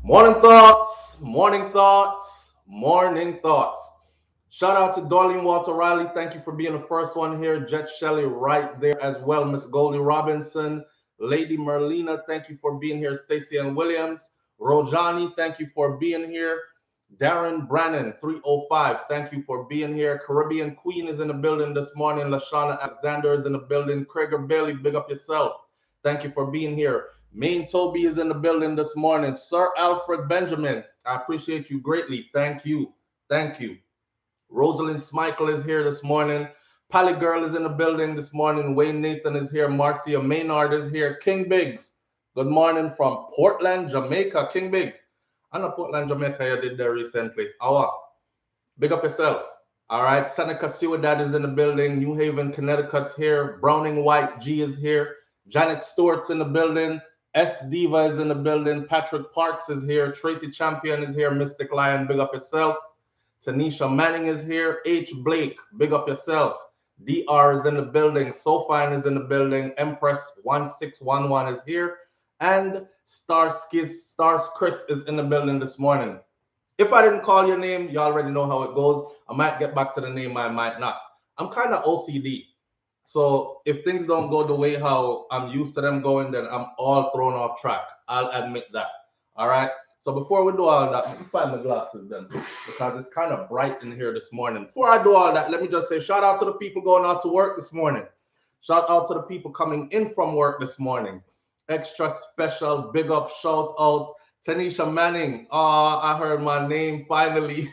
Morning thoughts, morning thoughts, morning thoughts. Shout out to Darlene Walter Riley. Thank you for being the first one here. Jet Shelley right there as well. Miss Goldie Robinson, Lady Merlina, thank you for being here. Stacy Ann Williams, Rojani, thank you for being here. Darren Brannon, 305, thank you for being here. Caribbean Queen is in the building this morning. Lashana Alexander is in the building. Krager Bailey, big up yourself. Thank you for being here. Main Toby is in the building this morning. Sir Alfred Benjamin, I appreciate you greatly. Thank you. Thank you. Rosalind Smikle is here this morning. Pally Girl is in the building this morning. Wayne Nathan is here. Marcia Maynard is here. King Biggs, good morning from Portland, Jamaica. King Biggs, I know Portland, Jamaica, you did there recently. Our big up yourself. All right. Seneca Ciudad is in the building. New Haven, Connecticut's here. Browning White G is here. Janet Stewart's in the building. S Diva is in the building. Patrick Parks is here. Tracy Champion is here. Mystic Lion, big up yourself. Tanisha Manning is here. H Blake, big up yourself. DR is in the building. Sofine is in the building. Empress 1611 is here. And Stars Chris is in the building this morning. If I didn't call your name, you already know how it goes. I might get back to the name, I might not. I'm kind of OCD. So if things don't go the way how I'm used to them going, then I'm all thrown off track. I'll admit that. All right. So before we do all that, let me find my glasses then, because it's kind of bright in here this morning. Before I do all that, let me just say shout out to the people going out to work this morning. Shout out to the people coming in from work this morning. Extra special big up shout out Tanisha Manning. I heard my name finally.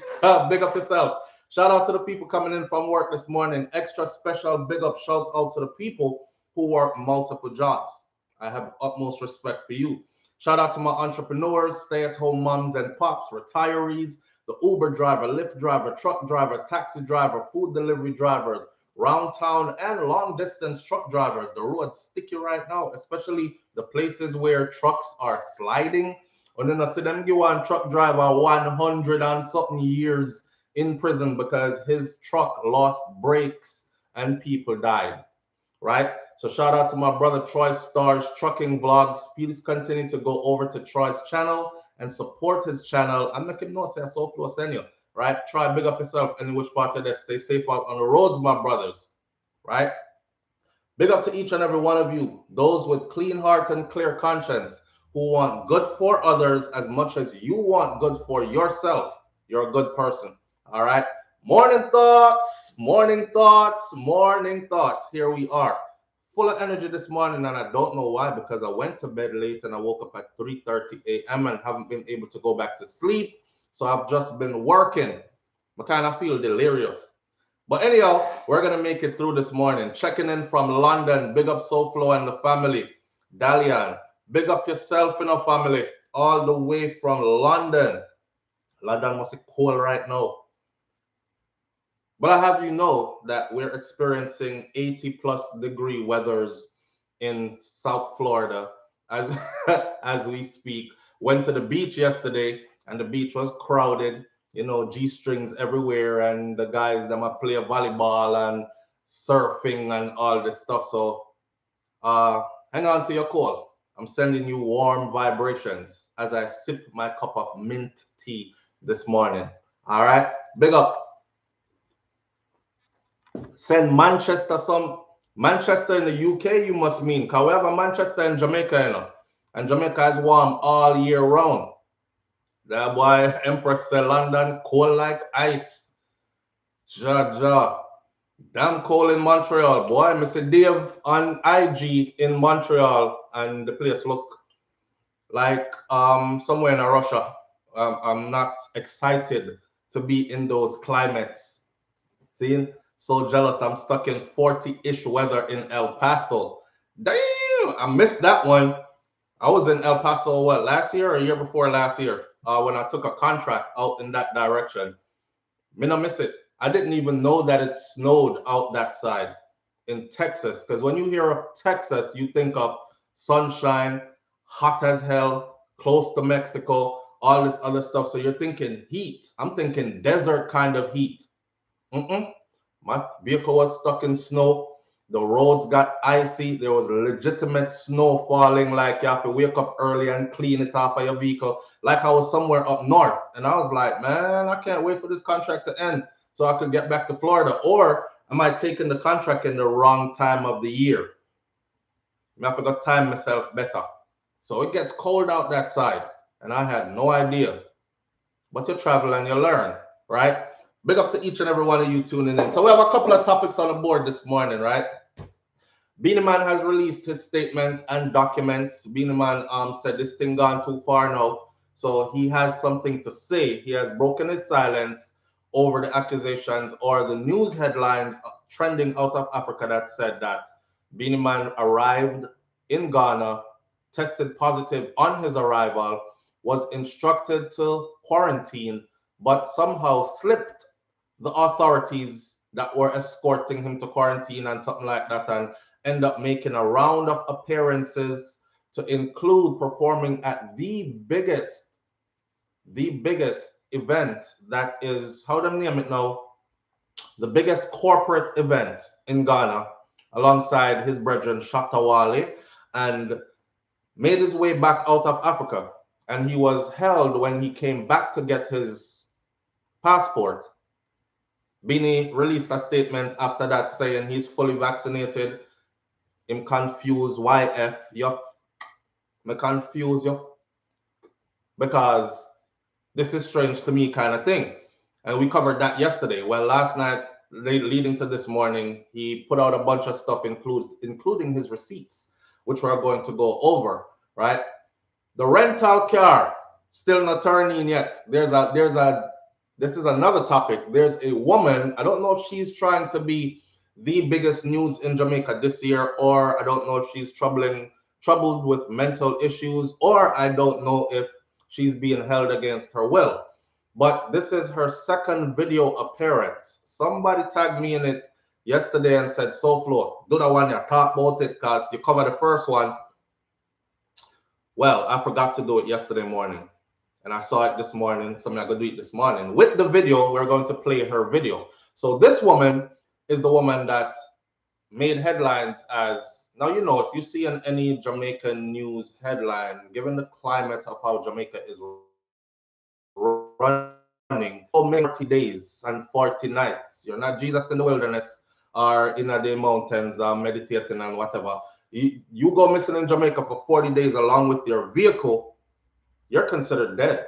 Big up yourself. Shout out to the people coming in from work this morning. Extra special big up shout out to the people who work multiple jobs. I have utmost respect for you. Shout out to my entrepreneurs, stay-at-home moms and pops, retirees, the Uber driver, Lyft driver, truck driver, taxi driver, food delivery drivers, round town and long distance truck drivers. The road's sticky right now, especially the places where trucks are sliding. And then I see them give one truck driver 100 and something years in prison because his truck lost brakes and people died, right? So shout out to my brother Troy Stars Trucking Vlogs. Please continue to go over to Troy's channel and support his channel. I'm making no say SouFlo send you, right? Try big up yourself in which part of this. Stay safe out on the roads, my brothers, right? Big up to each and every one of you, those with clean heart and clear conscience who want good for others as much as you want good for yourself. You're a good person, all right? Morning thoughts, morning thoughts, morning thoughts. Here we are. Full of energy this morning, and I don't know why, because I went to bed late and I woke up at 3:30 a.m. and haven't been able to go back to sleep. So I've just been working. I kind of feel delirious. But anyhow, we're going to make it through this morning. Checking in from London. Big up SouFlo and the family. Dalian, big up yourself and our family. All the way from London. London must be cold right now. But I have you know that we're experiencing 80 plus degree weathers in South Florida as, as we speak. Went to the beach yesterday and the beach was crowded, you know, G-strings everywhere and the guys that might play volleyball and surfing and all this stuff. So hang on to your call. I'm sending you warm vibrations as I sip my cup of mint tea this morning. All right, big up. Send Manchester Manchester in the UK, you must mean. Because we have a Manchester in Jamaica, you know. And Jamaica is warm all year round. That boy Empress said London cold like ice. Ja. Damn cold in Montreal. Boy, Mr. Dave on IG in Montreal and the place look like somewhere in Russia. I'm not excited to be in those climates. See? So jealous. I'm stuck in 40-ish weather in El Paso. Damn, I missed that one. I was in El Paso, what, last year or a year before last year, when I took a contract out in that direction. Me not miss it. I didn't even know that it snowed out that side in Texas. Because when you hear of Texas, you think of sunshine, hot as hell, close to Mexico, all this other stuff. So you're thinking heat. I'm thinking desert kind of heat. My vehicle was stuck in snow. The roads got icy. There was legitimate snow falling. Like you have to wake up early and clean it off of your vehicle. Like I was somewhere up north. And I was like, man, I can't wait for this contract to end so I could get back to Florida. Or am I taking the contract in the wrong time of the year? I forgot to time myself better. So it gets cold out that side. And I had no idea. But you travel and you learn, right? Big up to each and every one of you tuning in. So we have a couple of topics on the board this morning, right? Beenie Man has released his statement and documents. Beenie Man said this thing gone too far now. So he has something to say. He has broken his silence over the accusations or the news headlines trending out of Africa that said that Beenie Man arrived in Ghana, tested positive on his arrival, was instructed to quarantine, but somehow slipped the authorities that were escorting him to quarantine and something like that, and end up making a round of appearances to include performing at the biggest event that is, how do I name it now? The biggest corporate event in Ghana, alongside his brethren Shatta Wale, and made his way back out of Africa. And he was held when he came back to get his passport. Beenie released a statement after that saying he's fully vaccinated. Him confused YF, yup. Me confuse you because this is strange to me kind of thing. And we covered that yesterday. Well, last night, leading to this morning, he put out a bunch of stuff, including his receipts, which we're going to go over, right? The rental car, still not turning yet. This is another topic. There's a woman, I don't know if she's trying to be the biggest news in Jamaica this year, or I don't know if she's troubled with mental issues, or I don't know if she's being held against her will. But this is her second video appearance. Somebody tagged me in it yesterday and said, SouFLo, do that one, you talk about it because you covered the first one. Well, I forgot to do it yesterday morning. And I saw it this morning, so I'm going to do it this morning. With the video, we're going to play her video. So this woman is the woman that made headlines as, now you know, if you see in any Jamaican news headline, given the climate of how Jamaica is running, for 40 days and 40 nights, you're not Jesus in the wilderness or in the mountains meditating and whatever. You go missing in Jamaica for 40 days along with your vehicle, you're considered dead.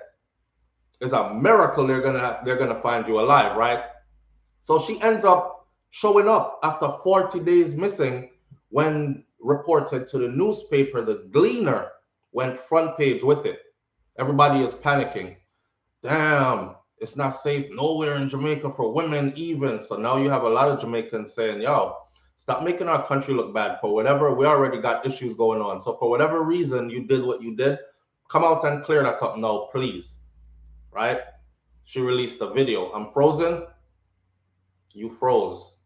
It's a miracle they're gonna find you alive, right? So she ends up showing up after 40 days missing when reported to the newspaper. The Gleaner went front page with it. Everybody is panicking. Damn, it's not safe nowhere in Jamaica for women even. So now you have a lot of Jamaicans saying, yo, stop making our country look bad for whatever. We already got issues going on. So for whatever reason you did what you did, come out and clear that up now, please. Right? She released a video. I'm frozen. You froze.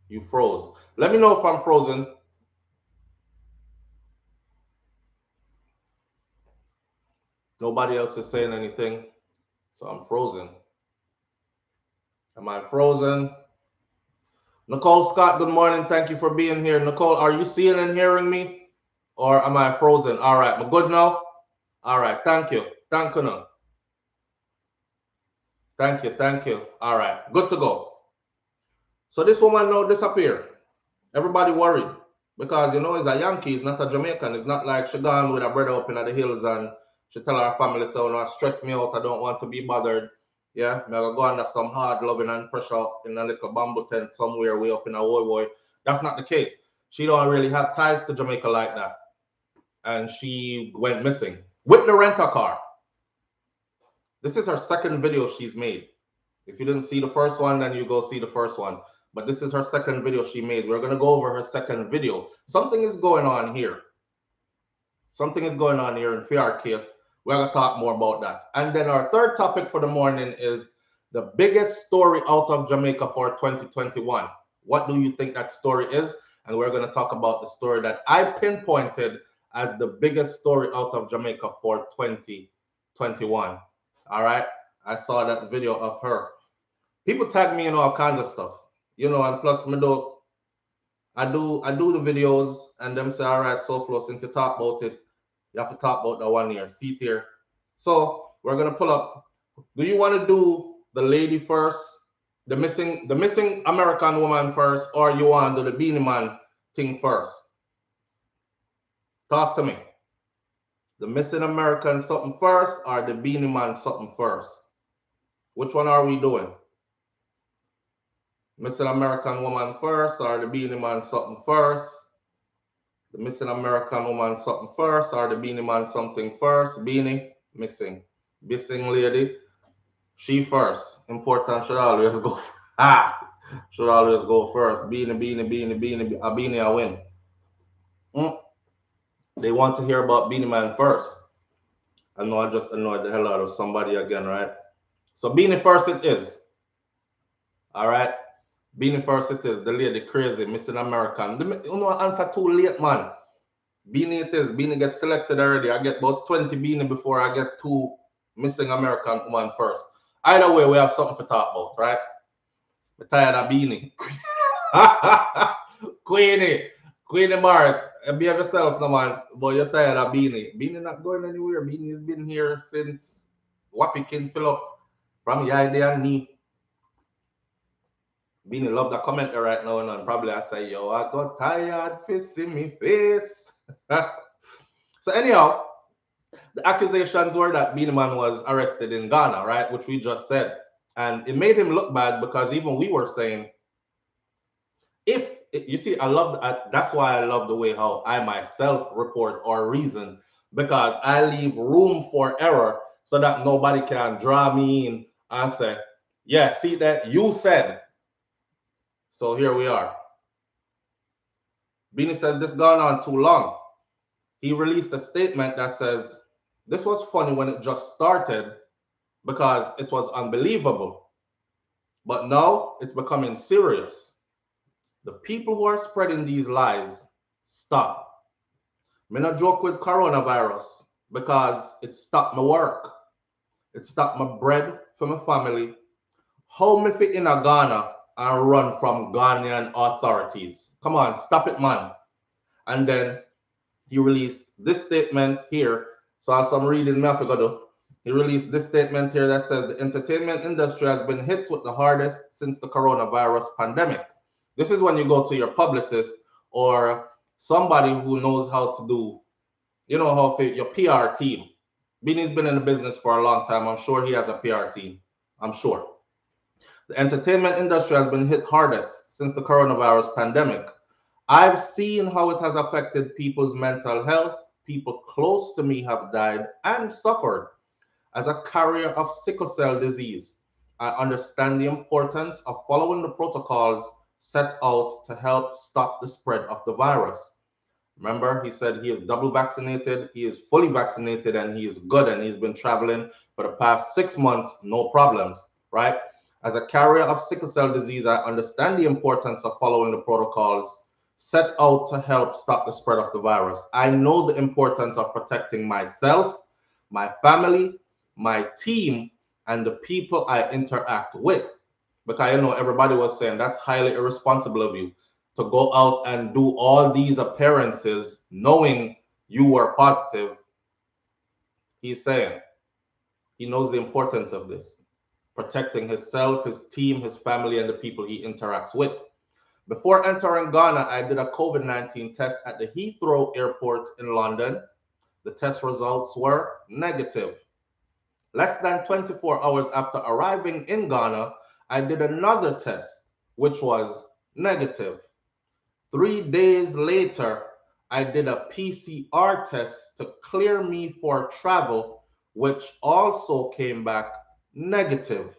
You froze. Let me know if I'm frozen. Nobody else is saying anything. So I'm frozen. Am I frozen? Nicole Scott, good morning. Thank you for being here. Nicole, are you seeing and hearing me? Or am I frozen? All right. Am I good now? All right. Thank you. Thank you. Thank you. Thank you. All right. Good to go. So this woman now disappeared. Everybody worried because, you know, it's a Yankee, it's not a Jamaican. It's not like she gone with her brother up in the hills and she tell her family, so no, stress me out, I don't want to be bothered. Yeah, I'm going to go under some hard loving and pressure in a little bamboo tent somewhere way up in a boy. That's not the case. She don't really have ties to Jamaica like that. And she went missing with the rental car. This is her second video she's made. If you didn't see the first one, then you go see the first one. But this is her second video she made. We're going to go over her second video. Something is going on here. Something is going on here in FR case. We're going to talk more about that. And then our third topic for the morning is the biggest story out of Jamaica for 2021. What do you think that story is? And we're going to talk about the story that I pinpointed as the biggest story out of Jamaica for 2021. All right? I saw that video of her. People tag me in all kinds of stuff, you know, and plus I do the videos and them say, all right, SouFlo, since you talk about it, you have to talk about the 1 year. See here. So we're gonna pull up. Do you want to do the lady first, the missing American woman first, or you want to do the Beenie Man thing first? Talk to me. The missing American something first, or the Beenie Man something first? Which one are we doing? Missing American woman first, or the Beenie Man something first? The missing American woman something first, or the Beenie Man something first? Beanie, missing. Missing lady, she first. Important should always go. Should always go first. Beanie, a Beanie, I win. Mm. They want to hear about Beenie Man first. I know I just annoyed the hell out of somebody again, right? So Beanie first it is. All right. Beanie first it is. The lady crazy, missing American. You know, answer too late, man. Beanie it is. Beanie get selected already. I get about 20 Beanie before I get two missing American woman first. Either way, we have something to talk about, right? I'm tired of Beanie. Queenie Mars, behave yourself, no man. But you're tired of Beanie. Beanie not going anywhere. Beanie's been here since Wappy King Philip from your idea and me. Beanie love the commenter right now and probably I say, yo, I got tired facing me face. So anyhow, the accusations were that Beenie Man was arrested in Ghana, right? Which we just said. And it made him look bad because even we were saying, if you see, that's why I love the way how I myself report or reason, because I leave room for error so that nobody can draw me in and say, yeah, see that you said. So here we are. Beanie says this gone on too long. He released a statement that says, this was funny when it just started because it was unbelievable. But now it's becoming serious. The people who are spreading these lies, stop. Me not joke with coronavirus because it stopped my work. It stopped my bread for my family. How me fit in a Ghana and run from Ghanaian authorities? Come on, stop it, man. And then he released this statement here. So as I'm reading, me have to go do. He released this statement here that says the entertainment industry has been hit with the hardest since the coronavirus pandemic. This is when you go to your publicist or somebody who knows how to do, you know, how your PR team. Beanie's been in the business for a long time. I'm sure he has a PR team. I'm sure. The entertainment industry has been hit hardest since the coronavirus pandemic. I've seen how it has affected people's mental health. People close to me have died and suffered. As a carrier of sickle cell disease, I understand the importance of following the protocols set out to help stop the spread of the virus. Remember, he said he is double vaccinated, he is fully vaccinated, and he is good, and he's been traveling for the past 6 months, no problems, right? As a carrier of sickle cell disease, I understand the importance of following the protocols set out to help stop the spread of the virus. I know the importance of protecting myself, my family, my team, and the people I interact with. Because I know everybody was saying that's highly irresponsible of you to go out and do all these appearances knowing you were positive. He's saying he knows the importance of this, protecting himself, his team, his family, and the people he interacts with. Before entering Ghana, I did a COVID-19 test at the Heathrow Airport in London. The test results were negative. Less than 24 hours after arriving in Ghana, I did another test, which was negative. 3 days later, I did a PCR test to clear me for travel, which also came back negative.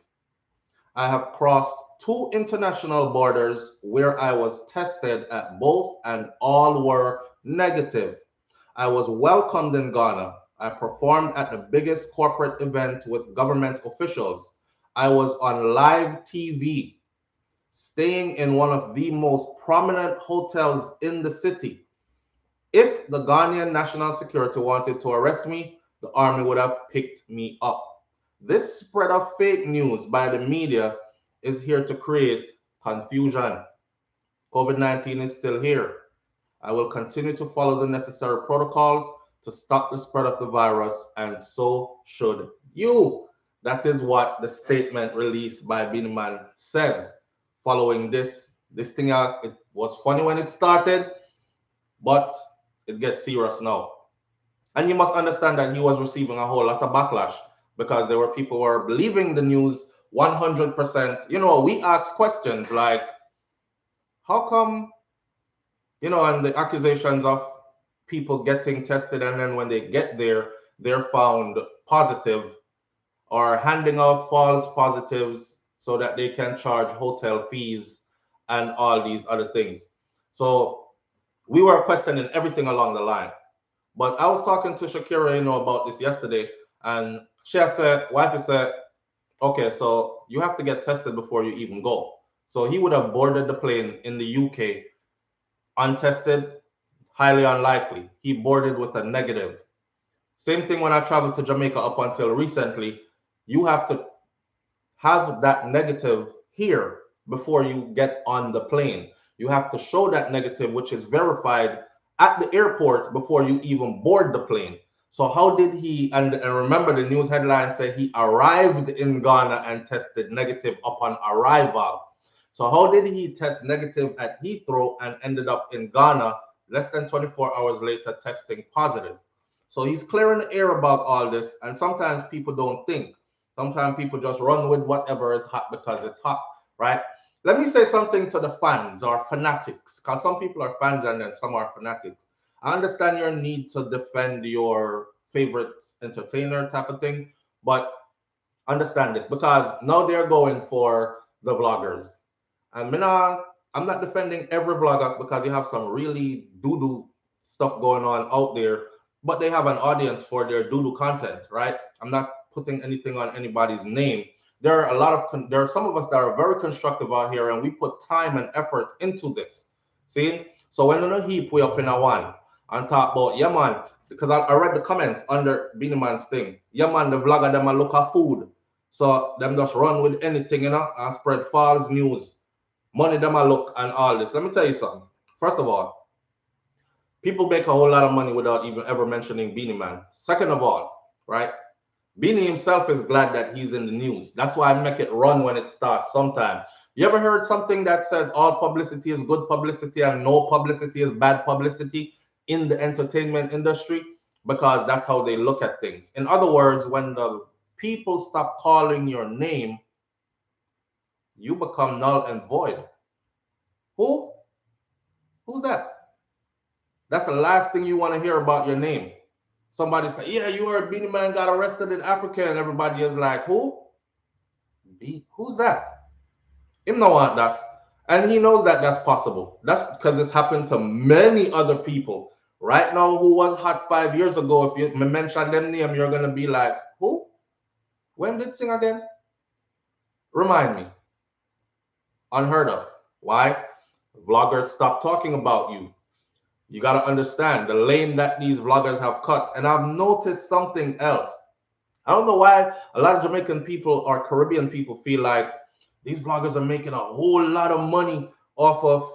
I have crossed 2 international borders where I was tested at both and all were negative. I was welcomed in Ghana. I performed at the biggest corporate event with government officials. I was on live TV, staying in one of the most prominent hotels in the city. If the Ghanaian National Security wanted to arrest me, the army would have picked me up. This spread of fake news by the media is here to create confusion. COVID-19 is still here. I will continue to follow the necessary protocols to stop the spread of the virus, and so should you. That is what the statement released by Beenie Man says. Following this thing out, it was funny when it started, but it gets serious now. And you must understand that he was receiving a whole lot of backlash because there were people who were believing the news 100%. You know, we asked questions like, how come, you know, and the accusations of people getting tested and then when they get there, they're found positive, or handing out false positives so that they can charge hotel fees and all these other things. So we were questioning everything along the line. But I was talking to Shakira, you know, about this yesterday, and she has said, wifey said, okay, so you have to get tested before you even go. So he would have boarded the plane in the UK untested, highly unlikely. He boarded with a negative. Same thing when I traveled to Jamaica up until recently. You have to have that negative here before you get on the plane. You have to show that negative, which is verified at the airport before you even board the plane. So how did he, and remember the news headline said he arrived in Ghana and tested negative upon arrival. So how did he test negative at Heathrow and ended up in Ghana less than 24 hours later testing positive? So he's clearing the air about all this, and sometimes people don't think. Sometimes people just run with whatever is hot because it's hot, right? Let me say something to the fans or fanatics, because some people are fans and then some are fanatics. I understand your need to defend your favorite entertainer type of thing, but understand this because now they're going for the vloggers. And I'm not defending every vlogger because you have some really doo-doo stuff going on out there, but they have an audience for their doo-doo content, right? I'm not putting anything on anybody's name. There are some of us that are very constructive out here, and we put time and effort into this. See? So when on a heap, we up in a one and talk about, yeah, man, because I read the comments under Beenie Man's thing. Yeah, man, the vlogger, them a look at food. So them just run with anything, you know, and spread false news. Money, them a look and all this. Let me tell you something. First of all, people make a whole lot of money without even ever mentioning Beenie Man. Second of all, right? Beenie himself is glad that he's in the news. That's why I make it run when it starts sometime. You ever heard something that says all publicity is good publicity and no publicity is bad publicity in the entertainment industry? Because that's how they look at things. In other words, when the people stop calling your name, you become null and void. Who? Who's that? That's the last thing you want to hear about your name. Somebody say, yeah, you heard Beenie Man got arrested in Africa, and everybody is like, who? Who's that? Him no want that. And he knows that that's possible. That's because it's happened to many other people. Right now, who was hot 5 years ago, if you mention them name, you're going to be like, who? When did sing again? Remind me. Unheard of. Why? Vloggers stop talking about you. You got to understand the lane that these vloggers have cut. And I've noticed something else. I don't know why a lot of Jamaican people or Caribbean people feel like these vloggers are making a whole lot of money off of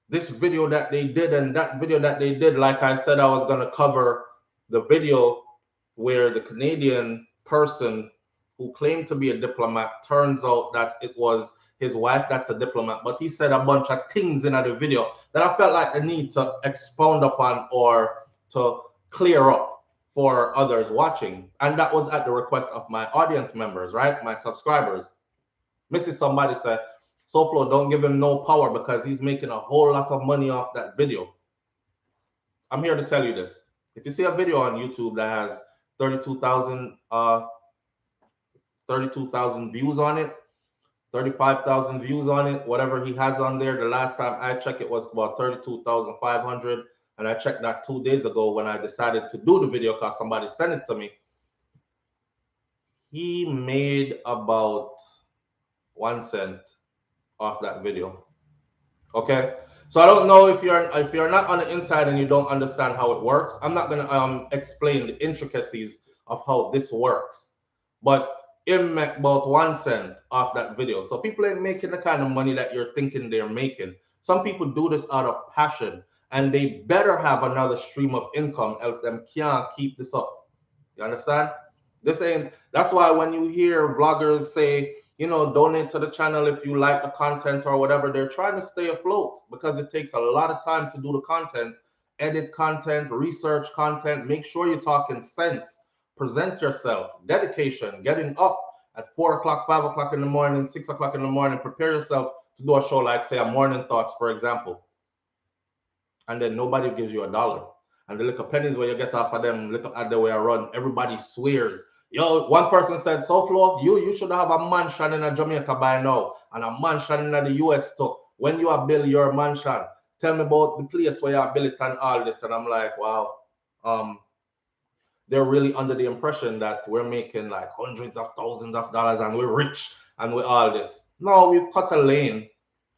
this video that they did and that video that they did. Like I said, I was going to cover the video where the Canadian person who claimed to be a diplomat, turns out that it was his wife that's a diplomat, but he said a bunch of things in the video that I felt like I need to expound upon or to clear up for others watching. And that was at the request of my audience members, right? My subscribers. Mrs. Somebody said, SouFlo, don't give him no power because he's making a whole lot of money off that video. I'm here to tell you this. If you see a video on YouTube that has 32,000 views on it, 35,000 views on it, whatever he has on there. The last time I checked, it was about 32,500. And I checked that 2 days ago when I decided to do the video because somebody sent it to me. He made about 1 cent off that video. Okay. So I don't know if you're not on the inside and you don't understand how it works. I'm not gonna explain the intricacies of how this works. But him make about 1 cent off that video. So people ain't making the kind of money that you're thinking they're making. Some people do this out of passion, and they better have another stream of income, else them can't keep this up. You understand? This ain't. That's why when you hear vloggers say, donate to the channel if you like the content or whatever, they're trying to stay afloat because it takes a lot of time to do the content, edit content, research content, make sure you're talking sense, present yourself, dedication, getting up at 4 o'clock, 5 o'clock in the morning, 6 o'clock in the morning, prepare yourself to do a show like, say, a morning thoughts, for example, and then nobody gives you $1. And the little pennies where you get off of them, little ad the way I run, everybody swears. Yo, one person said, SouFlo, you should have a mansion in a Jamaica by now, and a mansion in the US too. When you are build your mansion, tell me about the place where you are built it and all this. And I'm like, wow, they're really under the impression that we're making like hundreds of thousands of dollars and we're rich and we're all this. No, we've cut a lane,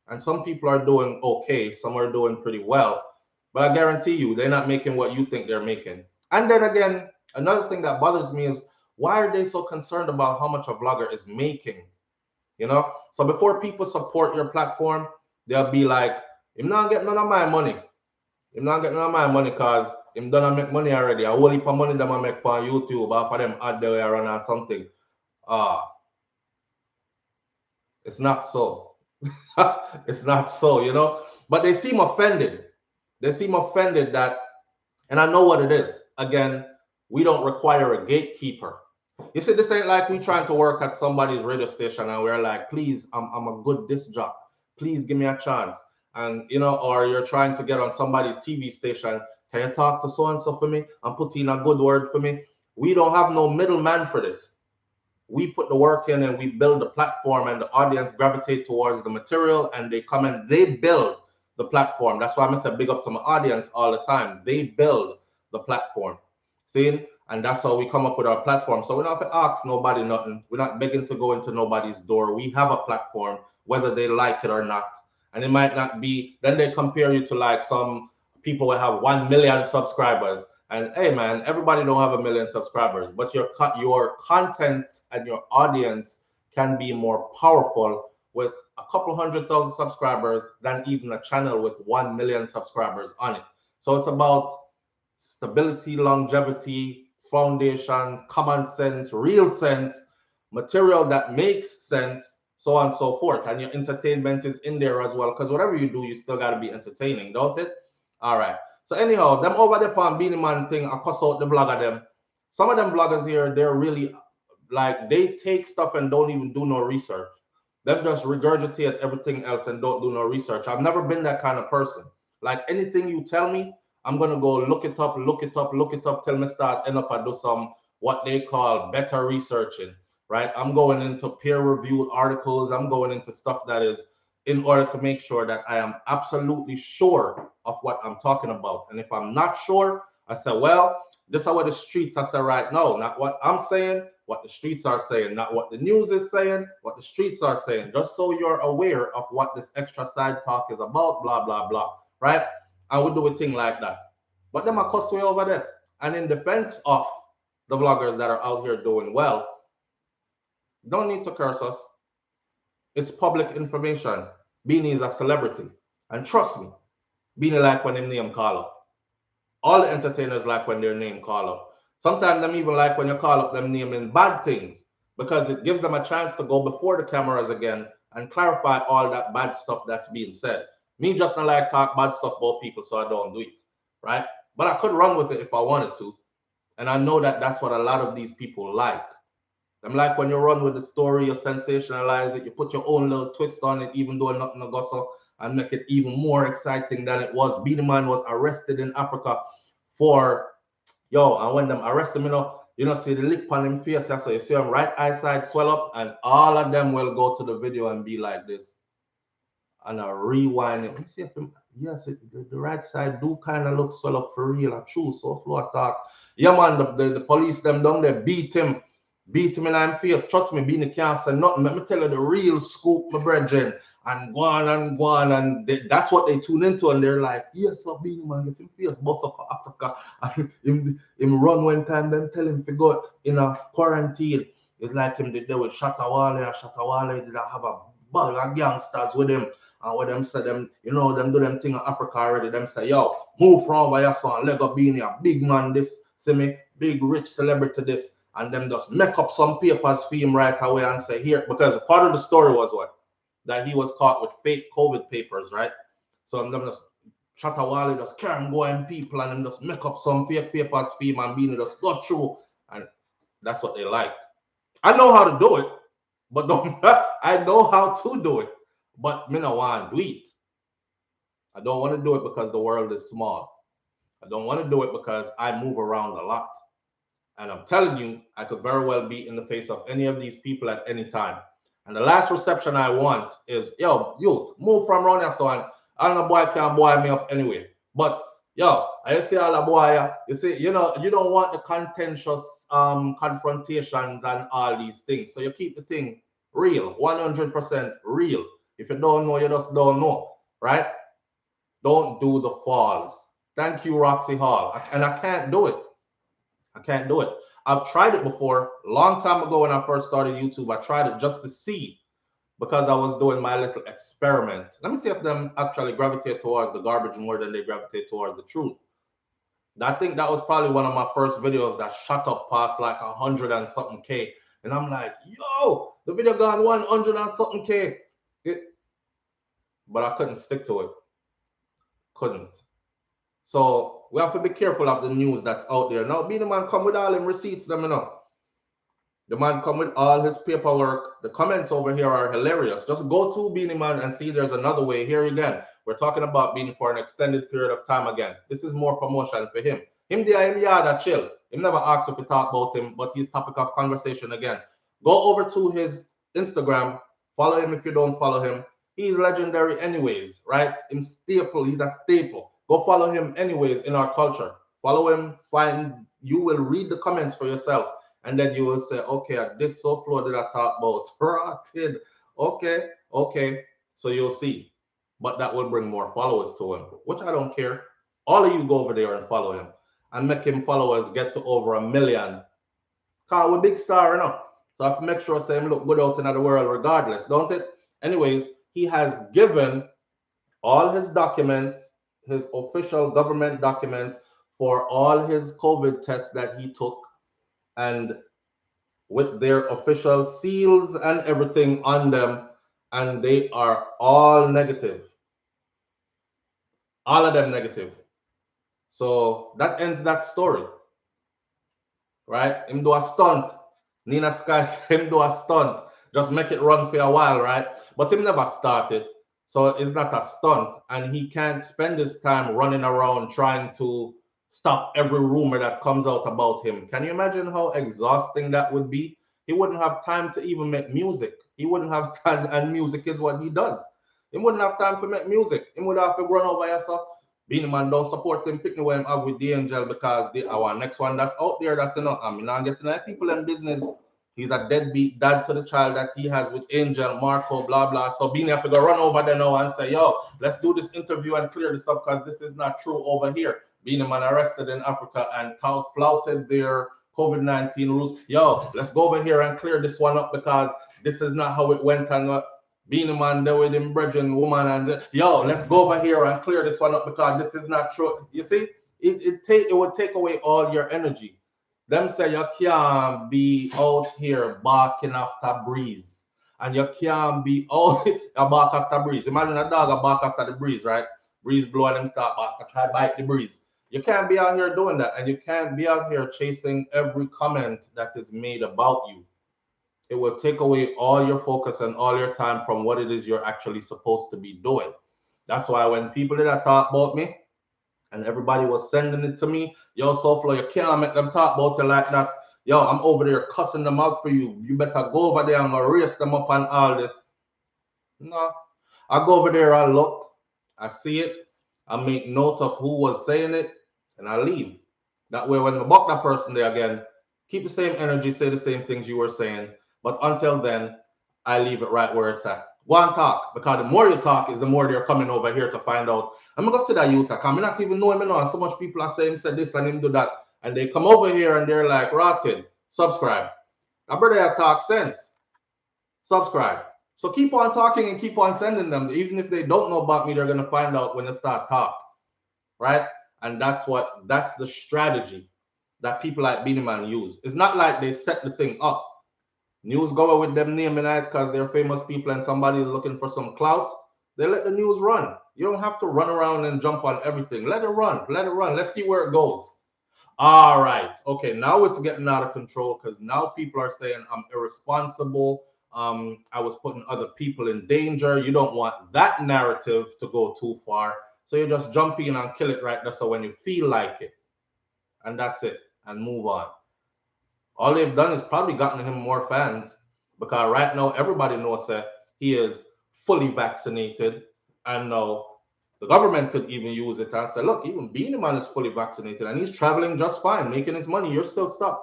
and some people are doing okay, some are doing pretty well. But I guarantee you, they're not making what you think they're making. And then again, another thing that bothers me is, why are they so concerned about how much a vlogger is making? So before people support your platform, they'll be like, I'm not getting none of my money. I'm not getting none of my money because I'm done make money already. I whole heap of money that I make on YouTube, but for them ad the way I run or something. It's not so. It's not so. But they seem offended. They seem offended that, and I know what it is. Again, we don't require a gatekeeper. You see, this ain't like we trying to work at somebody's radio station and we're like, please, I'm a good disc jock. Please give me a chance. And, or you're trying to get on somebody's TV station. Can you talk to so-and-so for me and put in a good word for me? We don't have no middleman for this. We put the work in and we build the platform, and the audience gravitate towards the material and they come and they build the platform. That's why I say big up to my audience all the time. They build the platform. See? And that's how we come up with our platform. So we don't have to ask nobody nothing. We're not begging to go into nobody's door. We have a platform, whether they like it or not. And it might not be, then they compare you to like some people who have 1 million subscribers. And hey man, everybody don't have 1 million subscribers, but your content and your audience can be more powerful with a couple 100,000 subscribers than even a channel with 1 million subscribers on it. So it's about stability, longevity, foundations, common sense, real sense, material that makes sense, so on and so forth. And your entertainment is in there as well, because whatever you do, you still got to be entertaining, don't it? All right. So anyhow, them over there on Beenie Man thing, I cuss out the vlogger them. Some of them vloggers here, they're really like, they take stuff and don't even do no research. They just regurgitate everything else and don't do no research. I've never been that kind of person. Like anything you tell me, I'm gonna go look it up, till me start end up and do some what they call better researching, right? I'm going into peer-reviewed articles. I'm going into stuff that is in order to make sure that I am absolutely sure of what I'm talking about. And if I'm not sure, I say, well, this is what the streets are saying right now, not what I'm saying, what the streets are saying, not what the news is saying, what the streets are saying, just so you're aware of what this extra side talk is about, blah, blah, blah, right? I would do a thing like that. But them are cuss way over there. And in defense of the vloggers that are out here doing well, don't need to curse us. It's public information. Beanie is a celebrity. And trust me, Beanie like when him name call up. All the entertainers like when their name call up. Sometimes them even like when you call up them name in bad things, because it gives them a chance to go before the cameras again and clarify all that bad stuff that's being said. Me just not like talk bad stuff about people, so I don't do it, right? But I could run with it if I wanted to. And I know that that's what a lot of these people like. I'm like when you run with the story, you sensationalize it, you put your own little twist on it, even though nothing to go so, and make it even more exciting than it was. Beenie Man was arrested in Africa for, and when them arrest him, see the lick on him face, so you see him right eye side swell up, and all of them will go to the video and be like this. And I rewind it. See if yes, the right side do kind of look swell up for real. I true, SouFlo talk. Yeah, man, the police them down there beat him in his face. Trust me, Beenie can't say nothing. Let me tell you the real scoop, my brethren. And go on, and that's what they tune into, and they're like, yes, so Beenie Man get him face bust up for Africa. And him run one time, then tell him to go in a quarantine. It's like him did there with Shatawale, and Shatawale did have a bag of gangsters with him. And when them say them, you know, them do them thing in Africa already, them say, yo, move from over here, son, leg up being a big man, this, see me, big rich celebrity, this. And them just make up some papers for him right away and say, here, because part of the story was what? That he was caught with fake COVID papers, right? So them just Shatawale just carry going people and them just make up some fake papers for him and being just go through. And that's what they like. I know how to do it, but don't I know how to do it, but me no want to do it. I don't want to do it because the world is small. I don't want to do it because I move around a lot. And I'm telling you, I could very well be in the face of any of these people at any time. And the last reception I want is, yo, youth, move from around here, son. And the boy can't boy me up anyway. But yo, I see all the boy, you see, you know, you don't want the contentious confrontations and all these things. So you keep the thing real, 100% real. If you don't know, you just don't know, right? Don't do the falls. Thank you, Roxy Hall. And I can't do it. I can't do it. I've tried it before, a long time ago when I first started YouTube. I tried it just to see because I was doing my little experiment. Let me see if them actually gravitate towards the garbage more than they gravitate towards the truth. I think that was probably one of my first videos that shot up past like 100 and something K. And I'm like, yo, the video got 100 and something K. But I couldn't stick to it. Couldn't. So we have to be careful of the news that's out there. Now, Beenie Man come with all them receipts, them, you know. The man come with all his paperwork. The comments over here are hilarious. Just go to Beenie Man and see there's another way. Here again, we're talking about Beenie for an extended period of time again. This is more promotion for him. Him there, him yada chill. Him never asked if we talk about him, but he's topic of conversation again. Go over to his Instagram. Follow him if you don't follow him. He's legendary anyways, right? He's a staple. Go follow him anyways in our culture. Follow him, you will read the comments for yourself. And then you will say, okay, this SouFlo did I talk about rotted. Okay. So you'll see. But that will bring more followers to him, which I don't care. All of you go over there and follow him and make him followers get to over 1 million. Cause we're big star, you know. So I have to make sure say him look good out in the world regardless, don't it? Anyways, he has given all his documents, his official government documents for all his COVID tests that he took, and with their official seals and everything on them, and they are all negative. All of them negative. So that ends that story. Right? Him do a stunt. Nina Sky, him do a stunt. Just make it run for a while, right? But him never started. So it's not a stunt. And he can't spend his time running around trying to stop every rumor that comes out about him. Can you imagine how exhausting that would be? He wouldn't have time to even make music. He wouldn't have time, and music is what he does. He wouldn't have time to make music. He would have to run over yourself. Beenie Man don't support him, pick me where him have with the angel because our next one that's out there that you know, I mean, not getting like people in business. He's a deadbeat dad to the child that he has with Angel, Marco, blah, blah. So Beenie have to go run over there now and say, yo, let's do this interview and clear this up because this is not true over here. Beenie Man arrested in Africa and flouted their COVID-19 rules. Yo, let's go over here and clear this one up because this is not how it went. And Beenie Man there with him brethren woman and yo, let's go over here and clear this one up because this is not true. You see, it would take away all your energy. Them say you can't be out here barking after breeze. And you can't be out a bark after breeze. Imagine a dog a bark after the breeze, right? Breeze blow and them start bark, try to bite the breeze. You can't be out here doing that. And you can't be out here chasing every comment that is made about you. It will take away all your focus and all your time from what it is you're actually supposed to be doing. That's why when people did talk about me and everybody was sending it to me, yo, SouFlo, you can't make them talk about it like that. Yo, I'm over there cussing them out for you. You better go over there and raise them up and all this. No, I go over there, I look, I see it, I make note of who was saying it, and I leave. That way, when I buck that person there again, keep the same energy, say the same things you were saying. But until then, I leave it right where it's at. Go and talk, because the more you talk is the more they're coming over here to find out. I'm going to say that you talk. I'm not even knowing me now. So much people are saying, said this and him do that. And they come over here and they're like, rotted. Subscribe. I brother I talk sense. Subscribe. So keep on talking and keep on sending them. Even if they don't know about me, they're gonna find out when they start talk, right? And that's the strategy that people like Beenie Man use. It's not like they set the thing up. News go with them naming it because they're famous people and somebody is looking for some clout. They let the news run. You don't have to run around and jump on everything. Let it run. Let it run. Let's see where it goes. All right. Okay. Now it's getting out of control because now people are saying I'm irresponsible. I was putting other people in danger. You don't want that narrative to go too far. So you just jump in and kill it right there. So when you feel like it, and that's it, and move on. All they've done is probably gotten him more fans because right now everybody knows that he is fully vaccinated, and now the government could even use it and say, look, even Beenie Man is fully vaccinated and he's traveling just fine, making his money. You're still stuck.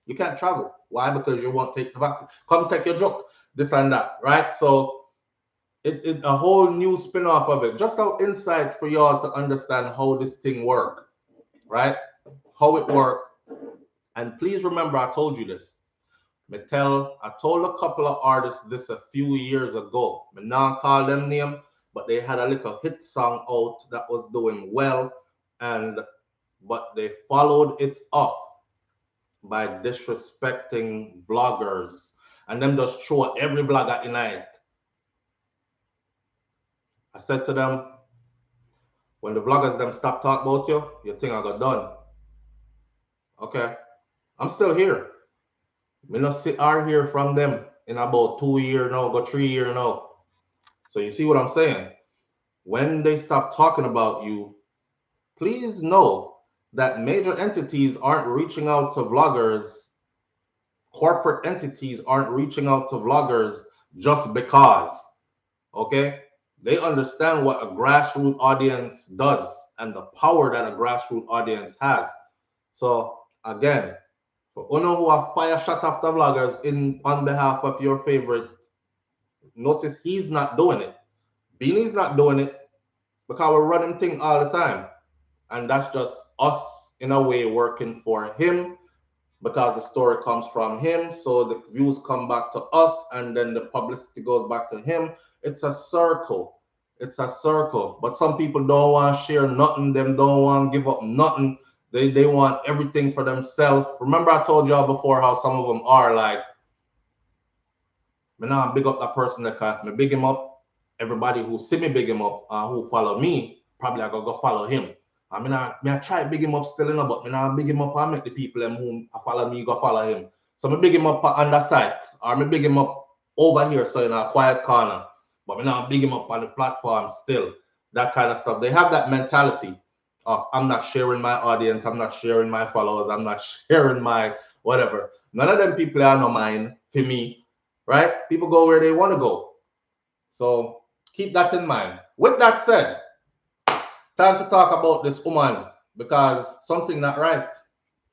You can't travel. Why? Because you won't take the vaccine. Come take your joke. This and that, right? So it a whole new spin-off of it. Just how insight for y'all to understand how this thing work, right? How it work. And please remember, I told you this. I told a couple of artists this a few years ago. I now call them name, but they had a little hit song out that was doing well, but they followed it up by disrespecting vloggers, and them just throw every vlogger in it. I said to them, when the vloggers them stop talking about you, your thing I got done. Okay, I'm still here. Me not see or hear from them in about 2 years now, go 3 years now. So you see what I'm saying? When they stop talking about you, please know that major entities aren't reaching out to vloggers. Corporate entities aren't reaching out to vloggers just because. Okay? They understand what a grassroots audience does and the power that a grassroots audience has. So again, for Uno who are fire shot after vloggers on behalf of your favorite, notice he's not doing it. Beanie's not doing it because we're running thing all the time. And that's just us in a way working for him because the story comes from him. So the views come back to us and then the publicity goes back to him. It's a circle. It's a circle. But some people don't want to share nothing. Them don't want to give up nothing. They want everything for themselves. Remember I told y'all before how some of them are like, me now big up that person that can me big him up. Everybody who see me big him up, who follow me, probably I go follow him. I mean, I try big him up still, but me now big him up and make the people them who follow me go follow him. So me big him up on the site, or me big him up over here, so in a quiet corner. But me now big him up on the platform still. That kind of stuff. They have that mentality of I'm not sharing my audience, I'm not sharing my followers, I'm not sharing my whatever. None of them people are no mine for me, right? People go where they want to go. So keep that in mind. With that said, time to talk about this woman because something not right.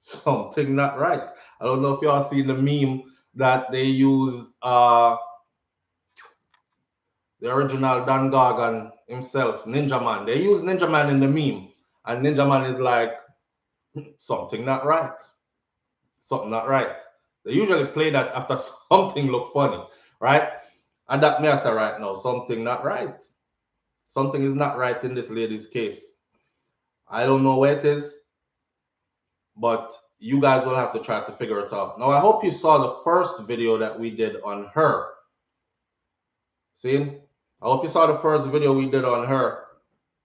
Something not right. I don't know if y'all seen the meme that they use the original Dan Gargan himself, Ninja Man. They use Ninja Man in the meme, and Ninja Man is like, something not right. Something not right. They usually play that after something look funny, right? And that may I say right now, something not right. Something is not right in this lady's case. I don't know where it is, but you guys will have to try to figure it out. Now, I hope you saw the first video that we did on her. See? I hope you saw the first video we did on her.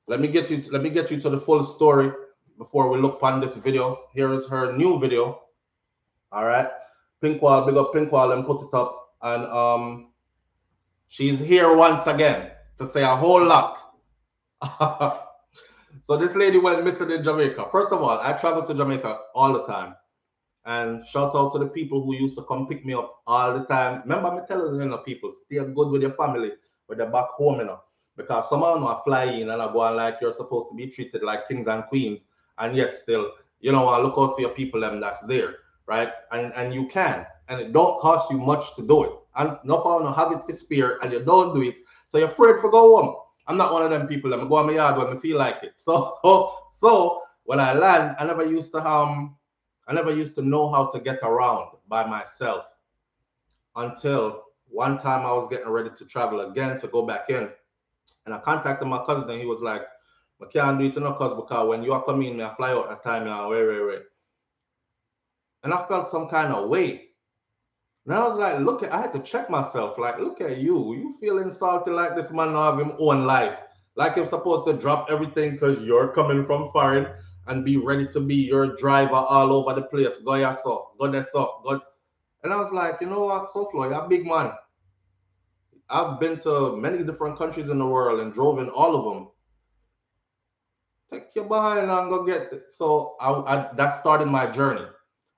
Let me get you to the full story before we look on this video. Here is her new video. All right. Pinkwall, big up Pinkwall, and put it up. And she's here once again to say a whole lot. So this lady went missing in Jamaica. First of all, I travel to Jamaica all the time. And shout out to the people who used to come pick me up all the time. Remember me telling you, people, stay good with your family when they're back home, because some of them are fly in and are going like you're supposed to be treated like kings and queens, and yet still, I look out for your people that's there, right? And you can, and it don't cost you much to do it. And no for have it for spare, and you don't do it, so you're afraid to go home. I'm not one of them people. I'm go on my yard when I feel like it. So when I land, I never used to know how to get around by myself until One time I was getting ready to travel again to go back in, and I contacted my cousin, and he was like, I can't do it no cause because when you are coming, me I fly out at time, and wait. And I felt some kind of way. And I was like, I had to check myself. Like, look at you. You feel insulted like this man now have his own life. Like I'm supposed to drop everything because you're coming from foreign and be ready to be your driver all over the place. Go yourself, go there, so go. And I was like, you know what, SouFlo, you're a big man. I've been to many different countries in the world and drove in all of them. Take your behind and go get it. So that started my journey.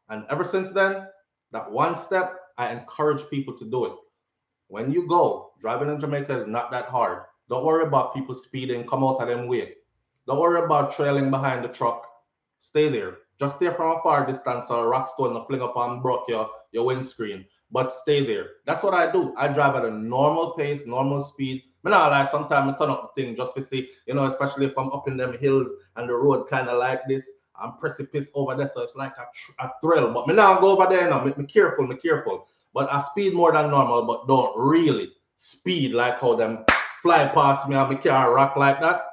And ever since then, that one step, I encourage people to do it. When you go, driving in Jamaica is not that hard. Don't worry about people speeding, come out of them way. Don't worry about trailing behind the truck. Stay there. Just stay from a far distance so a rock stone will fling up and broke your windscreen. But stay there. That's what I do. I drive at a normal pace, normal speed. I not lie, sometimes I turn up the thing just to see, especially if I'm up in them hills and the road kind of like this. I'm precipice over there, so it's like a thrill. But me now go over there now. Me careful. But I speed more than normal, but don't really speed like how them fly past me and me car rock like that.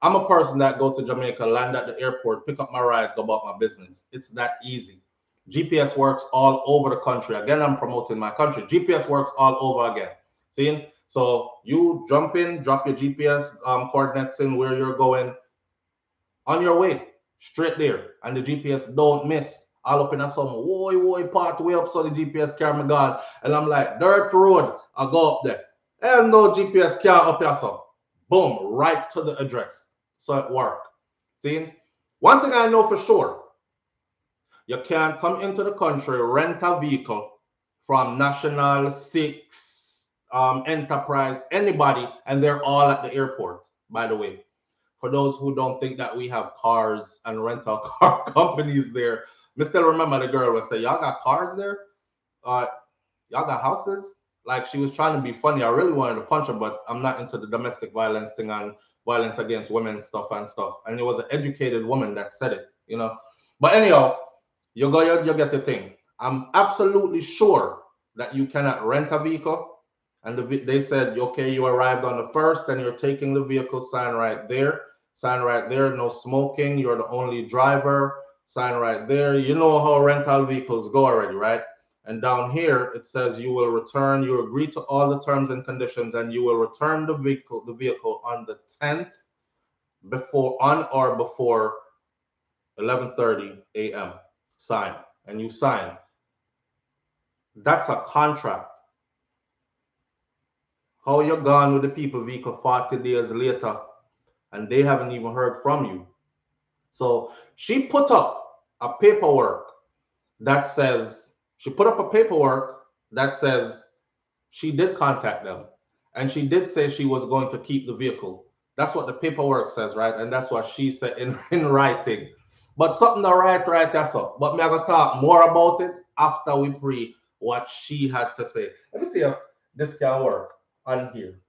I'm a person that go to Jamaica, land at the airport, pick up my ride, go about my business. It's that easy. GPS works all over the country. Again, I'm promoting my country. GPS works all over again. See? So you jump in, drop your GPS coordinates in where you're going, on your way, straight there. And the GPS don't miss. All up in a some woy part way up so the GPS carry me gone. And I'm like, dirt road, I go up there. And no GPS car up here, so boom, right to the address. So it worked. See? One thing I know for sure, you can't come into the country, rent a vehicle from National, Six, Enterprise, anybody, and they're all at the airport, by the way. For those who don't think that we have cars and rental car companies there, me still remember the girl would say, y'all got cars there? Y'all got houses? Like she was trying to be funny. I really wanted to punch her, but I'm not into the domestic violence thing and violence against women stuff. And it was an educated woman that said it. But anyhow, you get the thing. I'm absolutely sure that you cannot rent a vehicle. And they said, okay, you arrived on the 1st and you're taking the vehicle, sign right there. Sign right there, no smoking. You're the only driver. Sign right there. You know how rental vehicles go already, right? And down here, it says you agree to all the terms and conditions, and you will return the vehicle on the 10th on or before 11:30 a.m. Sign. And you sign. That's a contract. How you're gone with the people vehicle 40 days later and they haven't even heard from you. So she put up a paperwork that says she did contact them and she did say she was going to keep the vehicle. That's what the paperwork says, right? And that's what she said in writing. But something to write right that's up. But me I gonna talk more about it after we pre what she had to say. Let me see if this can work on here.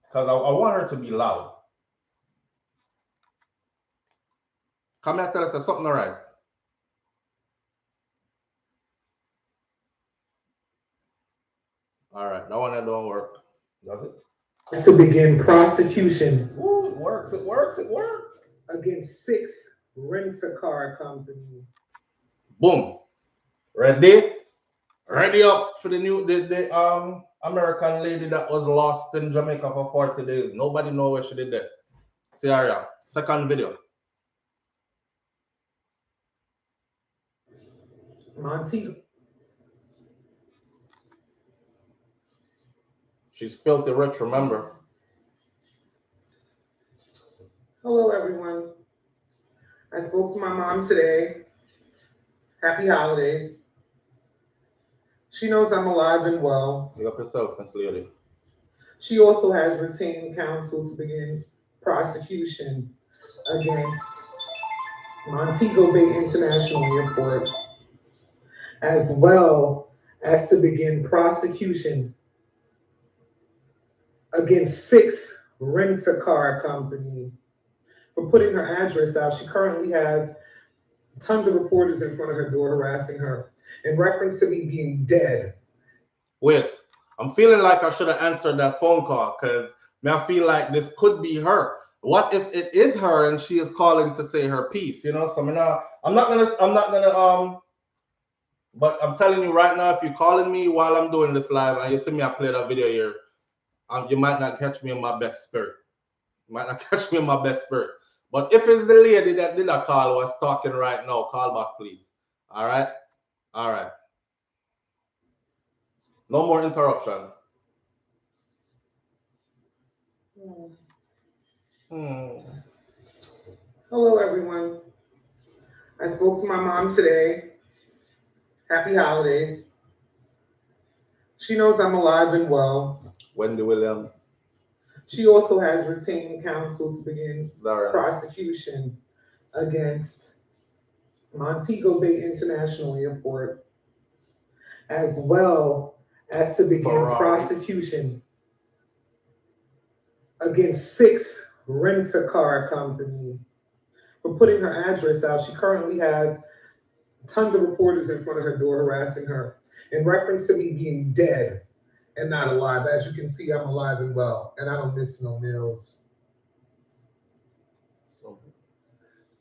Because I want her to be loud. Come here, tell us there's something right. All right, that one that don't work. Does it? To begin prosecution. Ooh, it works. Against 6 rent-a-car company. Boom. Ready? Ready up for the American lady that was lost in Jamaica for 40 days. Nobody know where she did that. See Aria. Second video. Montego. She's filthy rich, remember? Hello, everyone. I spoke to my mom today. Happy holidays. She knows I'm alive and well. Pick up yourself, Miss Lady. She also has retained counsel to begin prosecution against Montego Bay International Airport, as well as to begin prosecution against 6 rent-a-car company for putting her address out. She currently has tons of reporters in front of her door harassing her in reference to me being dead. Wait, I'm feeling like I should have answered that phone call because I feel like this could be her. What if it is her and she is calling to say her piece? You know, so I'm not gonna but I'm telling you right now, if you're calling me while I'm doing this live and you see me I play that video here, you might not catch me in my best spirit. You might not catch me in my best spirit. But if it's the lady that did a call was talking right now, call back, please. All right? All right. No more interruption. Hello, everyone. I spoke to my mom today. Happy holidays. She knows I'm alive and well. Wendy Williams. She also has retained counsel to begin Darren. prosecution against Montego Bay International Airport, as well as to begin prosecution against 6 rent-a-car companies for putting her address out. She currently has tons of reporters in front of her door harassing her in reference to me being dead and not alive. As you can see, I'm alive and well, and I don't miss no meals.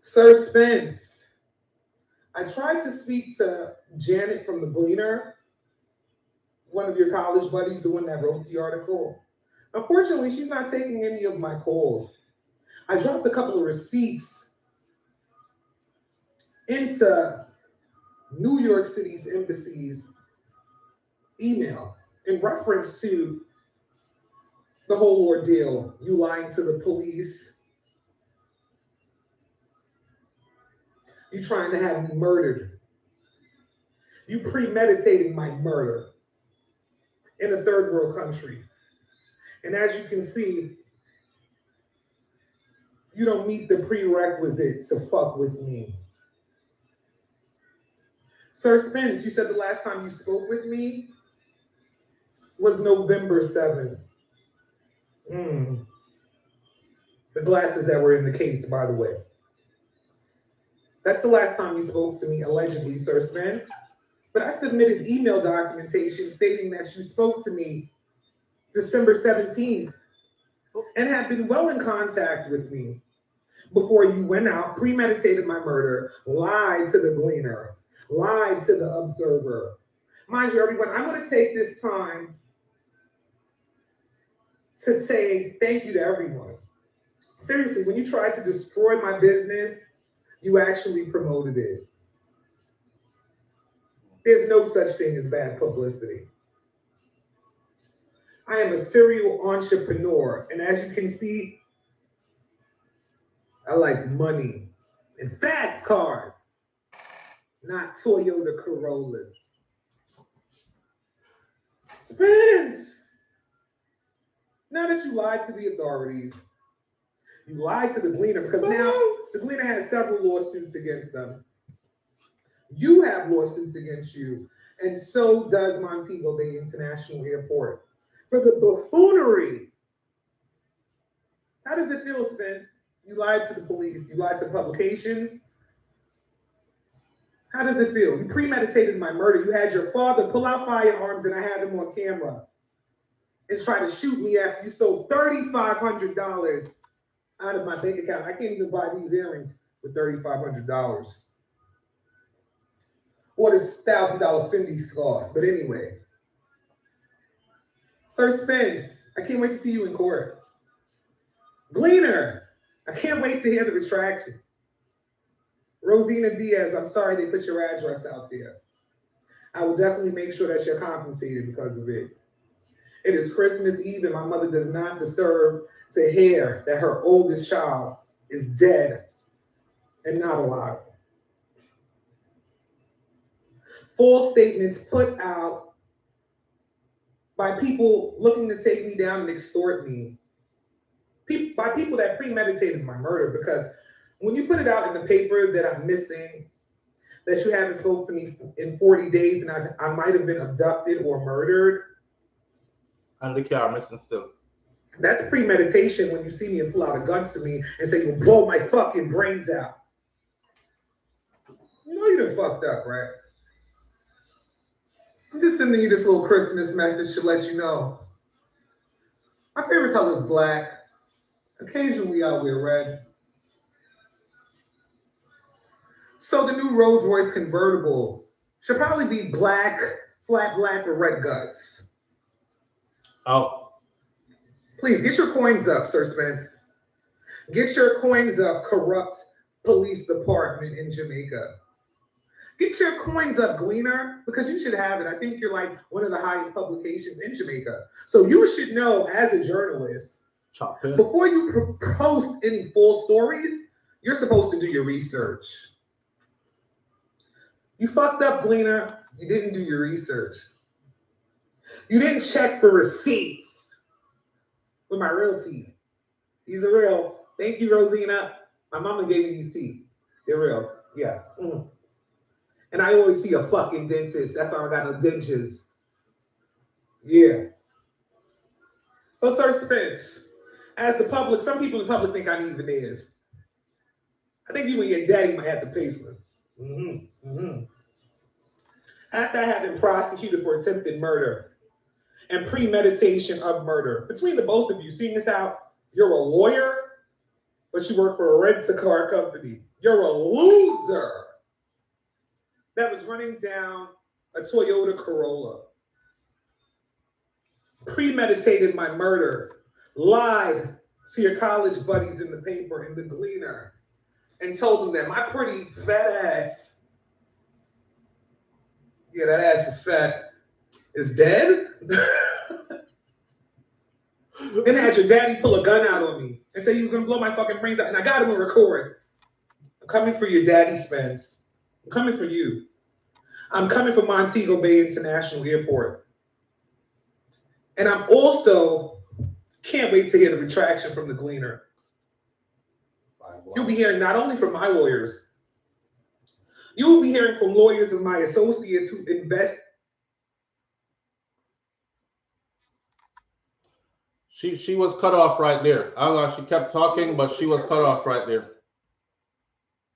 Sir Spence, I tried to speak to Janet from the Gleaner, one of your college buddies, the one that wrote the article. Unfortunately, she's not taking any of my calls. I dropped a couple of receipts into New York City's embassy's email in reference to the whole ordeal. You lying to the police. You trying to have me murdered. You premeditating my murder in a third world country. And as you can see, you don't meet the prerequisite to fuck with me. Sir Spence, you said the last time you spoke with me was November 7th. The glasses that were in the case, by the way. That's the last time you spoke to me, allegedly, Sir Spence. But I submitted email documentation stating that you spoke to me December 17th and had been well in contact with me before you went out, premeditated my murder, lied to the Gleaner, lied to the Observer. Mind you, everyone, I'm going to take this time to say thank you to everyone. Seriously, when you tried to destroy my business, you actually promoted it. There's no such thing as bad publicity. I am a serial entrepreneur, and as you can see, I like money and fast cars, not Toyota Corollas. Spence, now that you lied to the authorities, you lied to the Gleaner, because now the Gleaner has several lawsuits against them. You have lawsuits against you, and so does Montego Bay International Airport for the buffoonery. How does it feel, Spence? You lied to the police, you lied to publications. How does it feel? You premeditated my murder. You had your father pull out firearms, and I had him on camera and try to shoot me after you stole $3,500 out of my bank account. I can't even buy these earrings with $3,500. Or this $1,000 Fendi scarf. But anyway, Sir Spence, I can't wait to see you in court. Gleaner, I can't wait to hear the retraction. Rosina Diaz, I'm sorry they put your address out there. I will definitely make sure that you're compensated because of it. It is Christmas Eve, and my mother does not deserve to hear that her oldest child is dead and not alive. False statements put out by people looking to take me down and extort me. By people that premeditated my murder, because when you put it out in the paper that I'm missing, that you haven't spoken to me in 40 days and I might have been abducted or murdered. And the car missing still. That's premeditation when you see me and pull out a gun to me and say, you'll blow my fucking brains out. You know you done fucked up, right? I'm just sending you this little Christmas message to let you know. My favorite color is black. Occasionally I'll wear red. So the new Rolls Royce convertible should probably be black, flat black, or red guts. Oh. Please get your coins up, Sir Spence. Get your coins up, corrupt police department in Jamaica. Get your coins up, Gleaner, because you should have it. I think you're like one of the highest publications in Jamaica. So you should know as a journalist, before you post any full stories, you're supposed to do your research. You fucked up, Gleaner. You didn't do your research. You didn't check for receipts with my real teeth. These are real. Thank you, Rosina. My mama gave me these teeth. They're real. Yeah. Mm. And I always see a fucking dentist. That's why I got no dentures. Yeah. So, Sir Spence, as the public, some people in the public think I need veneers. I think you and your daddy might have to pay for it. After I have been prosecuted for attempted murder and premeditation of murder, between the both of you, seeing this out, you're a lawyer, but you work for a rent-a-car company. You're a loser that was running down a Toyota Corolla, premeditated my murder, lied to your college buddies in the paper in the Gleaner, and told them that my pretty fat ass, yeah, that ass is fat, is dead. Then had your daddy pull a gun out on me and say he was gonna blow my fucking brains out, and I got him on record. I'm coming for your daddy, Spence. I'm coming for you. I'm coming for Montego Bay International Airport. And I'm also, can't wait to hear the retraction from the Gleaner. You'll be hearing not only from my lawyers, you will be hearing from lawyers of my associates who invest. She was cut off right there. I don't know, she kept talking, but she was cut off right there.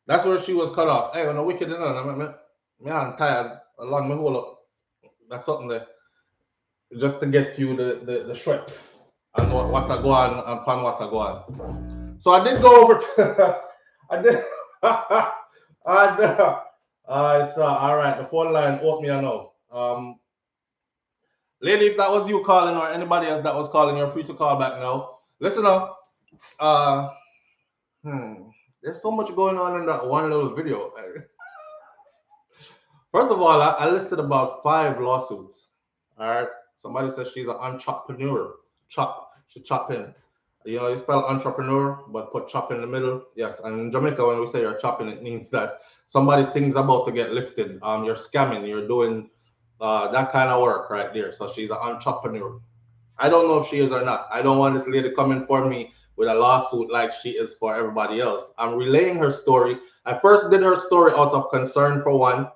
That's where she was cut off. Hey, no wicked enough. I'm tired along my whole up. That's something there. Just to get you the shrips and what I go on and pan what I go on. So I did go over to I did it's all right. The phone line open me now. Lady, if that was you calling or anybody else that was calling, you're free to call back now. Listen up. There's so much going on in that one little video. First of all, I listed about 5 lawsuits. All right. Somebody says she's an entrepreneur. She chop in. You know, you spell entrepreneur, but put chop in the middle. Yes. And in Jamaica, when we say you're chopping, it means that somebody thinks about to get lifted. You're scamming. You're doing that kind of work right there. So she's an entrepreneur. I don't know if she is or not. I don't want this lady coming for me with a lawsuit like she is for everybody else. I'm relaying her story. I first did her story out of concern for one,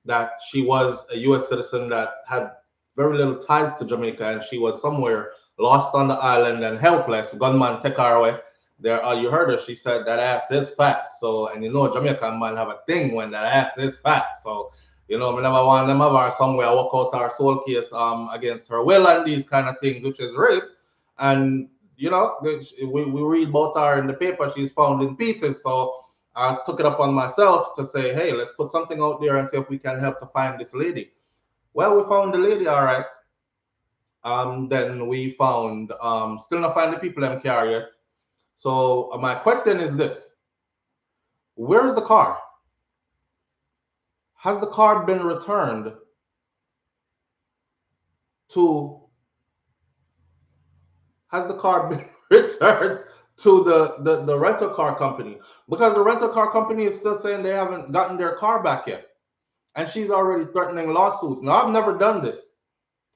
that she was a U.S. citizen that had very little ties to Jamaica, and she was somewhere lost on the island and helpless. Gunman take her away. There, you heard her. She said that ass is fat. So, and you know, Jamaican man have a thing when that ass is fat. So, you know, we never want them have her somewhere walk out our soul case against her will and these kind of things, which is rape. And you know, we read about her in the paper. She's found in pieces. So I took it upon myself to say, hey, let's put something out there and see if we can help to find this lady. Well, we found the lady, all right. Then we found, still not find the people in car yet. So my question is this. Where is the car? Has the car been returned to, the rental car company? Because the rental car company is still saying they haven't gotten their car back yet. And she's already threatening lawsuits. Now, I've never done this,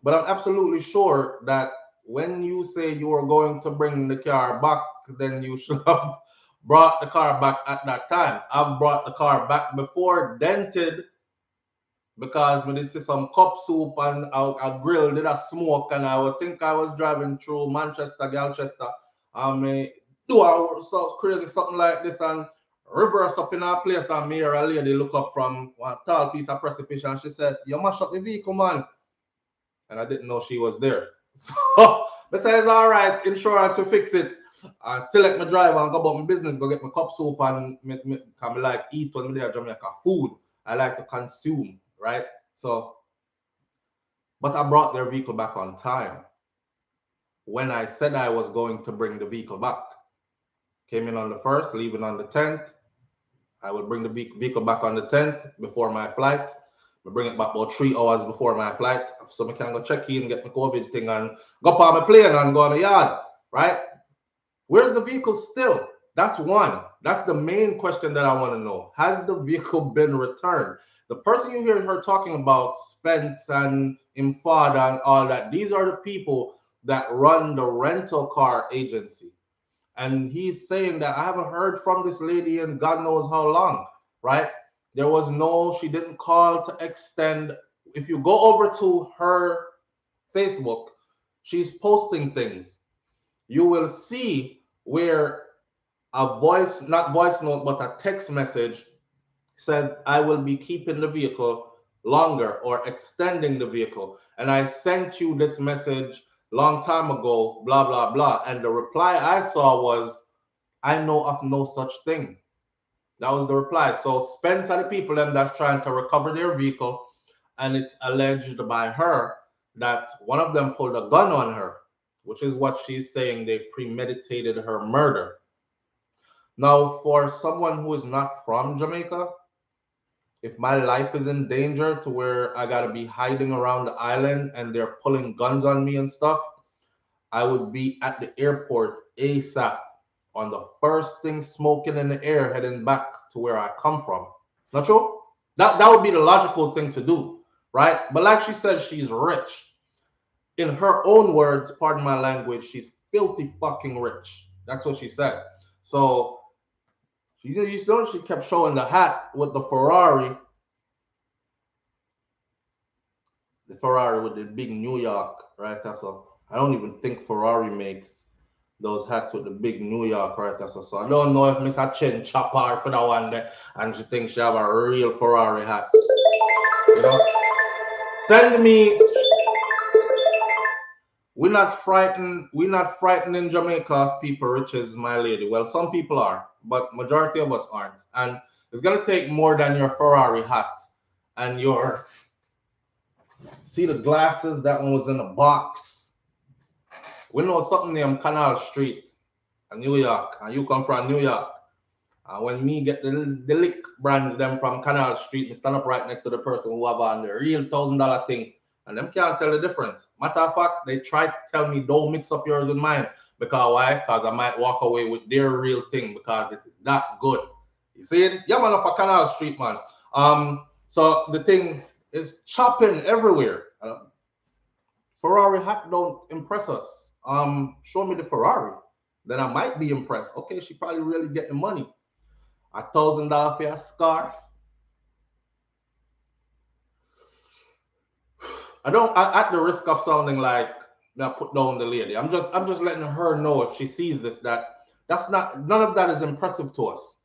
but I'm absolutely sure that when you say you are going to bring the car back, then you should have brought the car back at that time. I've brought the car back before, dented, because we did see some cup soup and a grill did a smoke, and I would think I was driving through Manchester, Galchester. I may do so crazy something like this and reverse up in our place, and me or a lady look up from one tall piece of precipice, and she said, "You mash up the vehicle, man." And I didn't know she was there. So I said, "It's all right, insurance to fix it." I select my driver and go about my business, go get my cup soup and come like eat when we there Jamaica. Food I like to consume, right? So, but I brought their vehicle back on time when I said I was going to bring the vehicle back. Came in on the 1st, leaving on the 10th. I will bring the vehicle back on the 10th before my flight. I bring it back about 3 hours before my flight, so I can go check in, get my COVID thing, and go up on my plane and go on the yard, right? Where's the vehicle still? That's one. That's the main question that I want to know. Has the vehicle been returned? The person you hear her talking about, Spence and Infada and all that, these are the people that run the rental car agency. And he's saying that I haven't heard from this lady in God knows how long, right? There was no, she didn't call to extend. If you go over to her Facebook, she's posting things. You will see where a voice, not voice note, but a text message said, "I will be keeping the vehicle longer or extending the vehicle. And I sent you this message long time ago, blah, blah, blah." And the reply I saw was, "I know of no such thing." That was the reply. So Spence are the people them that's trying to recover their vehicle. And it's alleged by her that one of them pulled a gun on her, which is what she's saying they premeditated her murder. Now, for someone who is not from Jamaica, if my life is in danger to where I gotta be hiding around the island and they're pulling guns on me and stuff, I would be at the airport ASAP on the first thing smoking in the air heading back to where I come from. Not true? That would be the logical thing to do, right? But like she said, she's rich. In her own words, pardon my language, she's filthy fucking rich. That's what she said. So she kept showing the hat with the Ferrari with the big New York, right? That's all. I don't even think Ferrari makes those hats with the big New York, right? That's all. So I don't know if Mr. Chen chop her for that one there, and she thinks she have a real Ferrari hat. You know? Send me. We're not frightened. We're not frightened in Jamaica of people rich as my lady. Well, some people are, but majority of us aren't. And it's gonna take more than your Ferrari hat and your. See the glasses? That one was in a box. We know something named Canal Street in New York, and you come from New York. And when me get the lick brands them from Canal Street, me stand up right next to the person who have on the real $1,000 thing, and them can't tell the difference. Matter of fact, they try to tell me don't mix up yours with mine. Because why? Because I might walk away with their real thing because it's that good. You see it? Yeah, man, up a Canal Street, man. So the thing is chopping everywhere. Ferrari hat don't impress us. Show me the Ferrari, then I might be impressed. Okay, she probably really getting money. $1,000 for a scarf. At the risk of sounding like I put down the lady. I'm just letting her know if she sees this that's not none of that is impressive to us,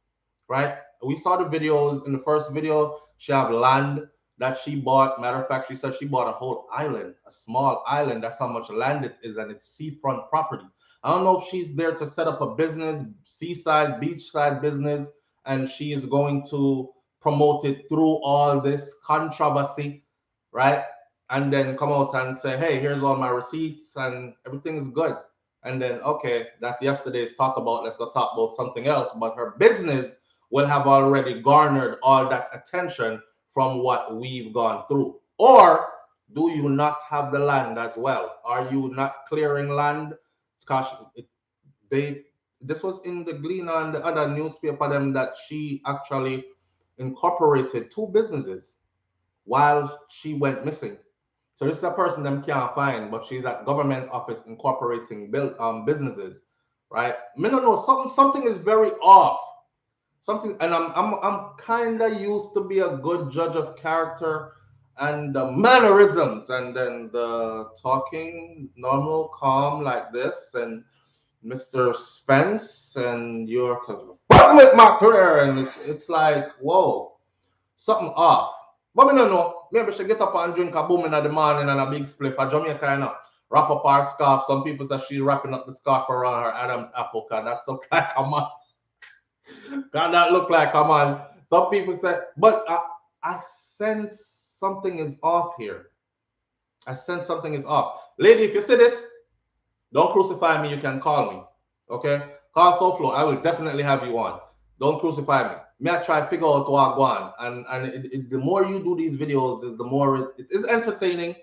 right? We saw the videos in the first video. She have land that she bought. Matter of fact, she said she bought a whole island, a small island. That's how much land it is, and it's seafront property. I don't know if she's there to set up a business, seaside, beachside business, and she is going to promote it through all this controversy, right? And then come out and say, "Hey, here's all my receipts and everything is good." And then, okay, that's yesterday's talk about. Let's go talk about something else. But her business will have already garnered all that attention from what we've gone through. Or do you not have the land as well? Are you not clearing land? Gosh, this was in the Gleaner and the other newspaper them that she actually incorporated 2 businesses while she went missing. So this is a person them can't find, but she's at government office incorporating businesses, right? I mean, no, something is very off. Something, and I'm kind of used to be a good judge of character and the mannerisms, and then the talking normal, calm like this, and Mr. Spence, and you're with my career, and it's like, whoa, something off. But me no know. Maybe she get up and drink a boom in the morning and a big spliff. A Jamaica kind of wrap up her scarf. Some people say she's wrapping up the scarf around her Adam's apple, cause that's look like a man. God, that look like a man. Some people say, but I sense something is off here. I sense something is off. Lady, if you see this, don't crucify me. You can call me. Okay? Call SouFlo. I will definitely have you on. Don't crucify me. Me, I try to figure out what I want. And the more you do these videos, is the more it is entertaining.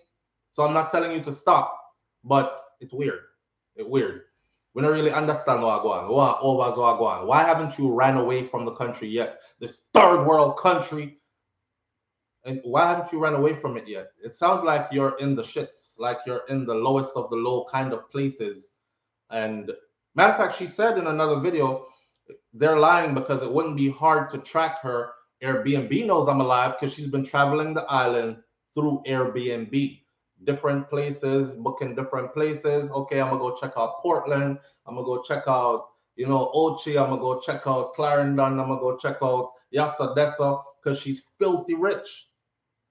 So I'm not telling you to stop, but it's weird. It's weird. We don't really understand what I go on. What overs what I go on. Why haven't you ran away from the country yet? This third world country. And why haven't you run away from it yet? It sounds like you're in the shits, like you're in the lowest of the low kind of places. And matter of fact, she said in another video, they're lying because it wouldn't be hard to track her. Airbnb knows I'm alive because she's been traveling the island through Airbnb, different places, booking different places. Okay, I'm gonna go check out Portland. I'm gonna go check out, Ochi. I'm gonna go check out Clarendon. I'm gonna go check out Yasa Dessa because she's filthy rich.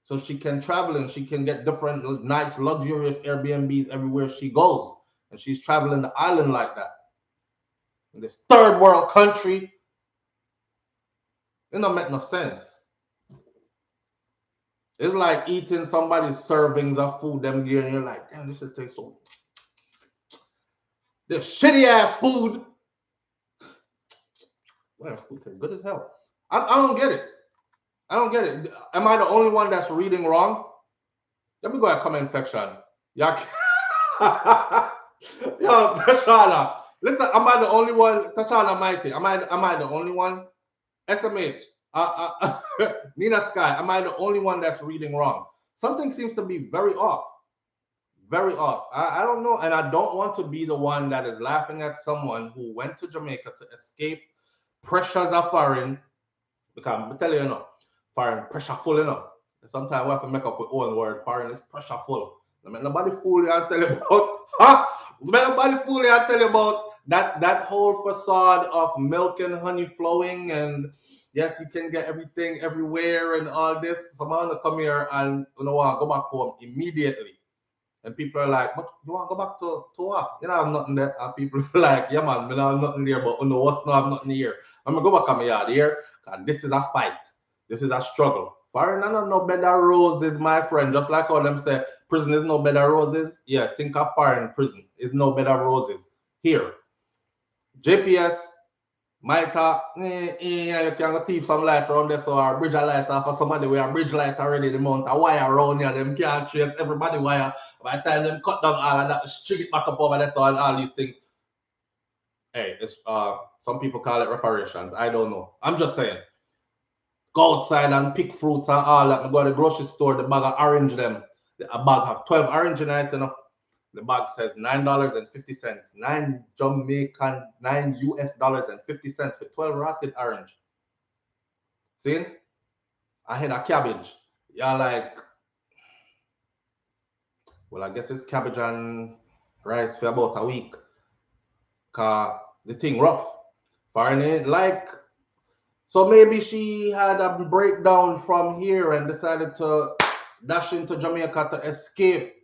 So she can travel and she can get different nice luxurious Airbnbs everywhere she goes. And she's traveling the island like that. In this third world country, it don't make no sense. It's like eating somebody's servings of food them gear, and you're like, damn, this should taste so. This shitty ass food. Well, food tastes good as hell. I don't get it. I don't get it. Am I the only one that's reading wrong? Let me go to comment section. Y'all, yo, Tashana. Listen, am I the only one? Tashana Mighty. Am I the only one? SMH. Nina Sky. Am I the only one that's reading wrong? Something seems to be very off. Very off. I don't know. And I don't want to be the one that is laughing at someone who went to Jamaica to escape pressures of foreign. Because I'm telling you, foreign pressure full, Sometimes we have to make up our own word. Foreign is pressure full. Nobody fool you and tell you about, nobody fool you and tell you about that whole facade of milk and honey flowing, and yes, you can get everything everywhere and all this. Someone to come here and go back home immediately. And people are like, but you want to go back to what? You know, I have nothing there. And people are like, yeah, man, I have nothing there, but what's not, I have nothing here. I'm going to go back on my yard here, because this is a fight. This is a struggle. Foreign and no better roses, my friend. Just like all them say, prison is no better roses. Yeah, think of foreign prison is no better roses. Here, JPS, might you can go thief some light around there, so our bridge light for somebody with a bridge light already, the amount of wire around here, them can't trace everybody wire. By the time them cut down all of that, string it back up over there, so all these things. Hey, it's some people call it reparations. I don't know. I'm just saying. Go outside and pick fruits and all that. I go to the grocery store, the bag of orange them. A bag have 12 orange in it, The bag says $9.50. 9 Jamaican, $9 for 12 rotted orange. See? I had a cabbage. You're like, well, I guess it's cabbage and rice for about a week. Cause the thing rough. Foreign like, so maybe she had a breakdown from here and decided to dash into Jamaica to escape.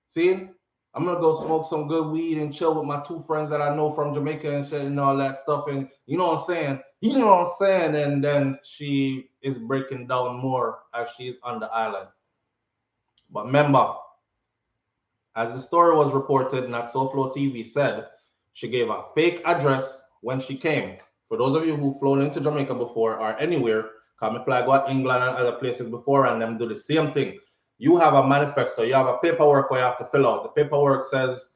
See? I'm gonna go smoke some good weed and chill with my 2 friends that I know from Jamaica and shit and all that stuff. And you know what I'm saying? You know what I'm saying? And then she is breaking down more as she's on the island. But remember, as the story was reported, and that SouFLoTV said, she gave a fake address when she came. For those of you who've flown into Jamaica before or anywhere, come and fly go to England and other places before, and them do the same thing. You have a manifesto, you have a paperwork where you have to fill out. The paperwork says,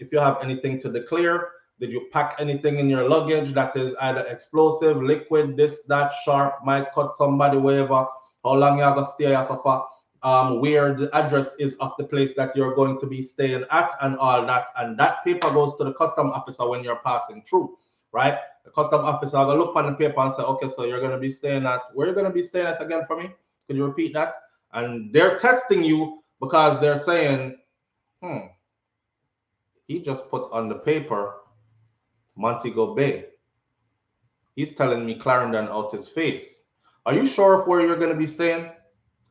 if you have anything to declare, did you pack anything in your luggage that is either explosive, liquid, this, that, sharp, might cut somebody, wherever, how long you have to stay, or so far, where the address is of the place that you're going to be staying at and all that. And that paper goes to the custom officer when you're passing through, right? The custom officer will look on the paper and say, okay, so you're going to be staying at, where are you going to be staying at again for me? Could you repeat that? And they're testing you because they're saying, he just put on the paper Montego Bay. He's telling me Clarendon out his face. Are you sure of where you're going to be staying?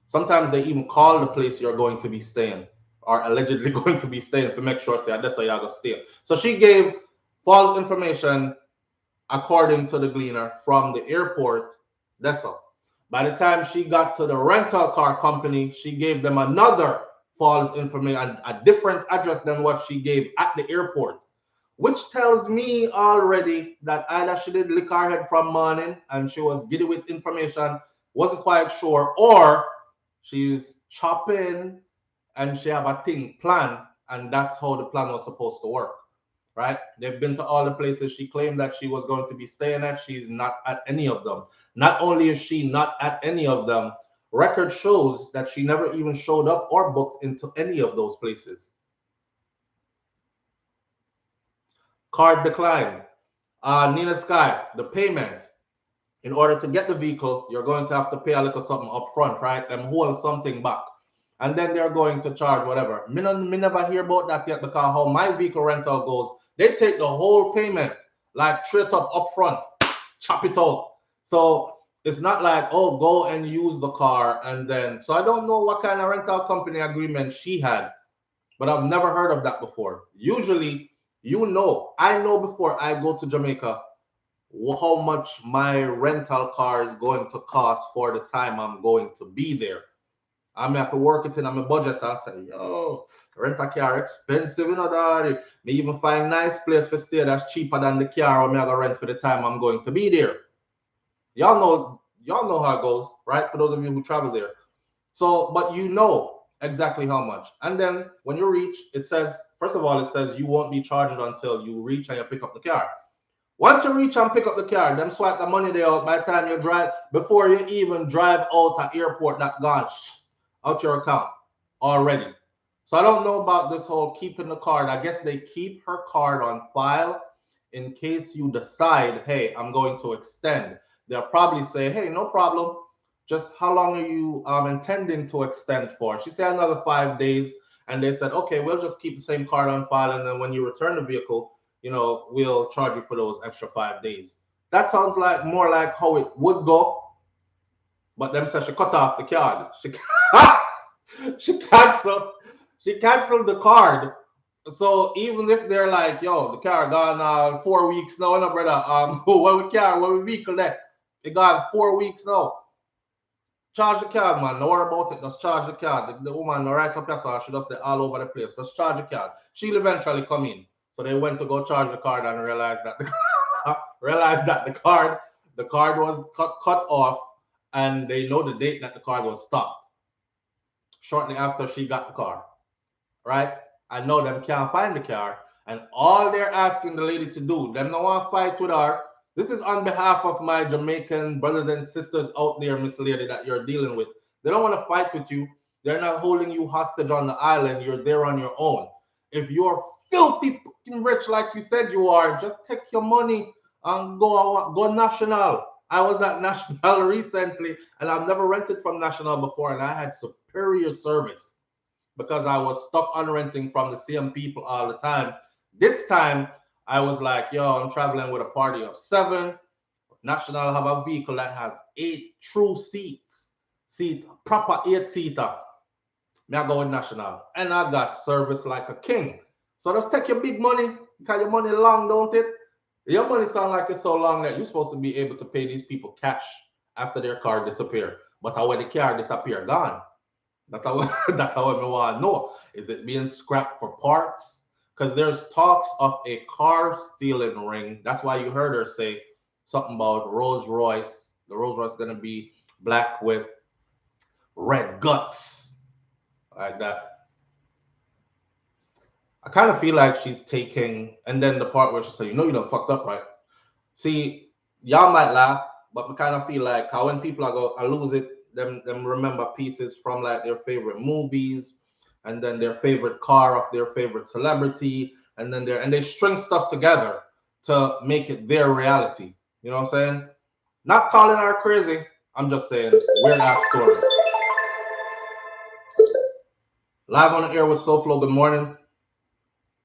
Sometimes they even call the place you're going to be staying or allegedly going to be staying to make sure say that's how you're going to stay. So she gave false information according to the gleaner from the airport. That's all. By the time she got to the rental car company, she gave them another false information, a different address than what she gave at the airport, which tells me already that either she did lick her head from morning and she was giddy with information, wasn't quite sure, or she's chopping and she have a thing planned, and that's how the plan was supposed to work, right? They've been to all the places she claimed that she was going to be staying at. She's not at any of them. Not only is she not at any of them, record shows that she never even showed up or booked into any of those places. Card declined. Nina Sky, the payment. In order to get the vehicle, you're going to have to pay a little something up front, right? And hold something back. And then they're going to charge whatever. Me never hear about that yet, because how my vehicle rental goes, they take the whole payment, like straight up front, chop it out. So it's not like, oh, go and use the car and then. So I don't know what kind of rental company agreement she had, but I've never heard of that before. Usually, I know before I go to Jamaica how much my rental car is going to cost for the time I'm going to be there. I may have to work it in on my budget and say, yo, rent a car expensive, you know, daddy. Me even find nice place for stay that's cheaper than the car I'm gonna rent for the time I'm going to be there. Y'all know how it goes, right? For those of you who travel there. So, but you know exactly how much. And then when you reach, it says, first of all, it says you won't be charged until you reach and you pick up the car. Once you reach and pick up the car, them swipe the money there out by the time you drive, before you even drive out at airport, that gone out your account already. So I don't know about this whole keeping the card. I guess they keep her card on file in case you decide, hey, I'm going to extend. They'll probably say, hey, no problem. Just how long are you intending to extend for? She said another 5 days. And they said, okay, we'll just keep the same card on file. And then when you return the vehicle, you know, we'll charge you for those extra 5 days. That sounds like more like how it would go. But them said she cut off the card. She canceled the card. So even if they're like, yo, the car gone 4 weeks now, no brother. What we vehicle there? It gone 4 weeks now. Charge the card, man. Don't worry about it. Just charge the card. The woman right up here, so she just all over the place. Just charge the card. She'll eventually come in. So they went to go charge the card and realized that the card was cut off, and they know the date that the card was stopped. Shortly after she got the car, right? I know them can't find the car, and all they're asking the lady to do, them don't want to fight with her. This is on behalf of my Jamaican brothers and sisters out there, Miss Lady, that you're dealing with. They don't want to fight with you. They're not holding you hostage on the island. You're there on your own. If you're filthy fucking rich like you said you are, just take your money and go national. I was at National recently, and I've never rented from National before, and I had superior service because I was stuck on renting from the same people all the time. This time, I was like, yo, I'm traveling with a party of 7. National have a vehicle that has 8 true seats. Proper 8-seater. Me I go with National. And I got service like a king. So just take your big money, because your money long, don't it? Your money sound like it's so long that you're supposed to be able to pay these people cash after their car disappear. But when the car disappear, gone. That's how we want to know. Is it being scrapped for parts? Because there's talks of a car stealing ring. That's why you heard her say something about Rolls Royce. The Rolls Royce is going to be black with red guts. Like that. I kind of feel like she's taking, and then the part where she said, you know, you done fucked up, right? See, y'all might laugh, but I kind of feel like how when people I lose it, them remember pieces from like their favorite movies, and then their favorite car of their favorite celebrity, and then they string stuff together to make it their reality. You know what I'm saying? Not calling her crazy. I'm just saying weird ass story. Live on the air with SouFLo. Good morning.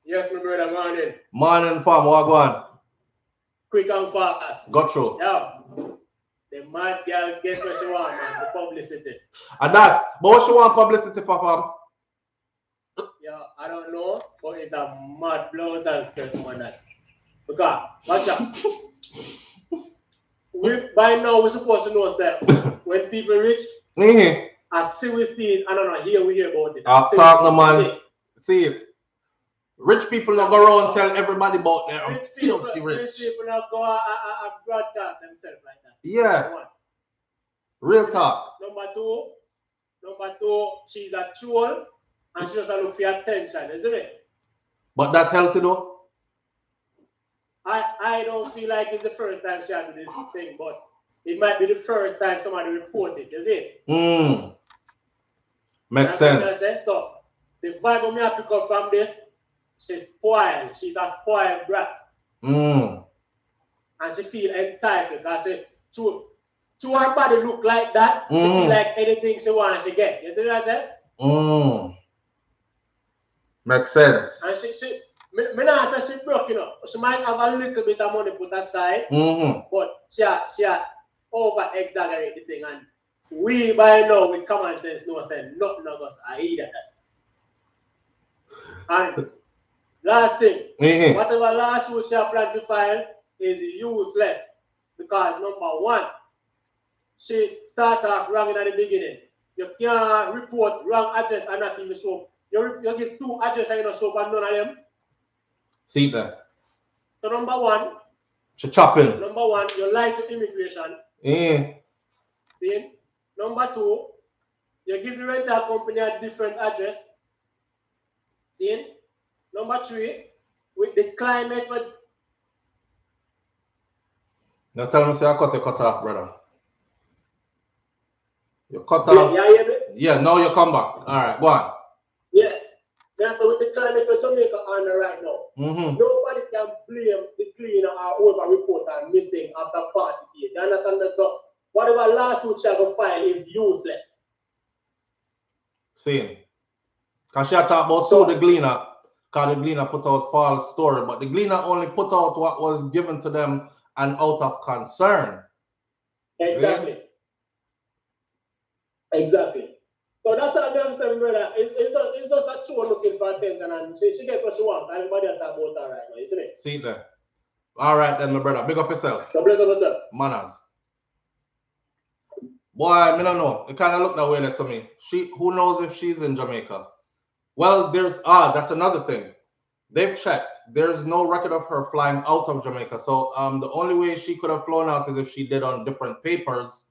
Yes, my brother, morning. Morning, fam. What going on? quick and fast. Got you. Yeah. The mad girl gets what she want, man. The publicity. And that, but what she want publicity for, fam? Yeah, I don't know, but it's a mad blouse and skirt, man. Because, watch out. By now, we're supposed to know that when people rich, I see we see it, I don't know, here we hear about it. I'll talk no man. See it. Rich people not go around and tell everybody about their filthy rich. Rich people not go and broadcast themselves like that. Yeah. Real talk. Number two, she's a troll and she doesn't look for attention, isn't it? But that healthy though? I don't feel like it's the first time she had this thing, but it might be the first time somebody reported, is it? Makes sense. So the vibe of me I pick up from this, she's spoiled. She's a spoiled brat. And she feel entitled because to her body look like that, she feel like anything she wants, she get. You see what I said? Makes sense. And me not say she broke, you know. She might have a little bit of money put aside, but she over exaggerate the thing. And we by now with common sense know say nothing of us are either that. And last thing, whatever lawsuit she plan to file is useless because number one, she start off wrong in the beginning. You can't report wrong address and not even show. You give two addresses and you don't show but none of them. See that. So number one, she chopping. Number one, you lie to immigration. See? Number two, you give the rental company a different address. See? Number three, with the climate. Now tell me, say I cut off, brother. You cut off. Yeah, now you come back. All right, go on. Yeah. That's with the climate of Jamaica on right now. Nobody can blame the cleaner or whoever reporter missing after 40 days. You understand that? So whatever lawsuit she will file is useless. Same. Because she talk about the Gleaner. Because the Gleaner put out false story, but the Gleaner only put out what was given to them and out of concern. Exactly. Yeah? Exactly. So that's what I'm saying, brother. It's not a true looking for attention, and she gets what she wants. Everybody has talk about her right now, isn't it? See there. All right then, my brother. Big up yourself. So big up yourself. Manners. Boy, I don't know. It kind of looked that way to me. Who knows if she's in Jamaica? Well, that's another thing. They've checked. There's no record of her flying out of Jamaica. So the only way she could have flown out is if she did on different papers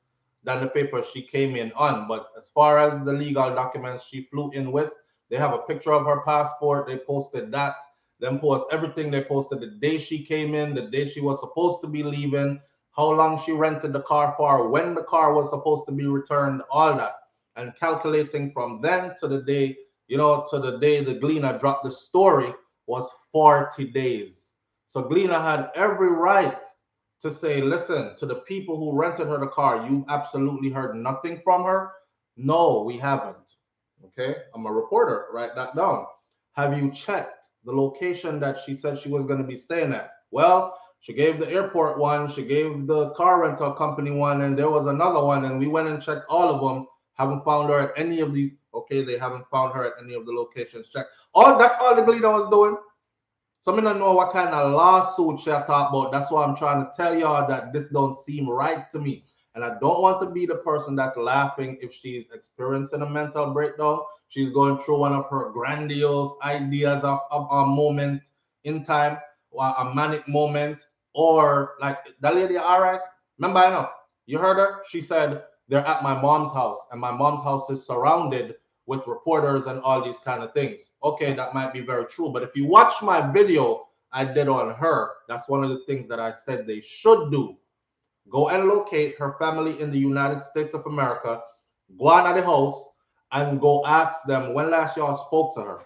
than the paper she came in on. But as far as the legal documents she flew in with, they have a picture of her passport. They posted that. Then post everything. They posted the day she came in, the day she was supposed to be leaving, how long she rented the car for, when the car was supposed to be returned, all that. And calculating from then to the day, to the day the Gleaner dropped the story was 40 days. So Gleaner had every right to say, listen, to the people who rented her the car, you've absolutely heard nothing from her? No, we haven't. Okay, I'm a reporter, write that down. Have you checked the location that she said she was going to be staying at? Well, she gave the airport one, she gave the car rental company one, and there was another one, and we went and checked all of them. Haven't found her at any of these. Okay, they haven't found her at any of the locations checked. That's all the Gleaner was doing. So I don't know what kind of lawsuit she talk about. That's why I'm trying to tell y'all that this don't seem right to me. And I don't want to be the person that's laughing if she's experiencing a mental breakdown. She's going through one of her grandiose ideas of a moment in time, or a manic moment, or like that lady, all right? Remember, I know, you heard her? She said, they're at my mom's house, and my mom's house is surrounded with reporters and all these kind of things. Okay, that might be very true. But if you watch my video I did on her, that's one of the things that I said they should do. Go and locate her family in the United States of America, go out of the house and go ask them when last y'all spoke to her.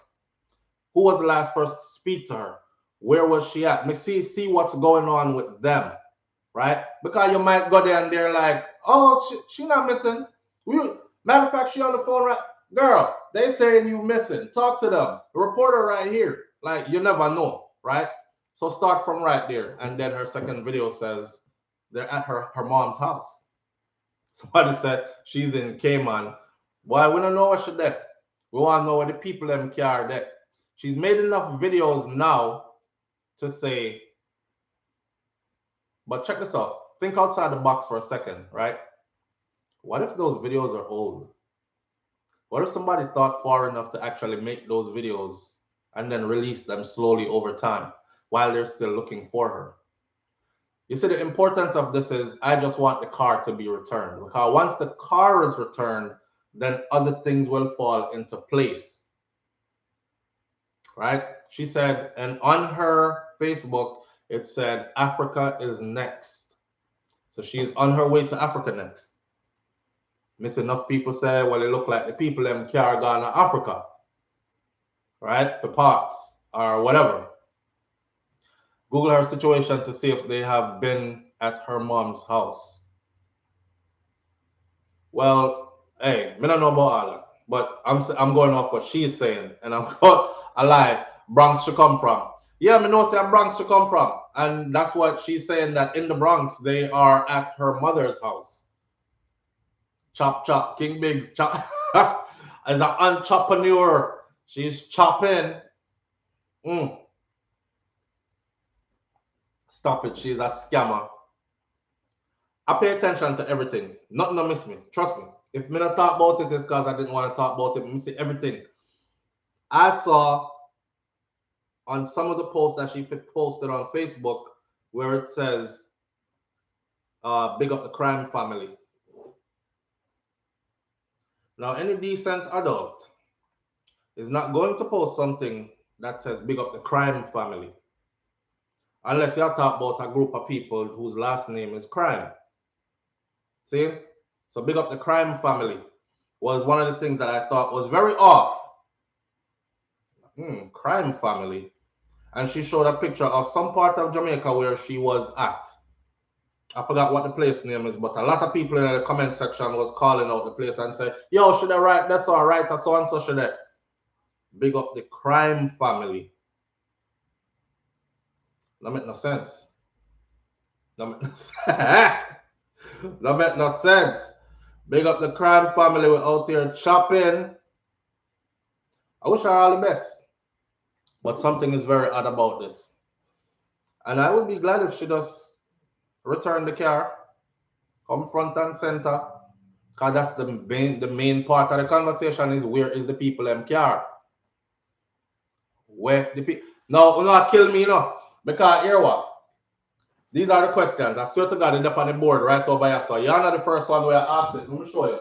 Who was the last person to speak to her? Where was she at? See what's going on with them, right? Because you might go there and they're like, oh, she not missing. Matter of fact, she on the phone right. Girl, they saying you missing. Talk to them. The reporter right here. Like, you never know, right? So start from right there. And then her second video says they're at her mom's house. Somebody said she's in Cayman. Why we don't know what she's there. We want to know what the people them care there. She's made enough videos now to say, but check this out. Think outside the box for a second, right? What if those videos are old? What if somebody thought far enough to actually make those videos and then release them slowly over time while they're still looking for her? You see, the importance of this is I just want the car to be returned, because once the car is returned, then other things will fall into place, right? She said, and on her Facebook, it said, Africa is next. So she's on her way to Africa next. Miss enough people say, well, it look like the people them car gone to Africa, right? For parts or whatever. Google her situation to see if they have been at her mom's house. Well, hey, me don't know about all that, but I'm going off what she's saying, and I'm going a lie. Bronx to come from. Yeah, me know say Bronx to come from, and that's what she's saying, that in the Bronx they are at her mother's house. Chop chop, King Biggs chop. As an entrepreneur, she's chopping. Stop it, she's a scammer. I pay attention to everything. Nothing to miss me. Trust me. If me not talk about it, it's because I didn't want to talk about it. Me see everything. I saw on some of the posts that she posted on Facebook where it says, big up the crime family. Now, any decent adult is not going to post something that says big up the crime family, unless you're talking about a group of people whose last name is crime. See? So big up the crime family was one of the things that I thought was very off. Crime family. And she showed a picture of some part of Jamaica where she was at. I forgot what the place name is, but a lot of people in the comment section was calling out the place and say, yo, should I write that's all right, or so and so should I. Big up the crime family. That make no sense. That make no sense. That make no sense. Big up the crime family. We're out here chopping. I wish her all the best. But something is very odd about this. And I would be glad if she does return the car, come front and center, because that's the main part of the conversation is, where is the people them car? Where the people? No, you know, kill me, you know, because here what? These are the questions. I swear to God, they're up on the board right over here. So you're not the first one where I ask it. Let me show you.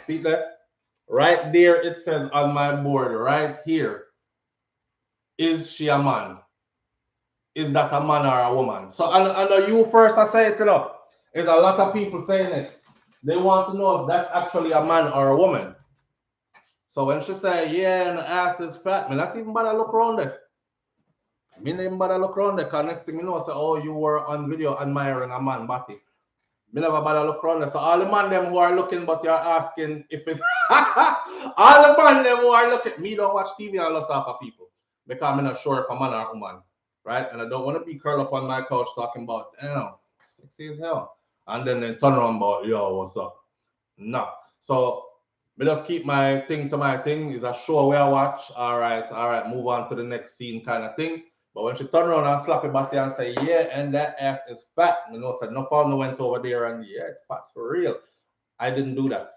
See that? Right there, it says on my board, right here. Is she a man? Is that a man or a woman? So I know you first, I say it, you know. There's a lot of people saying it. They want to know if that's actually a man or a woman. So when she say, yeah, and the ass is fat, me not even bother look around there. Me not even bother look around there, because next thing you know, say, oh, you were on video admiring a man body. Me never bother look around there. So all the man them who are looking, but you're asking if it's all the man them who are looking, me don't watch TV and lots of people, because I'm not sure if a man or a woman, right? And I don't want to be curled up on my couch talking about, damn, sexy as hell, and then turn around about, yo, what's up? No. So me just keep my thing to my thing. Is a show where I watch. All right, move on to the next scene kind of thing. But when she turn around and slap her body and say, yeah, and that ass is fat, you know, said no fun went over there and yeah, it's fat for real. I didn't do that.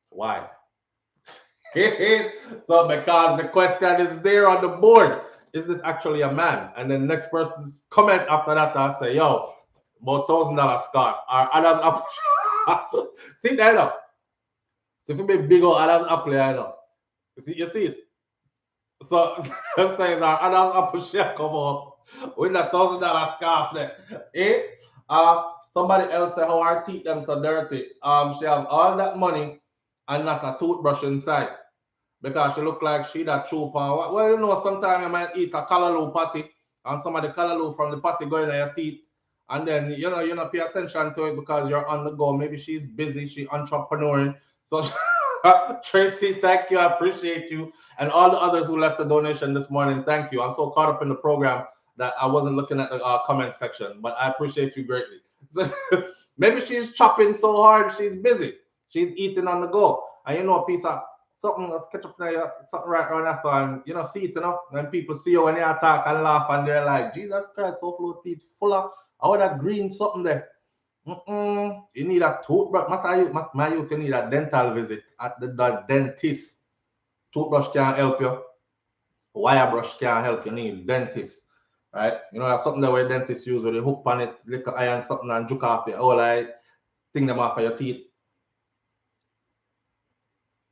Why? So because the question is there on the board, is this actually a man? And then the next person's comment after that, I say, yo, about $1,000 scarf. Or Adam's apple. See that now? So if you make big old Adam's apple, I know. You see it? So I'm saying that Adam's apple share come up with a $1,000 scarf there. Somebody else said how her teeth them so dirty. She has all that money and not a toothbrush inside, because she look like she that chew power. Well, you know, sometimes you might eat a callaloo patty and some of the callaloo from the patty going in your teeth, and then you know you not pay attention to it because you're on the go. Maybe she's busy, she entrepreneuring, so Tracy, thank you. I appreciate you. And all the others who left a donation this morning, thank you. I'm so caught up in the program that I wasn't looking at the comment section, but I appreciate you greatly. Maybe she's chopping so hard, she's busy. She's eating on the go. And you know, a piece of something, something right around after, and you know, see it, you know, when people see you when you talk and laugh, and they're like, Jesus Christ, SouFLoTV full of all that green something there. You need a toothbrush. My youth, you need a dental visit at the dentist. Toothbrush can't help you. Wire brush can't help you. You need dentist. Right? You know, that's something that where dentists use where they hook on it, little iron something and juke off the whole eye, thing them off of your teeth.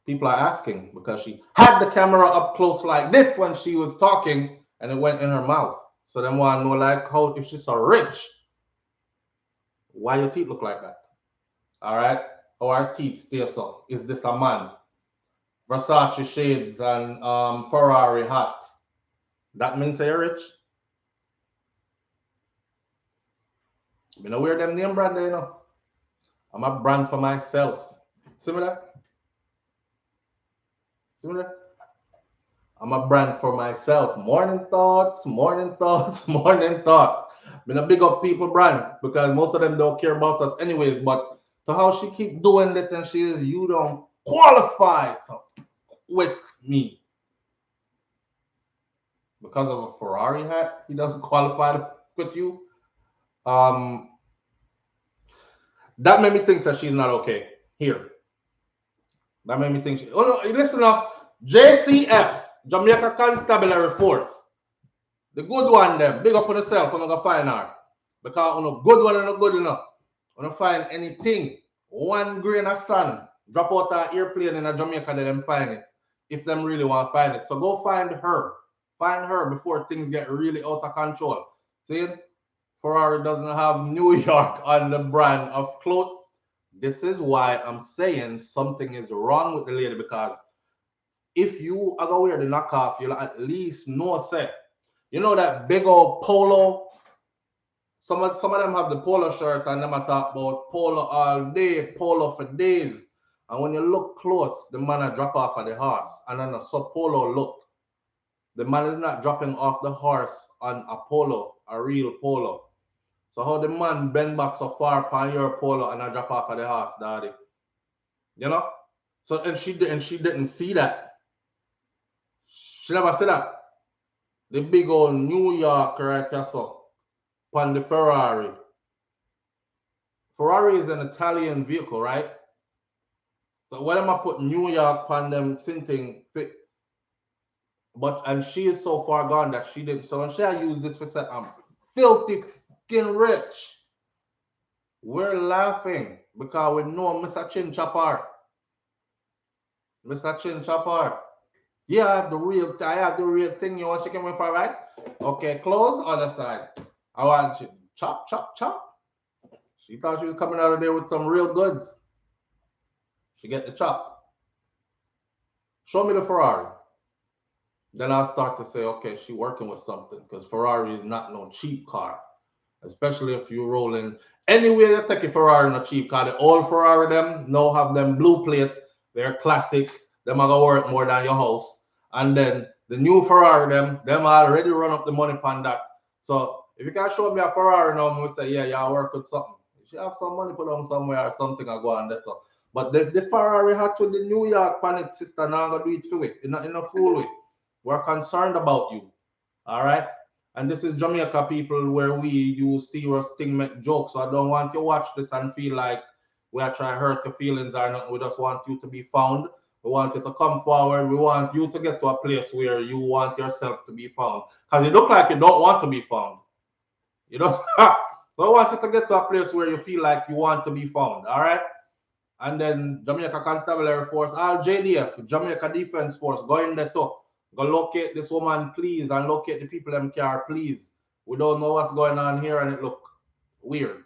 People are asking because she had the camera up close like this when she was talking and it went in her mouth. So them want to know like how if she's so rich, why your teeth look like that? All right, how our teeth stay so? Is this a man? Versace shades and Ferrari hat. That means you're rich. You know where them name brand, you know. I'm a brand for myself. See me that? See me that? I'm a brand for myself. Morning thoughts, morning thoughts, morning thoughts. I'm gonna big up people brand because most of them don't care about us anyways. But to how she keep doing that and she is, you don't qualify to with me. Because of a Ferrari hat, he doesn't qualify with you. That made me think that she's not okay. Here. That made me think she. Oh no, listen up. JCF, Jamaica Constabulary Force. The good one them. Big up on yourself when you go find her. Because on a good one and a good enough. When you find anything, 1 grain of sand, drop out an airplane in a Jamaica, they them find it. If them really want to find it. So go find her. Find her before things get really out of control. See? Ferrari doesn't have New York on the brand of clothes. This is why I'm saying something is wrong with the lady, because if you are going to wear the knockoff, you'll at least know, say, you know that big old polo. Some of them have the polo shirt and them I talk about polo all day, polo for days. And when you look close, the man drop off of the horse. And then a sub polo look. The man is not dropping off the horse on a polo, a real polo. So how the man bend back so far upon your polo and I drop off of the horse, daddy? You know? So and she didn't see that. She never said that. The big old New York right there, so upon the Ferrari. Ferrari is an Italian vehicle, right? So when am I put New York upon them thing fit? But and she is so far gone that she didn't. So when she used this for say I'm filthy fucking rich. We're laughing because we know Mr. Chin Chopper. Mr. Chin Chopper. Yeah, I have the real thing. You want chicken with fry, right? Okay, close other side. I want you chop, chop, chop. She thought she was coming out of there with some real goods. She get the chop. Show me the Ferrari. Then I'll start to say, okay, she working with something, because Ferrari is not no cheap car. Especially if you're rolling anywhere you take a Ferrari, not cheap car. The old Ferrari them now have them blue plate. They're classics. Them are gonna work more than your house. And then the new Ferrari them already run up the money on that. So if you can show me a Ferrari now, I'm gonna say, yeah, y'all work with something. You should have some money put on somewhere or something I go on that's all. But the Ferrari hat with the New York pan it, sister, now I'm gonna do it for it. In a fool way. We're concerned about you. All right. And this is Jamaica, people, where we use serious thing, make jokes. So I don't want you to watch this and feel like we are trying to hurt your feelings or nothing. We just want you to be found. We want you to come forward. We want you to get to a place where you want yourself to be found. Because you look like you don't want to be found. You know? So I want you to get to a place where you feel like you want to be found. All right? And then Jamaica Constabulary Force, all JDF, Jamaica Defense Force, go in there too. Go locate this woman, please, and locate the people in car, please. We don't know what's going on here, and it look weird.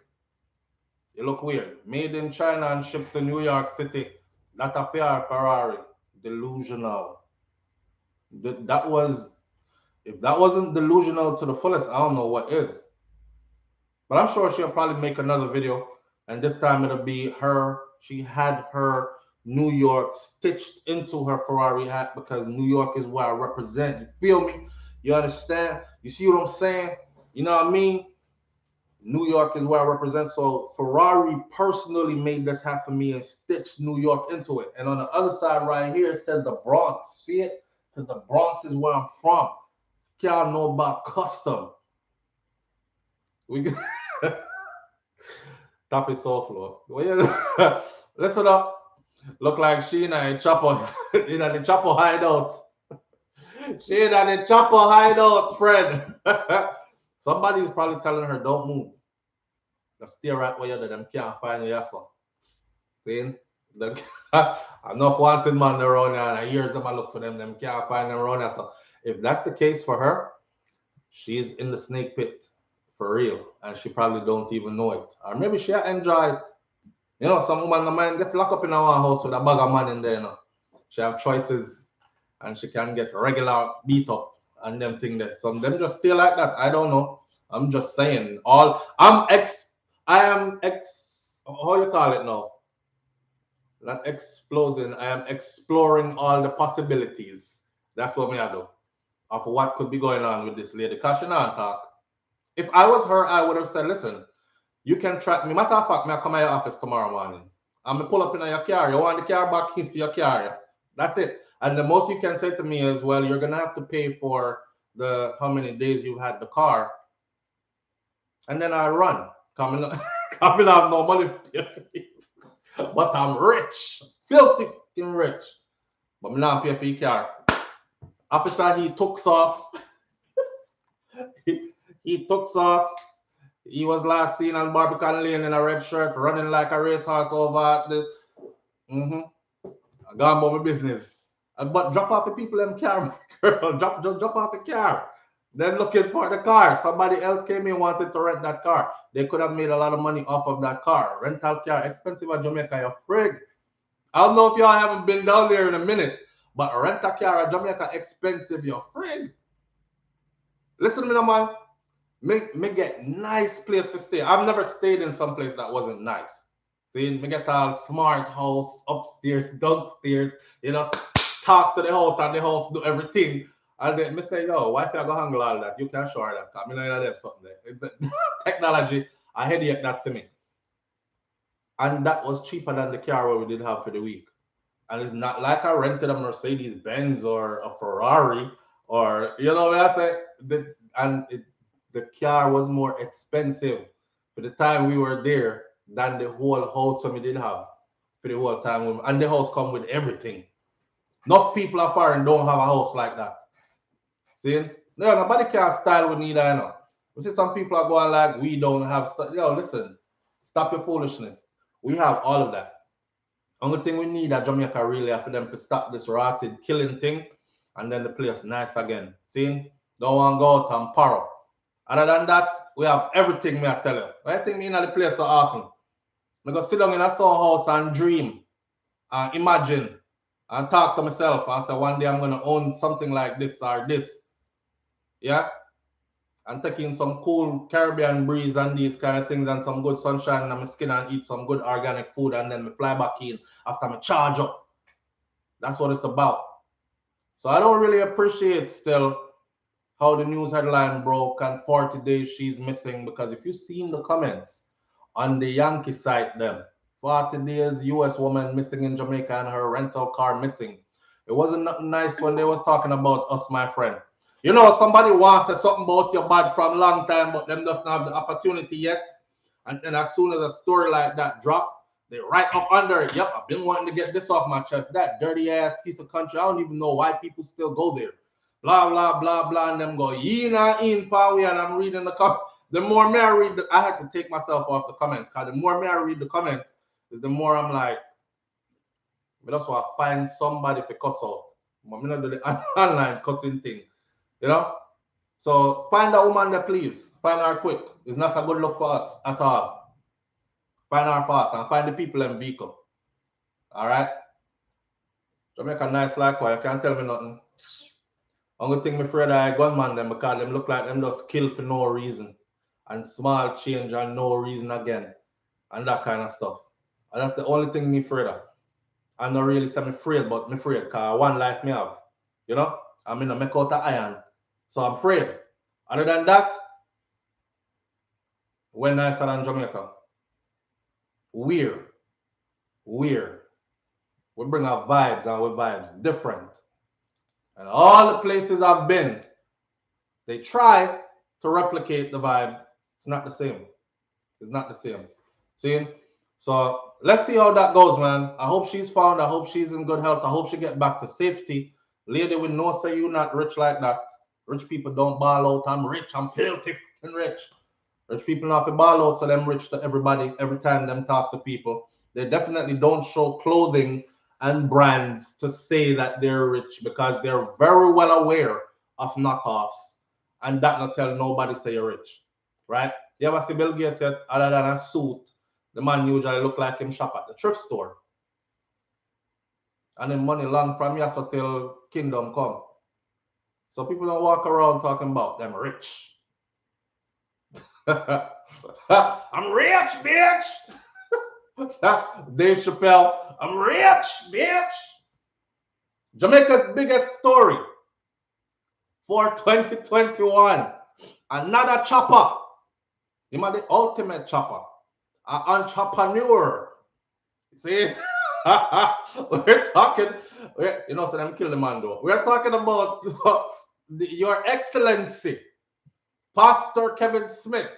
It look weird. Made in China and shipped to New York City. Not a fair Ferrari. Delusional. That was, if that wasn't delusional to the fullest, I don't know what is. But I'm sure she'll probably make another video, and this time it'll be her. She had her New York stitched into her Ferrari hat because New York is where I represent. You feel me? You understand? You see what I'm saying? You know what I mean? New York is where I represent. So Ferrari personally made this hat for me and stitched New York into it. And on the other side right here, it says the Bronx. See it? Because the Bronx is where I'm from. Y'all know about custom. We top is SouFLo. Listen up. Look like she in a chopper in the chopper hideout. She in the chopper hideout, friend. Somebody's probably telling her, don't move. Just stay right where you're there. Them can't find you, so. See? Enough wanted man around here, and I hear them I look for them. Them can't find them around here. So if that's the case for her, she's in the snake pit for real, and she probably don't even know it. Or maybe she enjoy it. You know, some woman the man get locked up in our house with a bag of man in there, you know. She have choices and she can get regular beat up and them thing there. Some them just stay like that. I don't know. I'm just saying. I am how you call it now? Not exploding. I am exploring all the possibilities. That's what me I do. Of what could be going on with this lady. Cause she not talk. If I was her, I would have said, listen, you can track me. Matter of fact, me I come to your office tomorrow morning. I'm gonna pull up in your car. You want the car back? Kiss your car. Yeah? That's it. And the most you can say to me is, well, you're gonna have to pay for the how many days you've had the car, and then I run. Coming, coming have no money, but I'm rich, filthy fucking rich. But I'm not pay for your car. Officer, he took off. he took off. He was last seen on Barbican Lane in a red shirt, running like a racehorse over the. I gone about my business. But drop off the people in the car, girl. Just drop off the car. Then looking for the car. Somebody else came in wanted to rent that car. They could have made a lot of money off of that car. Rental car, expensive at Jamaica, you're frig. I don't know if y'all haven't been down there in a minute, but rent a car at Jamaica expensive, you're frig. Listen to me, man. Me get nice place to stay. I've never stayed in some place that wasn't nice. See, me get a smart house, upstairs, downstairs. You know, talk to the house and the house do everything. And then me say, yo, why can't I go handle all that? You can show her that. I mean, I have something there. Technology, a headache that to me. And that was cheaper than the car what we did have for the week. And it's not like I rented a Mercedes Benz or a Ferrari or, you know what I say? The car was more expensive for the time we were there than the whole house we did have for the whole time. And the house come with everything. Enough people are foreign don't have a house like that. See? No, nobody can style with neither, you know. We see some people are going like, we don't have stuff. Yo, listen, stop your foolishness. We have all of that. Only thing we need at Jamaica really for them to stop this rotted killing thing and then the place nice again. See? Don't want to go out and borrow. Other than that, we have everything, me I tell you. I think me in the place so often. I go sit down in a song house and dream and imagine and talk to myself and say one day I'm going to own something like this or this. Yeah? And taking some cool Caribbean breeze and these kind of things and some good sunshine on my skin and eat some good organic food and then me fly back in after me charge up. That's what it's about. So I don't really appreciate still how the news headline broke and 40 days she's missing, because if you seen the comments on the Yankee site, them 40 days US woman missing in Jamaica and her rental car missing. It wasn't nothing nice when they was talking about us, my friend. You know, somebody wants to say something about your bad from a long time, but them doesn't have the opportunity yet. And then as soon as a story like that drop, they right up under it. Yep, I've been wanting to get this off my chest. That dirty ass piece of country. I don't even know why people still go there. Blah, blah, blah, blah. And them go, in power. And I'm reading the comments. The more me I read, I had to take myself off the comments. Because the more me I read the comments, is the more I'm like, I just want to find somebody for cuss out. I'm not do the online cussing thing. You know? So find that woman there, please. Find her quick. It's not a good look for us at all. Find her fast and find the people in vehicle. All right? Jamaica nice like why you can't tell me nothing. Only thing me afraid I gunman them because them look like them just kill for no reason. And small change and no reason again. And that kind of stuff. And that's the only thing me afraid of. I'm not really say I'm afraid, but I'm afraid because one life me have. You know? I'm in a make out of iron. So I'm afraid. Other than that, when nicer than Jamaica. Weird. Weird. We bring our vibes and we vibes different. And all the places I've been, they try to replicate the vibe. It's not the same. It's not the same. See? So let's see how that goes, man. I hope she's found. I hope she's in good health. I hope she get back to safety. Lady, we know say you not rich like that. Rich people don't ball out. I'm rich. I'm filthy and rich. Rich people not to ball out, so them rich to everybody every time them talk to people. They definitely don't show clothing and brands to say that they're rich because they're very well aware of knockoffs. And that not tell nobody say you're rich. Right? You ever see Bill Gates yet, other than a suit? The man usually look like him shop at the thrift store. And then money long from here so till kingdom come. So people don't walk around talking about them rich. I'm rich, bitch. Dave Chappelle, I'm rich, bitch. Jamaica's biggest story for 2021. Another chopper. Him are the ultimate chopper. An entrepreneur. See? We're talking, you know, so them kill the man though. We're talking about Your Excellency, Pastor Kevin Smith.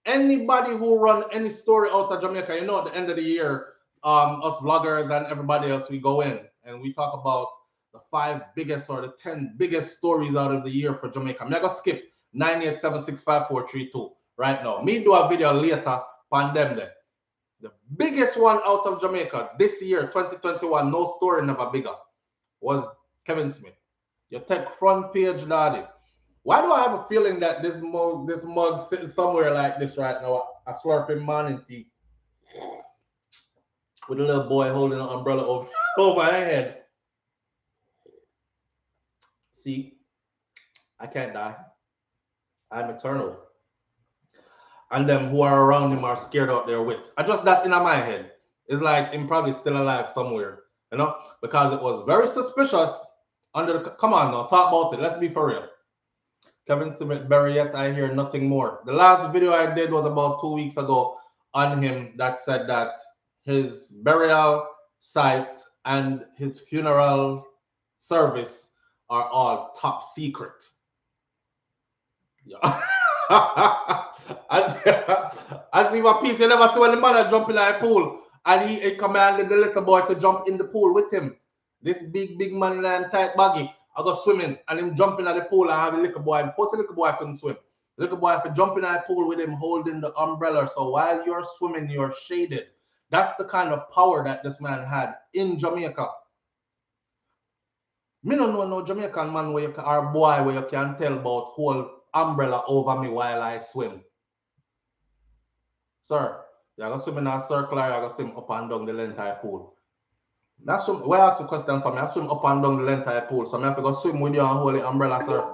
Anybody who run any story out of Jamaica, you know, at the end of the year, us vloggers and everybody else, we go in and we talk about the 5 biggest or the 10 biggest stories out of the year for Jamaica. I'm gonna skip 987654432 right now. Me do a video later on them there. The biggest one out of Jamaica this year, 2021, no story never bigger, was Kevin Smith. You take front page, daddy. Why do I have a feeling that this mug sitting somewhere like this right now, a slurping morning tea, with a little boy holding an umbrella over my head? See, I can't die. I'm eternal. And them who are around him are scared out their wits. I just that in my head. It's like him probably still alive somewhere, you know, because it was very suspicious under the, come on now, talk about it. Let's be for real. Kevin Smith buried yet, I hear nothing more. The last video I did was about 2 weeks ago on him that said that his burial site and his funeral service are all top secret. Yeah. I see my piece. You never see when the man jump in a pool and he commanded the little boy to jump in the pool with him. This big man in tight baggy. I go swimming and him jumping at the pool and have a little boy. Post the little boy couldn't swim. The little boy have to jump in a pool with him holding the umbrella. So while you're swimming, you're shaded. That's the kind of power that this man had in Jamaica. Me don't know no Jamaican man where you can, or boy where you can tell about whole umbrella over me while I swim. Sir, you're going to swim in a circle or you're going to swim up and down the entire pool. That's what I ask a question for me. I swim up and down the entire pool. So I have to go swim with you and hold the umbrella, sir.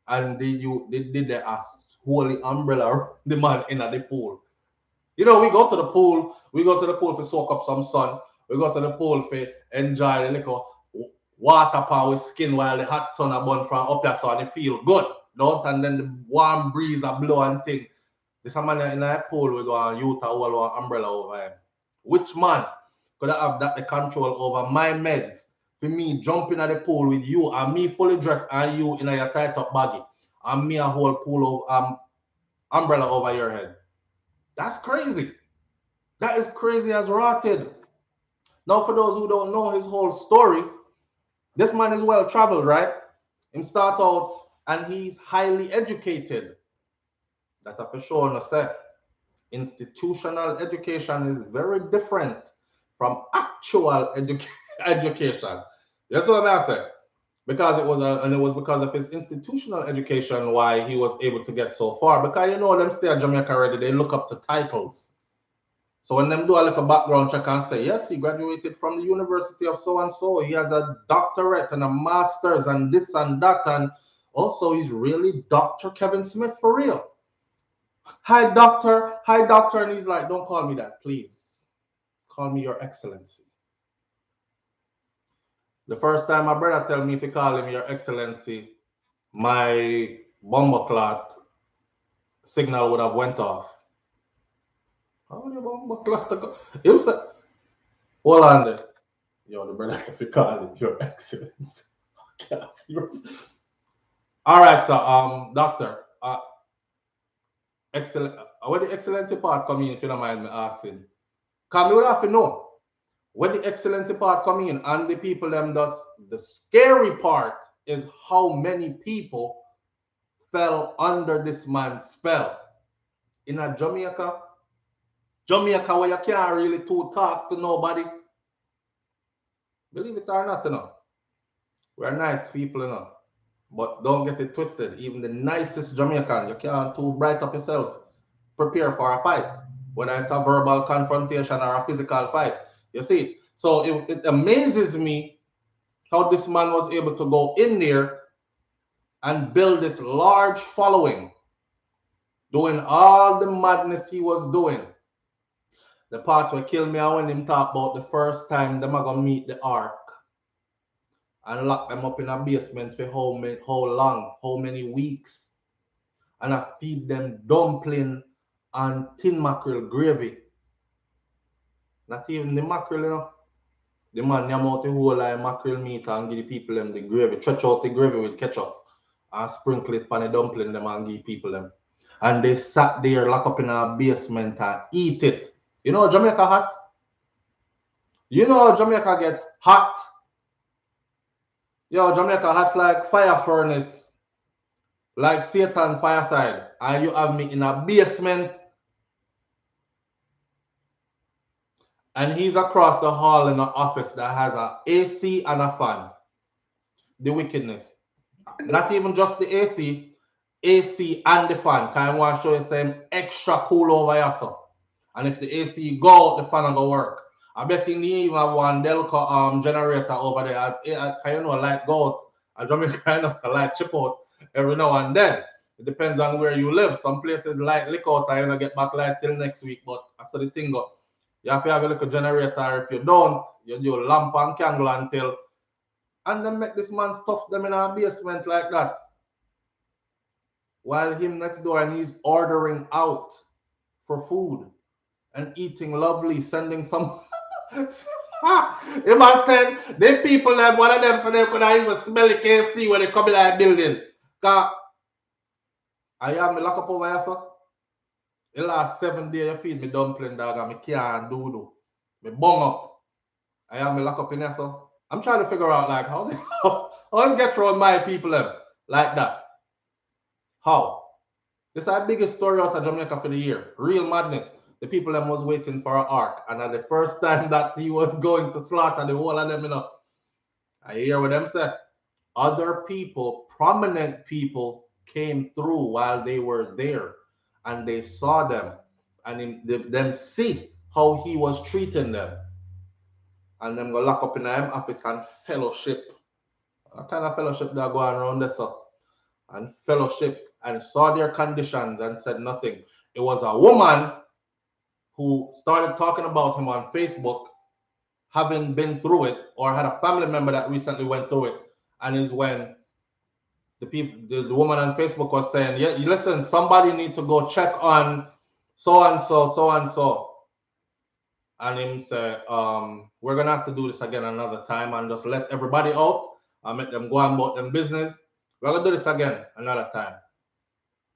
And did they ask hold the umbrella the man in the pool? You know, we go to the pool to soak up some sun. We go to the pool for enjoy the little water power with skin while the hot sun a burn from up there so and it feel good. Don't and then the warm breeze a blow and thing. This man in a pool we go and use a whole umbrella over him. Which man could I have that the control over my meds for me jumping at the pool with you and me fully dressed and you in a tight up baggy and me a whole pool of umbrella over your head? That's crazy. That is crazy as rotted. Now for those who don't know his whole story, this man is well traveled, right? Him start out and he's highly educated. That I for sure no say. Institutional education is very different from actual education. That's what I say. Because it was because of his institutional education why he was able to get so far. Because you know them stay at Jamaica already, they look up to titles. So when them do a little background check and say, yes, he graduated from the University of so-and-so. He has a doctorate and a master's and this and that. And also he's really Dr. Kevin Smith for real. Hi, doctor. Hi, doctor. And he's like, don't call me that, please. Call me Your Excellency. The first time my brother tell me if you call him Your Excellency, my bomber clot signal would have went off. How the bomber clot go? He was like, hold on there. Yo, the brother if you call him Your Excellency. All right, so doctor, excellent. Where the excellency part come in, if you don't mind me asking? Cause we would have to know where the excellency part come in, and the people them does. The scary part is how many people fell under this man's spell. In a Jamaica where you can't really talk to nobody. Believe it or not, you know. We're nice people, you know. But don't get it twisted. Even the nicest Jamaican, you can't too bright up yourself. Prepare for a fight, whether it's a verbal confrontation or a physical fight. You see, so it amazes me how this man was able to go in there and build this large following, doing all the madness he was doing. The part where killed me when him talk about the first time them are gonna meet the ark and lock them up in a basement for how long, how many weeks, and I feed them dumpling and tin mackerel gravy. Not even the mackerel, you know. The man yam out the whole like mackerel meat and give the people them the gravy. Stretch out the gravy with ketchup and sprinkle it on the dumpling them and give people them. And they sat there lock up in a basement and eat it. You know Jamaica hot? You know Jamaica get hot? Yo, Jamaica hot like fire furnace. Like Satan fireside. And you have me in a basement. And he's across the hall in an office that has a AC and a fan. The wickedness. Not even just the AC and the fan. Because I want to show you some extra cool over here. So. And if the AC go out, the fan will go work. I bet you even have one Delco generator over there. As you know, light go out. I Jamaica kind of light chip out every now and then. It depends on where you live. Some places light lick out and you don't get back light till next week. But that's the thing go. You have to have a little generator. If you don't, you do lamp and candle until. And then make this man stuff them in our basement like that. While him next door and he's ordering out for food and eating lovely, sending some. You must send them people, them, one of them for them could even smell the KFC when they come in that building. Cause I have me lock up over here, sir. The last 7 days you feed me dumpling dog and me can't do. Me bung up. I have me lock up in here, sir. I'm trying to figure out like how they get around my people them like that. How? This is our biggest story out of Jamaica for the year. Real madness. The people them was waiting for an ark. And at the first time that he was going to slaughter the whole of them, you know, I hear what them say. Other people, prominent people, came through while they were there. And they saw them. And them see how he was treating them. And them go lock up in them office and fellowship. What kind of fellowship they're going around there, so? And fellowship and saw their conditions and said nothing. It was a woman who started talking about him on Facebook, having been through it, or had a family member that recently went through it. And is when the woman on Facebook was saying, yeah, listen, somebody need to go check on so and so. And him say, we're gonna have to do this again another time and just let everybody out and make them go on about them business. We're gonna do this again another time.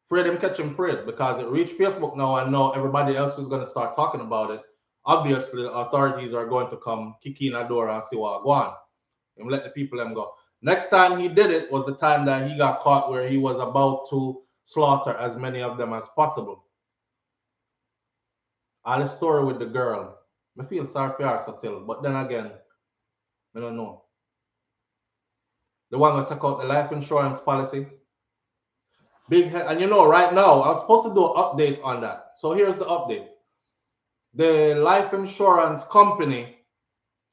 Afraid him catch him afraid because it reached Facebook now and now everybody else is gonna start talking about it. Obviously, the authorities are going to come kick in a door and see what go on. And let the people them go. Next time he did it was the time that he got caught where he was about to slaughter as many of them as possible. All the story with the girl. I feel sorry for her still, but then again, I don't know. The one that took out the life insurance policy. Big head, and you know, right now, I was supposed to do an update on that. So here's the update. The life insurance company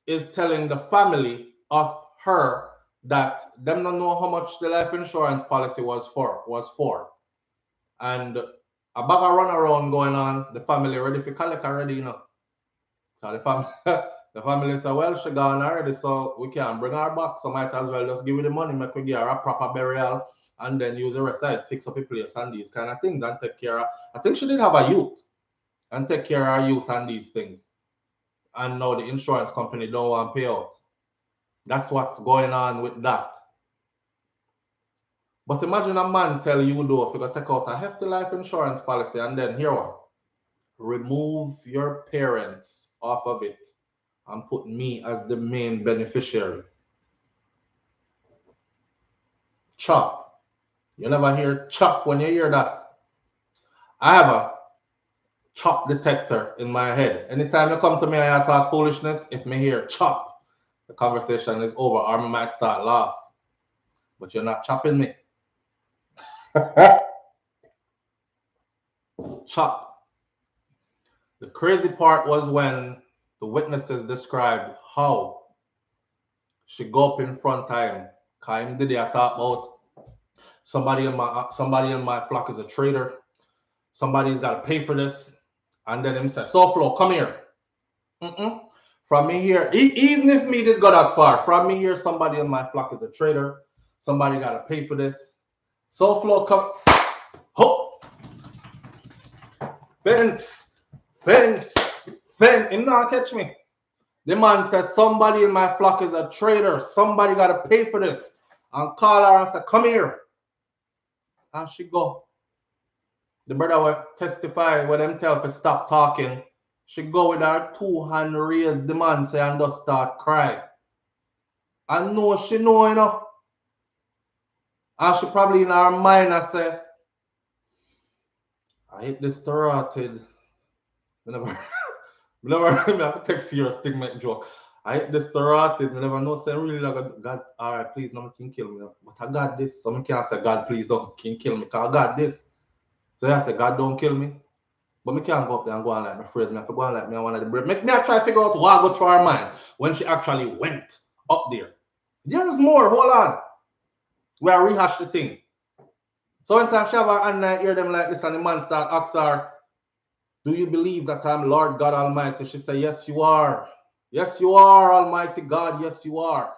is telling the family of her that them don't know how much the life insurance policy was for. And a bag of run around going on, the family ready for collect already, you know. So the The family said, well, she gone already, so we can't bring her back. So might as well just give her the money, make we give her a proper burial, and then use the rest of it, fix up a place and these kind of things and take care of. I think she did have a youth and take care of her youth and these things. And now the insurance company don't want to pay out. That's what's going on with that. But imagine a man tell you though, if you go take out a hefty life insurance policy and then here what? Remove your parents off of it and put me as the main beneficiary. Chop. You never hear chop when you hear that. I have a chop detector in my head. Anytime you come to me and you talk foolishness, if me hear chop, the conversation is over or I might start laugh. But you're not chopping me. Chop. The crazy part was when the witnesses described how she go up in front of him. Cause him did I talk about somebody in my flock is a traitor. Somebody's got to pay for this. And then him said, SouFlo, come here. From me here, even if me did go that far, from me here, somebody in my flock is a traitor. Somebody got to pay for this. SouFlo, come. Ho! Fence. Him not catch me. The man says, somebody in my flock is a traitor. Somebody got to pay for this. And call her and say, come here. And she go. The brother will testify when them tell her stop talking. She go with her 2 hands raised, the man say, and just start cry. And no, she know, you know. And she probably in her mind I say, I hate this started. Whenever I have to take serious thing, make joke. I hate this started. I never know say really like God, all right, please don't can kill me. But I got this. So I can't say God, please don't can kill me. Because I got this. So I say, God don't kill me. But me can't go up there and go on like my afraid. Me have to go on like me one of the brave. Make me try to figure out what go through her mind when she actually went up there. There's more. Hold on. We are rehash the thing. So one time she have her and I hear them like this and the man start asking her, do you believe that I'm Lord God Almighty? She said, yes, you are. Yes, you are, Almighty God. Yes, you are.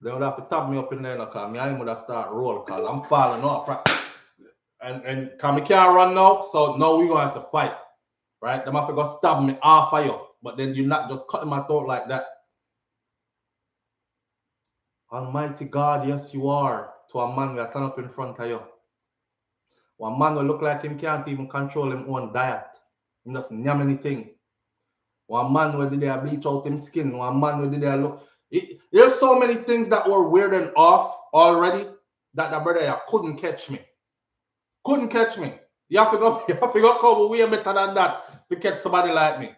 They would have to tap me up in there because I would have start roll because I'm falling off. Right? And cause me can't run now, so now we're gonna have to fight. Right? Them have to go stab me half of you, but then you're not just cutting my throat like that. Almighty God, yes, you are. To a man we are turn up in front of you. One man will look like him can't even control his own diet. He just nyam anything. One man where did they bleach out his skin. One man where did they look. There's so many things that were weird and off already that the brother couldn't catch me. Couldn't catch me. You have to go cover way better than that to catch somebody like me.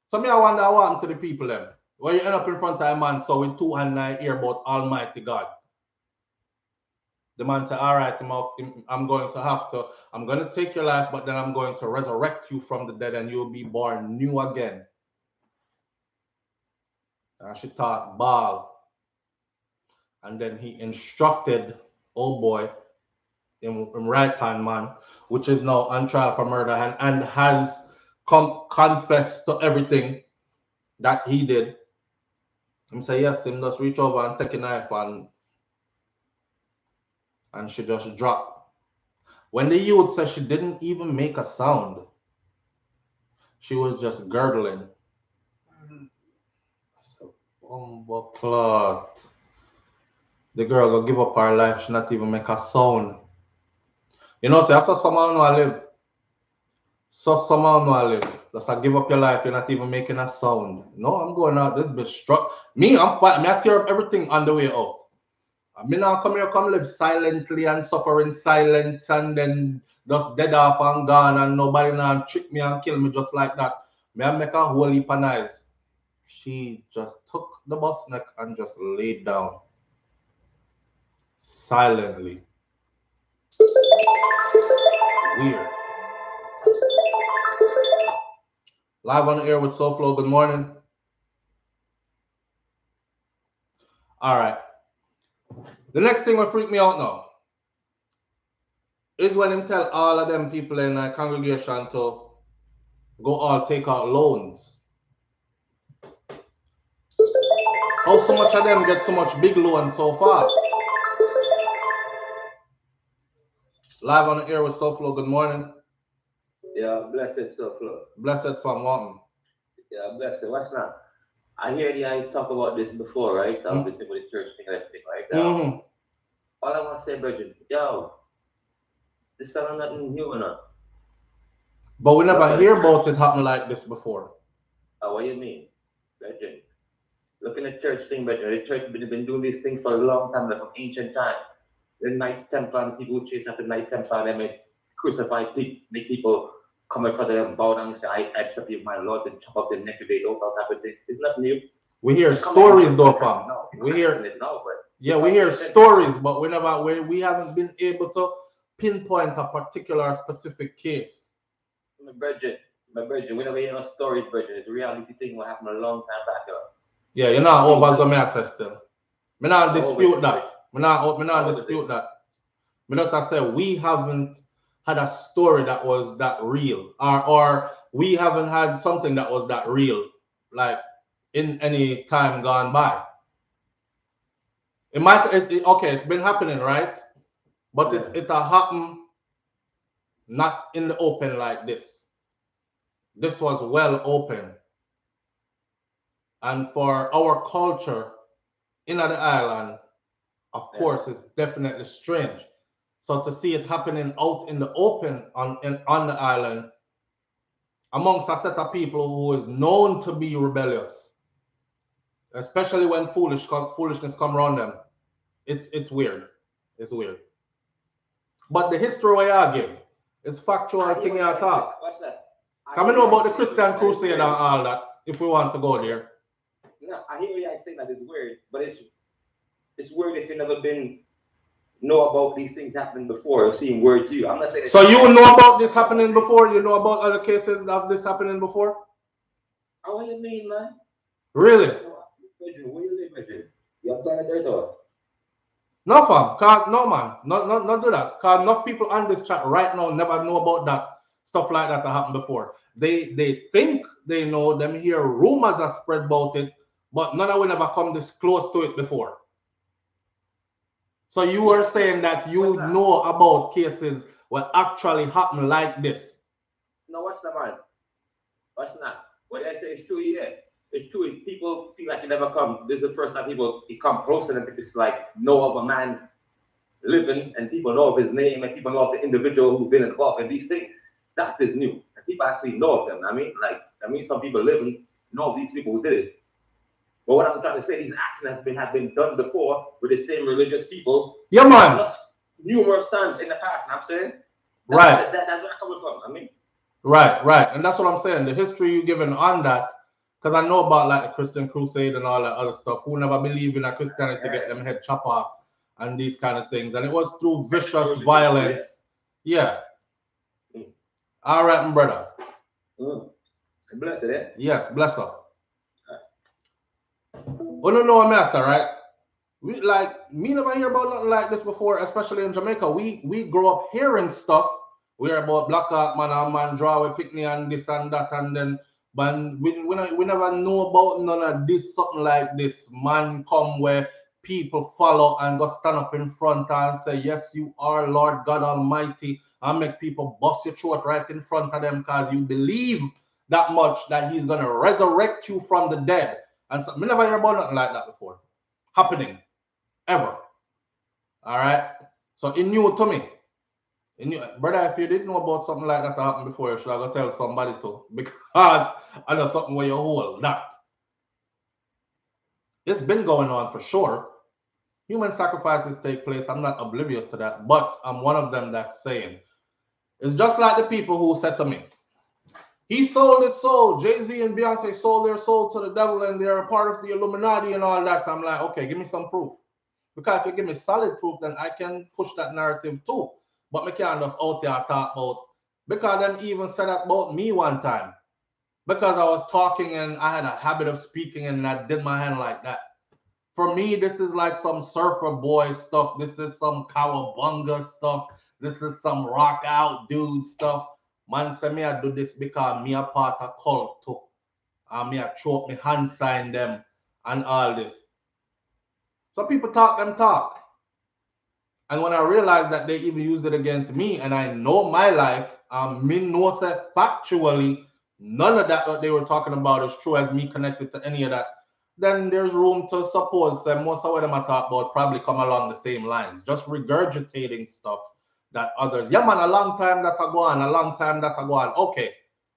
So me I wonder what happened to the people them. When you end up in front of a man, so with 2 hands I hear about Almighty God. The man said, all right, I'm going to take your life, but then I'm going to resurrect you from the dead and you'll be born new again. And she thought, ball. And then he instructed, oh boy, in right-hand man, which is now on trial for murder and has confessed to everything that he did. Him say, yes, him just reach over and take a knife and she just dropped. When the youth said she didn't even make a sound, she was just gurgling. I said, bumbo clot. The girl go give up her life, she not even make a sound. You know, say, I saw someone who live. Someone who live. Just I give up your life, you're not even making a sound. No, I'm going out, this bitch struck. Me, I'm fighting. Me, I tear up everything on the way out. I mean, I come here, come live silently and suffer in silence and then just dead off and gone and nobody now trick me and kill me just like that. Me I make a whole heap of noise. She just took the bus neck and just laid down. Silently. Weird. Live on the air with SouFlo. Good morning. All right. The next thing will freak me out now is when him tell all of them people in a congregation to go all take out loans. How so much of them get so much big loans so fast? Live on the air with SouFLo. Good morning. Yeah, blessed SouFLo. Blessed from Walton. Yeah, blessed. What's now? I hear you talk about this before, right? The thing with the church thing and everything, right? All I want to say, Bridget, yo, this is nothing new enough. But we never hear about it happen like this before. What do you mean, Bridget? Looking at church thing, Bridget. The church has been doing these things for a long time, like from ancient times. The Knights Templar and people who chase after Knights Templar, they make crucify people, make people come in front of them, bow down and say, I accept you, my Lord, and chop up their neck if they don't type of thing. It's not new. We hear stories though, fam. We hear we hear stories, but we haven't been able to pinpoint a particular specific case. My Bridget, we never hear no stories, Bridget. It's a reality thing what happened a long time back here. Yeah, you're not over as I say still. Me not dispute that. Me not dispute that. Me just I say we haven't had a story that was that real, or we haven't had something that was that real, like in any time gone by. It might, okay, it's been happening, right? But it happened not in the open like this. This was well open. And for our culture in the island, of course, it's definitely strange. So to see it happening out in the open on the island, amongst a set of people who is known to be rebellious, especially when foolishness come around them, it's weird. It's weird. But the history I give is factual thing you talk. What's that? Can we know about the Christian crusade and all that, if we want to go there? No, I hear you saying that it's weird, but it's weird if you've never been know about these things happening before or seeing word to you. I'm not saying. So you know about this happening before? You know about other cases of this happening before? Oh, what do you mean, man? Really? Where you live, man? You outside there, though? No, fam. No, man. Not do that. Cause enough people on this chat right now never know about that stuff like that happened before. They think they know. Them hear rumors are spread about it, but none of them ever come this close to it before. So you were saying that you know about cases what actually happened like this? No, what's the man? What's not? What I say is true, yeah. It's true. People feel like it never come. This is the first time people come closer and it's like know of a man living and people know of his name and people know of the individual who's been involved in these things. That is new. And people actually know of them. I mean, some people living know of these people who did it. But what I'm trying to say, these actions have been done before with the same religious people. Yeah, man. Numerous times in the past. I'm saying. Right. That's where I'm coming from. I mean. Right. And that's what I'm saying. The history you given on that, because I know about like the Christian crusade and all that other stuff. Who never believe in a Christianity to get them head chop off and these kind of things. And it was through vicious violence. Yeah. All right, my brother. Bless it, eh? Yes, bless her. Oh no, what I say, right? We me never hear about nothing like this before, especially in Jamaica. We grow up hearing stuff. We hear about Black Hawk man draw with picnic and this and that, and then but we never know about none of this, something like this. Man come where people follow and go stand up in front and say, yes, you are Lord God Almighty, and make people bust your throat right in front of them because you believe that much that he's gonna resurrect you from the dead. And so, me never hear about nothing like that before happening ever. All right. So it new to me. Brother, if you didn't know about something like that happened before, you should have go tell somebody to, because I know something where you hold that. It's been going on for sure. Human sacrifices take place. I'm not oblivious to that, but I'm one of them that's saying it's just like the people who said to me, he sold his soul. Jay-Z and Beyonce sold their soul to the devil and they're a part of the Illuminati and all that. I'm like, okay, give me some proof. Because if you give me solid proof, then I can push that narrative too. But me can't just out there talk about, because them even said that about me one time. Because I was talking and I had a habit of speaking and I did my hand like that. For me, this is like some surfer boy stuff. This is some cowabunga stuff. This is some rock out dude stuff. Man say me I do this because me a part of cult too. And me I throw up me hand sign them and all this. Some people talk them talk. And when I realized that they even used it against me, and I know my life, me know that factually none of that what they were talking about is true as me connected to any of that, then there's room to suppose that most of what them I talk about probably come along the same lines, just regurgitating stuff that others, yeah man, a long time that I go on, a long time that I go on. Okay,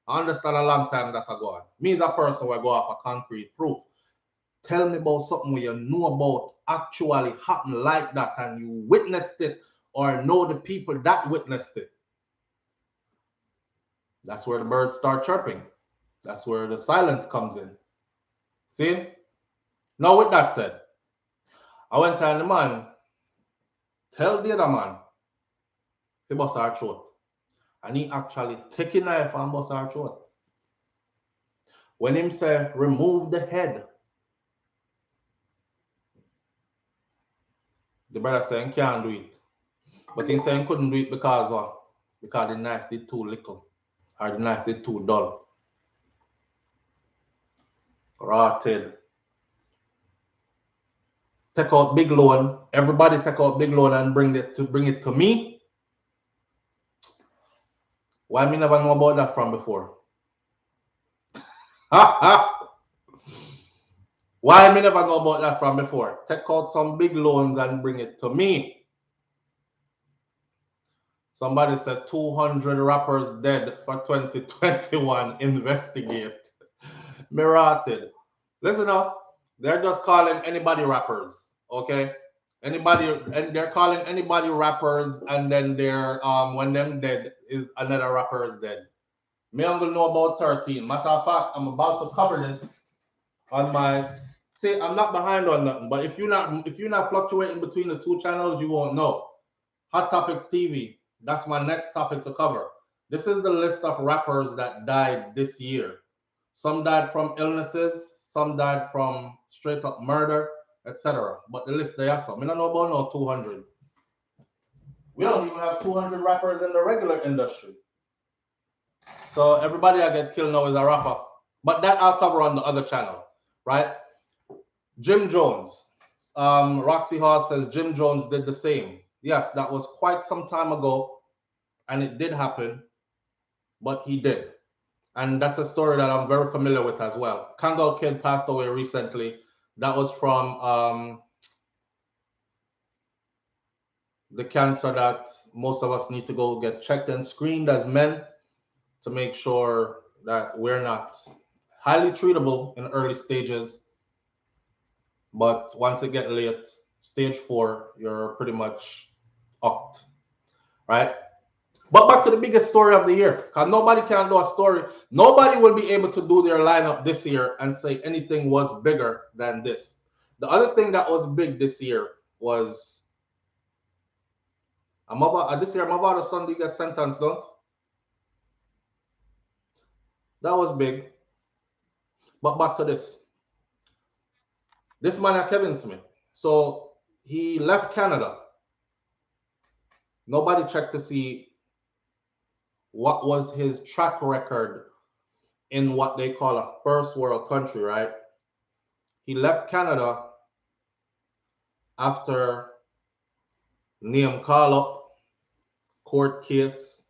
I understand a long time that I go on. Me as a person will go off a concrete proof. Tell me about something where you know about actually happened like that and you witnessed it or know the people that witnessed it. That's where the birds start chirping. That's where the silence comes in. See? Now with that said, I went to the man, tell the other man, he bust our throat. And he actually take a knife and bust our throat. When him say, remove the head, the brother saying can't do it. But he saying couldn't do it because what? Because the knife did too little. Or the knife did too dull. Rotted. Take out big loan. Everybody take out big loan and bring it to me. Why me never know about that from before? Why me never know about that from before? Take out some big loans and bring it to me. Somebody said 200 rappers dead for 2021. Investigate. Me rotted. Listen up. They're just calling anybody rappers. Okay? Anybody, and they're calling anybody rappers, and then they're when them dead is another rapper is dead. Me I'm gonna know about 13. Matter of fact, I'm about to cover this on my see, I'm not behind on nothing, but if you're not fluctuating between the two channels, you won't know. Hot Topics TV, that's my next topic to cover. This is the list of rappers that died this year. Some died from illnesses, some died from straight up murder, etc. But the list there, some. I don't know about no 200. We don't even have 200 rappers in the regular industry. So everybody I get killed now is a rapper. But that I'll cover on the other channel, right? Jim Jones. Roxy Hawes says Jim Jones did the same. Yes, that was quite some time ago, and it did happen, but he did. And that's a story that I'm very familiar with as well. Kangal Kid passed away recently. That was from the cancer that most of us need to go get checked and screened as men to make sure that we're not highly treatable in early stages. But once it gets late, stage 4, you're pretty much upped, right? But back to the biggest story of the year, because nobody can do a story. Nobody will be able to do their lineup this year and say anything was bigger than this. The other thing that was big this year was this year, Mavado Sunday got sentenced, don't? That was big. But back to this. This man, Kevin Smith. So he left Canada. Nobody checked to see what was his track record in what they call a first world country, right? He left Canada after name call up, court case,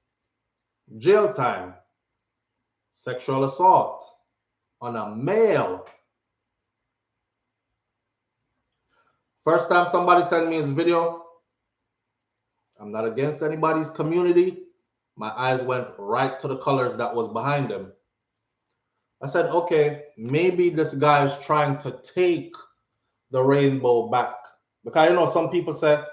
jail time, sexual assault on a male. First time somebody sent me his video, I'm not against anybody's community. My eyes went right to the colors that was behind him. I said, okay, maybe this guy is trying to take the rainbow back. Because you know, some people say,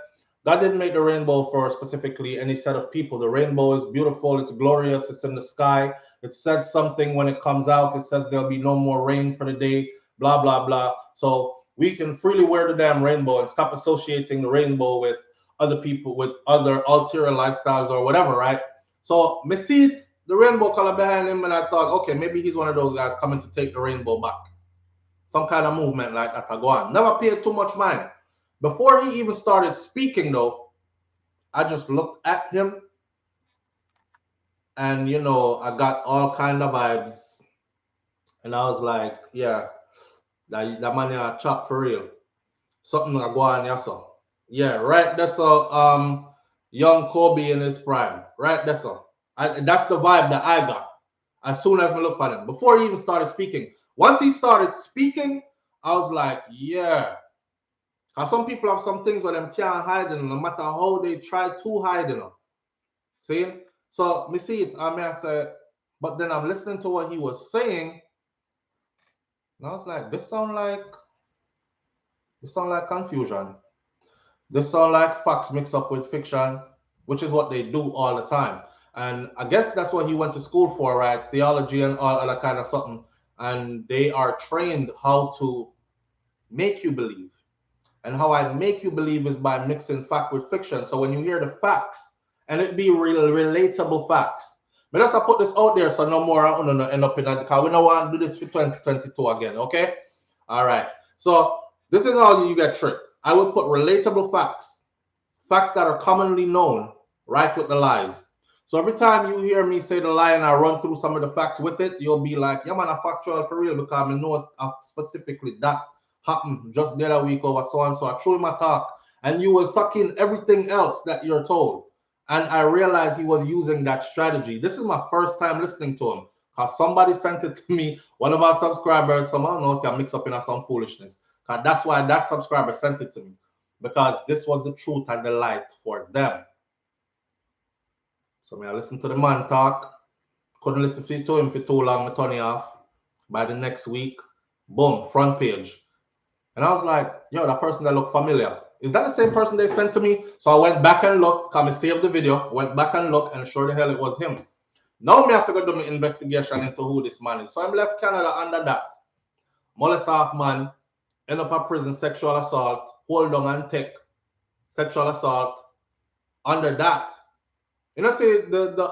God didn't make the rainbow for specifically any set of people. The rainbow is beautiful, it's glorious, it's in the sky. It says something when it comes out. It says there'll be no more rain for the day, blah, blah, blah. So we can freely wear the damn rainbow and stop associating the rainbow with other people, with other ulterior lifestyles or whatever, right? So me see it, the rainbow color behind him, and I thought, okay, maybe he's one of those guys coming to take the rainbow back. Some kind of movement like that. I go on. Never paid too much mind. Before he even started speaking, though, I just looked at him and you know, I got all kind of vibes, and I was like, yeah, that man a chop for real. Something I go on, yes, sir. Yeah, right. That's young Kobe in his prime. Right, that's all. That's the vibe that I got as soon as I look at him. Before he even started speaking. Once he started speaking, I was like, yeah. Because some people have some things where them can't hide them, no matter how they try to hide them. See? So me see it, I say, but then I'm listening to what he was saying, and I was like, this sound like confusion. This sound like facts mixed up with fiction, which is what they do all the time. And I guess that's what he went to school for, right? Theology and all other kind of something. And they are trained how to make you believe. And how I make you believe is by mixing fact with fiction. So when you hear the facts, and it be real relatable facts. But let's put this out there so no more I don't end up in that, because we don't want to do this for 2022 again, okay? All right. So this is how you get tricked. I will put relatable facts, facts that are commonly known, right with the lies. So every time you hear me say the lie and I run through some of the facts with it, you'll be like, yeah, man, I'm factual for real, because I know specifically that happened just the other week over so and so. I threw him a talk, and you will suck in everything else that you're told. And I realized he was using that strategy. This is my first time listening to him, because somebody sent it to me. One of our subscribers, somehow know can mix up in some foolishness. Because that's why that subscriber sent it to me, because this was the truth and the light for them. So I listened to the man talk. Couldn't listen to him for too long. I turned it off. By the next week, boom, front page. And I was like, yo, that person that looked familiar. Is that the same person they sent to me? So I went back and looked, come and saved the video, went back and looked, and sure the hell it was him. Now me have to go do my investigation into who this man is. So I'm left Canada under that. Molest off man, end up at prison, sexual assault, hold on and take, sexual assault. Under that, you know, see the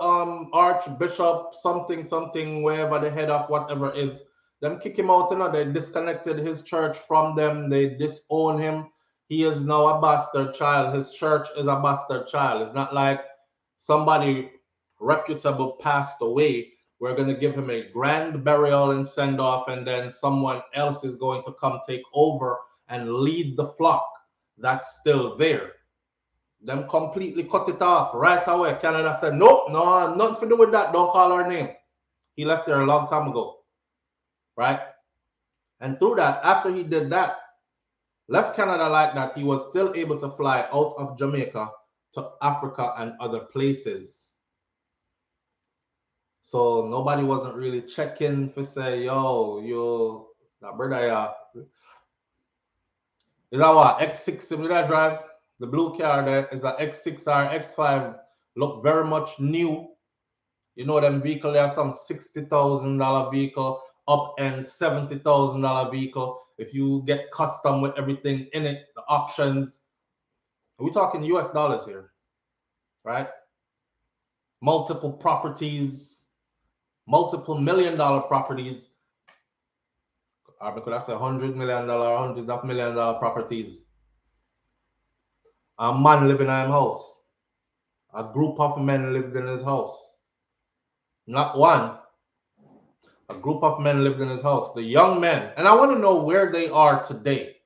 archbishop something, wherever the head of whatever is, them kick him out, you know, they disconnected his church from them, they disown him. He is now a bastard child. His church is a bastard child. It's not like somebody reputable passed away. We're going to give him a grand burial and send off, and then someone else is going to come take over and lead the flock that's still there. Them completely cut it off right away. Canada said, nope, no, nothing to do with that. Don't call our name. He left there a long time ago, right? And through that, after he did that, left Canada like that, he was still able to fly out of Jamaica to Africa and other places. So nobody wasn't really checking for say, yo, you, that brother, yeah. Is that what? X6 did I drive? The blue car there is a X6 or X5. Look very much new. You know them vehicle, there are some $60,000 vehicle, up end $70,000 vehicle. If you get custom with everything in it, the options. We're talking US dollars here, right? Multiple properties, multiple $1 million properties. Or could I say $100 million, hundreds of $1 million properties. A man living in his house. A group of men lived in his house. Not one. A group of men lived in his house. The young men. And I want to know where they are today.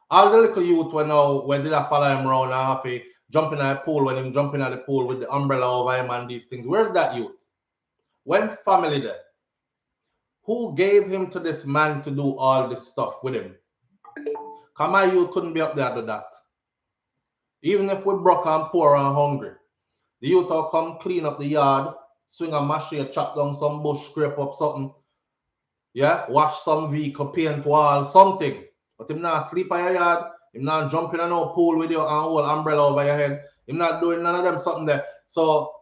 All the little youth when did I follow him around halfway, jumping at the pool, when him jumping at the pool with the umbrella over him and these things. Where's that youth? When family there? Who gave him to this man to do all this stuff with him? Because my youth couldn't be up there to that. Even if we're broke and poor and hungry, the youth will come clean up the yard, swing a machine, chop down some bush, scrape up something. Yeah, wash some vehicle, paint wall, something. But him not sleep in your yard, him not jump in a no pool with you and hold umbrella over your head. Him not doing none of them something there. So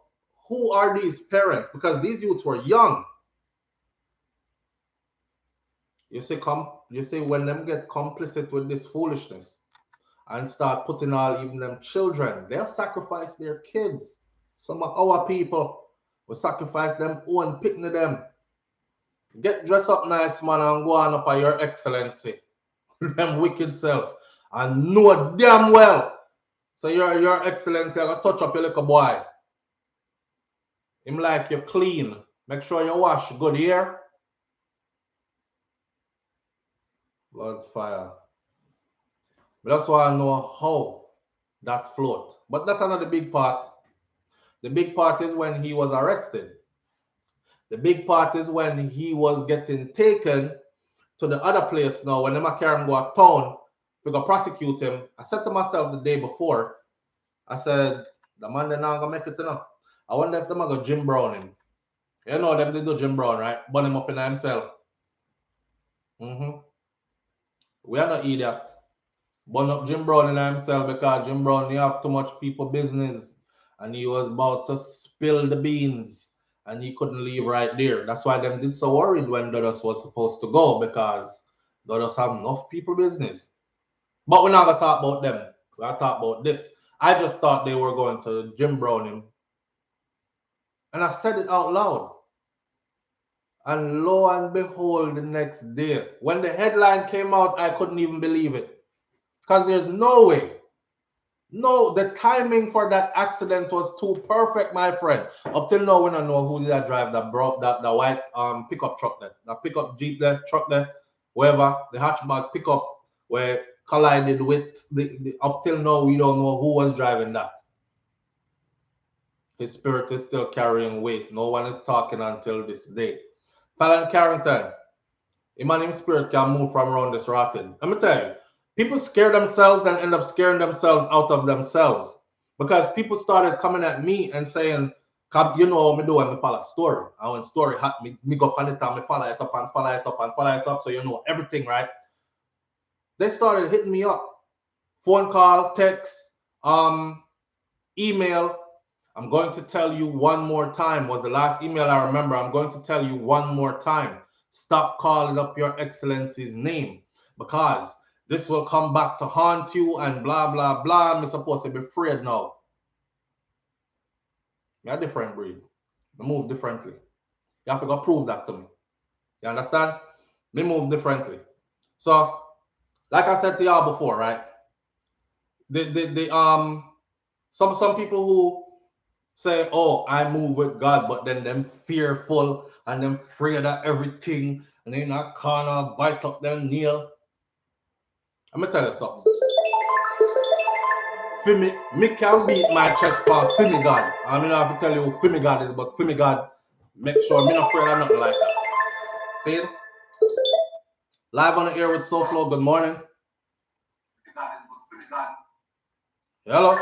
who are these parents? Because these youths were young. You see, when them get complicit with this foolishness and start putting all even them children, they'll sacrifice their kids. Some of our people will sacrifice them own picking them. Get dressed up nice, man, and go on up at your excellency. Them wicked self. And know damn well. So your excellency, I got touch up your little boy. Him like you clean. Make sure you wash good here. Blood fire. But that's why I know how that float. But that's another big part. The big part is when he was arrested. The big part is when he was getting taken to the other place now. When them carry him go to town, we go prosecute him. I said to myself the day before, I said, the man they're not gonna make it enough. I wonder if them gonna go Jim Brown him. You know them they do Jim Brown, right? Burn him up in himself. We are not idiot. Burn up Jim Brown in himself because Jim Brown he have too much people business and he was about to spill the beans and he couldn't leave right there. That's why them did so worried when Dodos was supposed to go because Dodos have enough people business. But we're not gonna talk about them. We're gonna talk about this. I just thought they were going to Jim Brown him. And I said it out loud. And lo and behold, the next day, when the headline came out, I couldn't even believe it. Because there's no way. No, the timing for that accident was too perfect, my friend. Up till now, we don't know who did that drive that brought that the white pickup truck there, the pickup Jeep there, truck there, wherever, the hatchback pickup where collided with the up till now, we don't know who was driving that. His spirit is still carrying weight. No one is talking until this day. Fallon Carrington, his spirit can move from around this rotten. Let me tell you, people scare themselves and end up scaring themselves out of themselves because people started coming at me and saying, you know what I do when I follow a story. And when story happen, me go on it and I follow it up and follow it up and follow it up so you know everything, right? They started hitting me up. Phone call, text, email. I'm going to tell you one more time, was the last email I remember. I'm going to tell you one more time. Stop calling up your excellency's name because this will come back to haunt you and blah, blah, blah. I'm supposed to be afraid now. You're a different breed. I move differently. You have to go prove that to me. You understand? Me move differently. So, like I said to y'all before, right? Some people who say, oh, I move with God, but then them fearful and them afraid of everything and they not corner bite up them nail. I'm gonna tell you something. Me can beat my chest for Fimi God. I mean, I have to tell you who Fimi God is, but Fimi God, make sure I'm not afraid of nothing like that. See it? Live on the air with SouFLo. Good morning. Hello.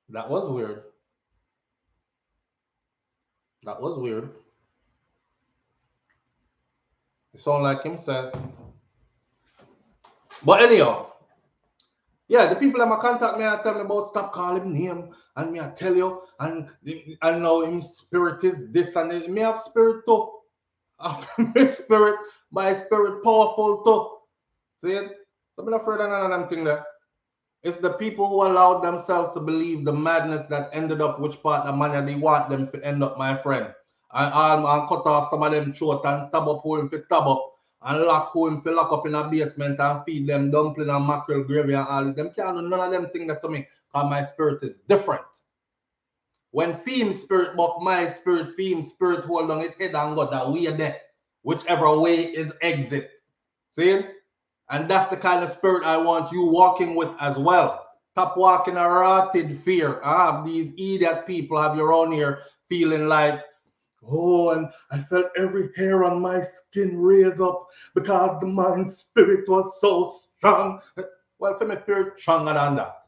That was weird. That was weird. It sounded like him said. But anyhow, yeah, the people that my contact me and tell me about stop calling name and me I tell you and know him spirit is this and me have spirit too. My spirit powerful too. See it? So I'm not afraid of none of them thing there. It's the people who allowed themselves to believe the madness that ended up which part of money they want them to end up, my friend. And cut off some of them throat and stab up who him for stab up and lock who him for lock up in a basement and feed them dumpling and mackerel gravy and all of them. Can't do none of them things that to me because my spirit is different. When Feme spirit but my spirit, Feme spirit hold on its head and go that way there. Whichever way is exit. See? And that's the kind of spirit I want you walking with as well. Stop walking a rotted fear. These idiot people have your own here feeling like, oh, and I felt every hair on my skin raise up because the man's spirit was so strong. Well, for my spirit stronger than that.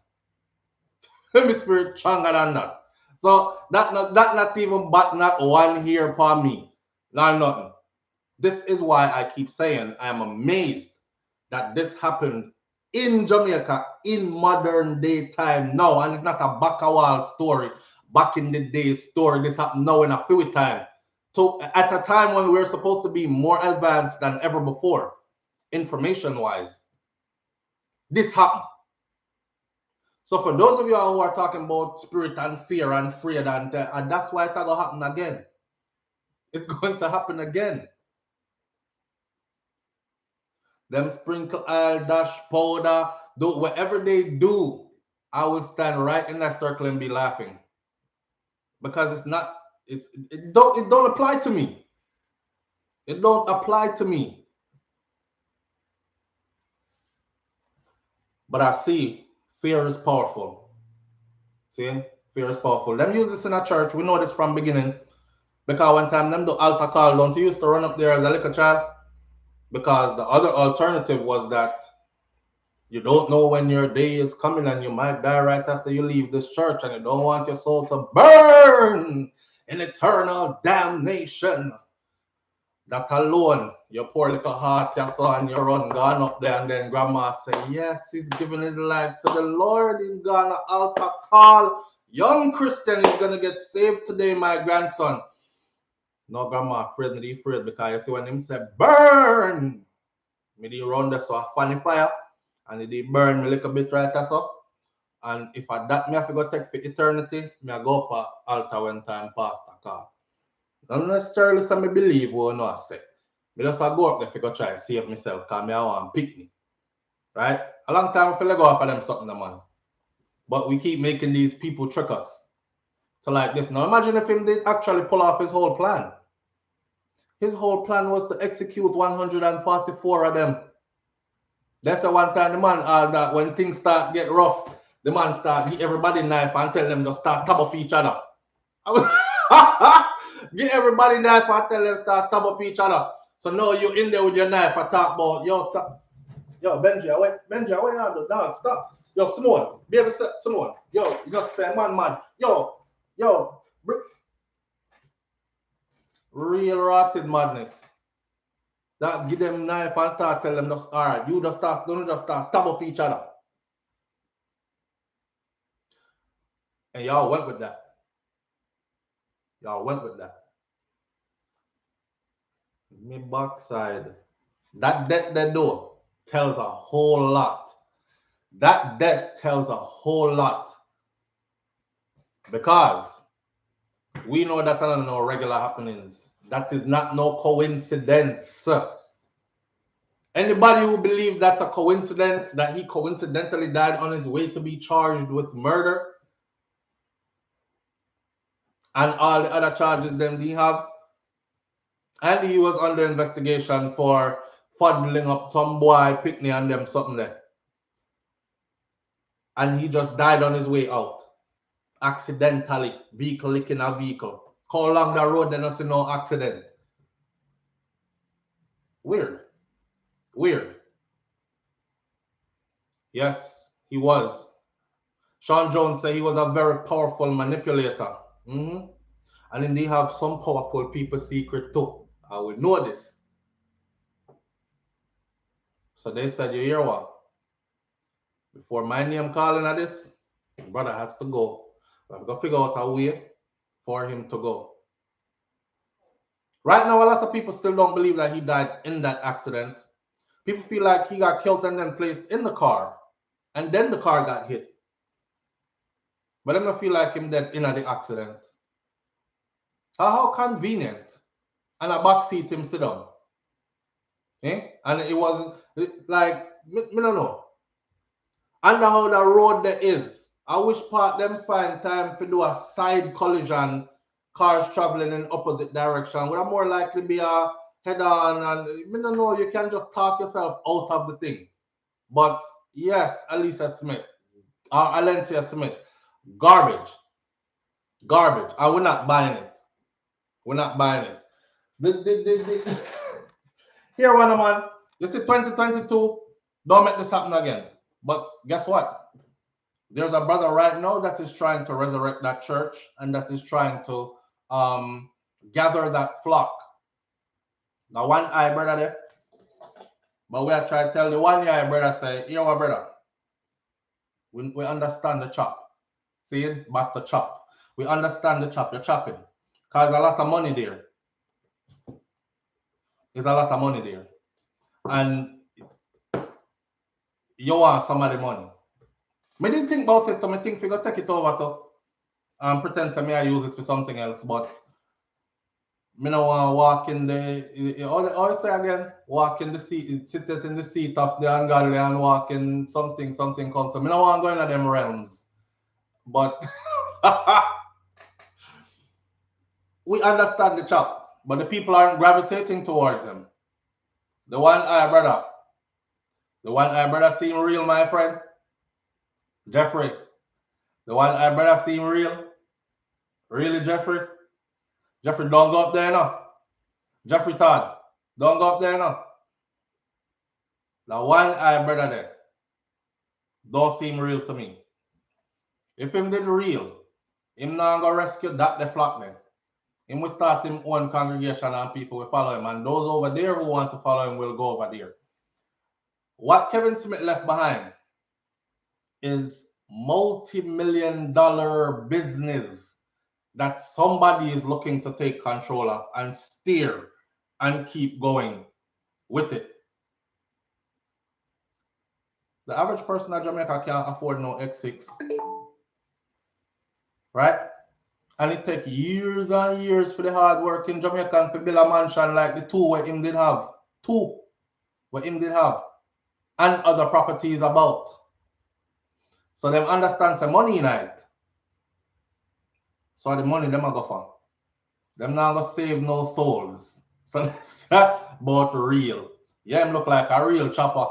For my spirit stronger than that. So that not even but not one here for me. Not nothing. This is why I keep saying I am amazed that this happened in Jamaica in modern day time now, and it's not a back a wall story, back in the day story. This happened now in a few time. So at a time when we're supposed to be more advanced than ever before, information-wise, this happened. So for those of you who are talking about spirit and fear and afraid, and that's why it's going to happen again. It's going to happen again. Them sprinkle oil, dash powder, do whatever they do. I will stand right in that circle and be laughing. Because it don't apply to me. It don't apply to me. But I see fear is powerful. See? Fear is powerful. Them use this in a church. We know this from beginning. Because one time them do altar call, don't you used to run up there as a little child? Because the other alternative was that you don't know when your day is coming and you might die right after you leave this church and you don't want your soul to burn in eternal damnation. That alone, your poor little heart, you saw and you run gone up there, and then grandma say, yes, he's giving his life to the Lord. He's gonna altar call. Young Christian is gonna get saved today, my grandson. No, grandma afraid, me afraid, because you see when him say burn, me dey run there so a funny fire, and it dey burn me little bit right as so. And if I that me have to go take for eternity, me I go up a altar when time pastor call. Not necessarily say me believe what no I say. Me just I go up there to go try to save myself because me I want picnic. Right? A long time I feel like go off of them something, man. But we keep making these people trick us. So like this. Now imagine if him did actually pull off his whole plan. His whole plan was to execute 144 of them. That's the one time the man that when things start get rough, the man start give everybody knife and tell them to start tab off each other. Give everybody knife and tell them start tab up each other. So now you in there with your knife and talk about, yo, stop. Yo, Benji, wait, you do? Dog, stop. Yo, Simone, baby, Simone. Yo, you just say, man. Yo. Real rotted madness. That give them knife and talk, tell them, just, all right, you just start, don't just start tab up each other. And y'all went with that. Me backside. That debt they do tells a whole lot. That debt tells a whole lot. Because we know that are no regular happenings. That is not no coincidence. Anybody who believes that's a coincidence, that he coincidentally died on his way to be charged with murder, and all the other charges them he have, and he was under investigation for fuddling up some boy picnic and them something there. And he just died on his way out. Accidentally. Vehicle licking a vehicle. Call along the road, then I see no accident. Weird. Yes, he was. Sean Jones said he was a very powerful manipulator. And indeed have some powerful people secret too. I will know this. So they said, you hear what? Before my name calling at this, brother has to go. I've got to figure out a way for him to go. Right now, a lot of people still don't believe that he died in that accident. People feel like he got killed and then placed in the car, and then the car got hit. But I don't feel like him dead in the accident. How convenient. And a back seat him sit down. And it wasn't like, me don't know. And how the road there is. I wish part them find time to do a side collision, cars traveling in opposite direction. Would more likely be a head on, and me don't know, you can just talk yourself out of the thing. But yes, Alencia Smith, garbage. And we're not buying it. Here, one man, you see 2022, don't make this happen again. But guess what? There's a brother right now that is trying to resurrect that church and that is trying to gather that flock. Now, one eye brother there. But we are trying to tell the one eye brother, say, here, our brother. We understand the chop. See, back to chop. We understand the chop. You're chopping. Because there's a lot of money there. There's a lot of money there. And you want some of the money. I didn't think about it, so I think we go take it over to and pretend to me I use it for something else, but I don't want to walk in the, how you say again? Walk in the seat, sit in the seat of the ungodly and walk in something constant. I don't want to go into them realms. but we understand the chop, but the people aren't gravitating towards him. The one eye brother. The one eye brother seem real, my friend. Jeffrey. The one eye brother seem real. Really, Jeffrey? Jeffrey, don't go up there now. Jeffrey Todd, don't go up there now. The one eye brother there don't seem real to me. If him did real, him not gonna rescue that the flock there. Him will start him own congregation and people will follow him. And those over there who want to follow him will go over there. What Kevin Smith left behind is multi-million-dollar business that somebody is looking to take control of and steer and keep going with it. The average person in Jamaica can't afford no X6. Right? And it takes years and years for the hard work in Jamaica to build a mansion like the two where him did have. Two where him did have. And other properties about. So them understand some money in it. So the money them a go for. Them not gonna save no souls. So that's about real. Yeah, him look like a real chopper.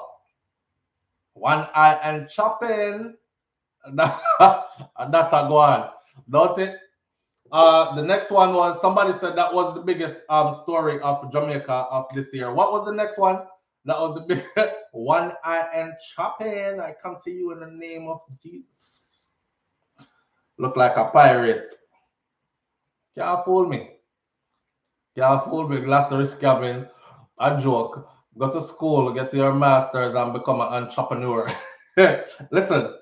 One eye and chopping. That a go on. Don't it? The next one was, somebody said that was the biggest story of Jamaica of this year. What was the next one? That was the big one eye and chopping. I come to you in the name of Jesus. Look like a pirate. Can't fool me. Can't fool me. Lottery scamming. A joke. Go to school, get your master's, and become an entrepreneur. Listen,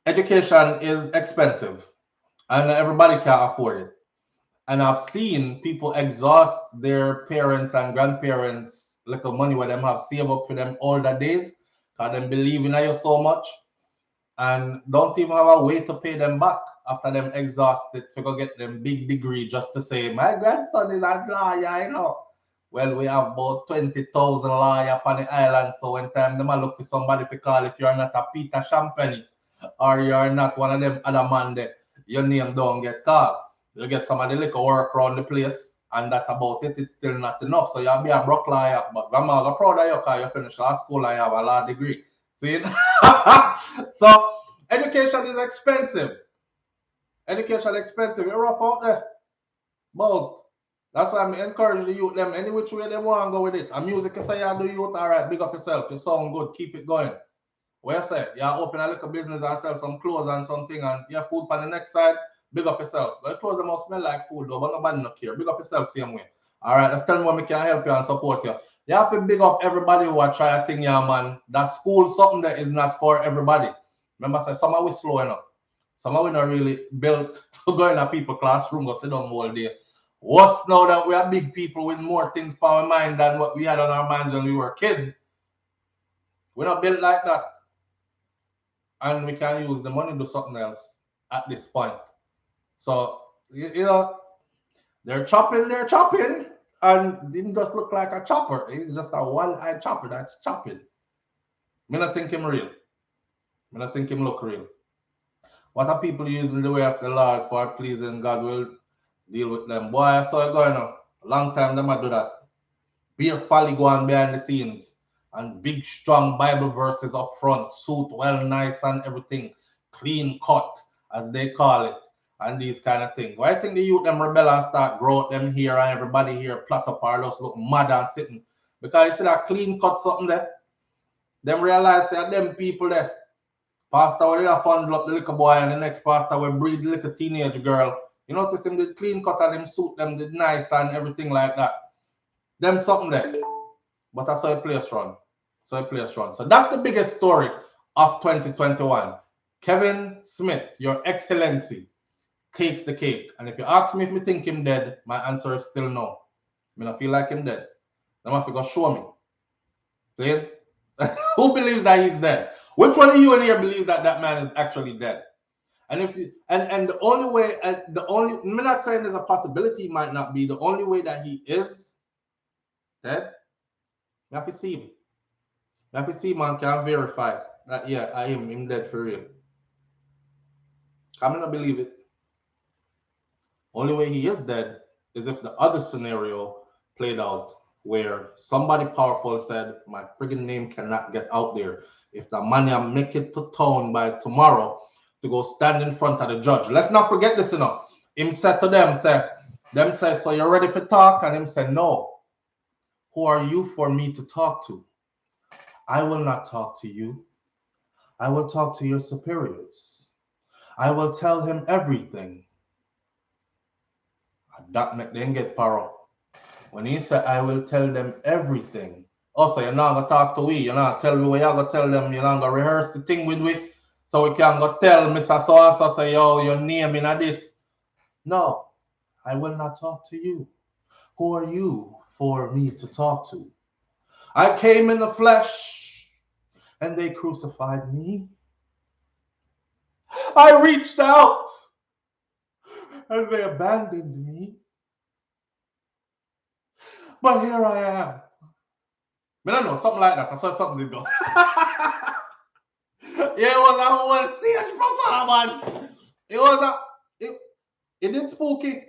education is expensive. And everybody can't afford it. And I've seen people exhaust their parents and grandparents' little money where them have saved up for them older days, because them believe in you so much, and don't even have a way to pay them back after them exhausted to go get them big degree just to say, my grandson is a lawyer, you know. Well, we have about 20,000 lawyers on the island, so when time them look for somebody to call if you're not a Peter Champagne or you're not one of them other man there, your name don't get called. You get some of the little work around the place, and that's about it. It's still not enough. So you'll be a broke lawyer, but grandma got proud of you because you finished law school and you have a law degree. See? So education is expensive. Education is expensive. You're rough out there. But that's why I'm encouraging the youth them any which way they want to go with it. And music, you say you do youth, all right, big up yourself. You sound good, keep it going. What you say? You open a little business and sell some clothes and something, and you have food on the next side, big up yourself. But the clothes them must smell like food though, but nobody not care. Big up yourself same way. All right, let's tell me what we can help you and support you. You have to big up everybody who are trying to think, yeah, man, that school something that is not for everybody. Remember, I said, some of we slow enough. Some of we not really built to go in a people classroom, go sit down all day. Worse now that we are big people with more things for our mind than what we had on our minds when we were kids. We're not built like that. And we can use the money to do something else at this point. So, you know, they're chopping, and it didn't just look like a chopper. It's just a one-eyed chopper that's chopping. Me not think him real. Me not think him look real. What are people using the way of the Lord for pleasing God will deal with them. Boy, I saw it going on. A long time them I do that. Beer folly going behind the scenes. And big strong Bible verses up front. Suit well nice and everything. Clean cut, as they call it. And these kind of things. Why I think the youth them rebel and start grow them here and everybody here plot up our look mad and sitting. Because you see that clean cut something there. Them realize that them people there. Pastor will have fun up the little boy and the next pastor will breed the little teenage girl. You notice him did clean cut and them suit them did nice and everything like that. Them something there. But I saw a place run. So that's the biggest story of 2021. Kevin Smith, Your Excellency, takes the cake. And if you ask me if me think him dead, my answer is still no. I mean, I feel like him dead. Then I have to go show me. See? Who believes that he's dead? Which one of you in here believes that that man is actually dead? And if you, and the only way, I'm not saying there's a possibility he might not be. The only way that he is dead, you have to see him. You have to see him and can verify that, yeah, I am him dead for real. I'm gonna believe it. Only way he is dead is if the other scenario played out where somebody powerful said, my friggin' name cannot get out there. If the man make it to town by tomorrow to go stand in front of the judge. Let's not forget this, Him said to them, say, so you're ready for talk? And him said, no. Who are you for me to talk to? I will not talk to you. I will talk to your superiors. I will tell him everything. That make them get paro. When he said, I will tell them everything. Also, you're not going to talk to we. You're not tell me what you're going to tell them. You're not going to rehearse the thing with we. So we can go tell Mr. So-and-so, say, yo, your name in this. No, I will not talk to you. Who are you for me to talk to? I came in the flesh, and they crucified me. I reached out, and they abandoned me. But here I am. I don't know, something like that. I saw something did go. Yeah, it was a whole stage performance. It did spooky.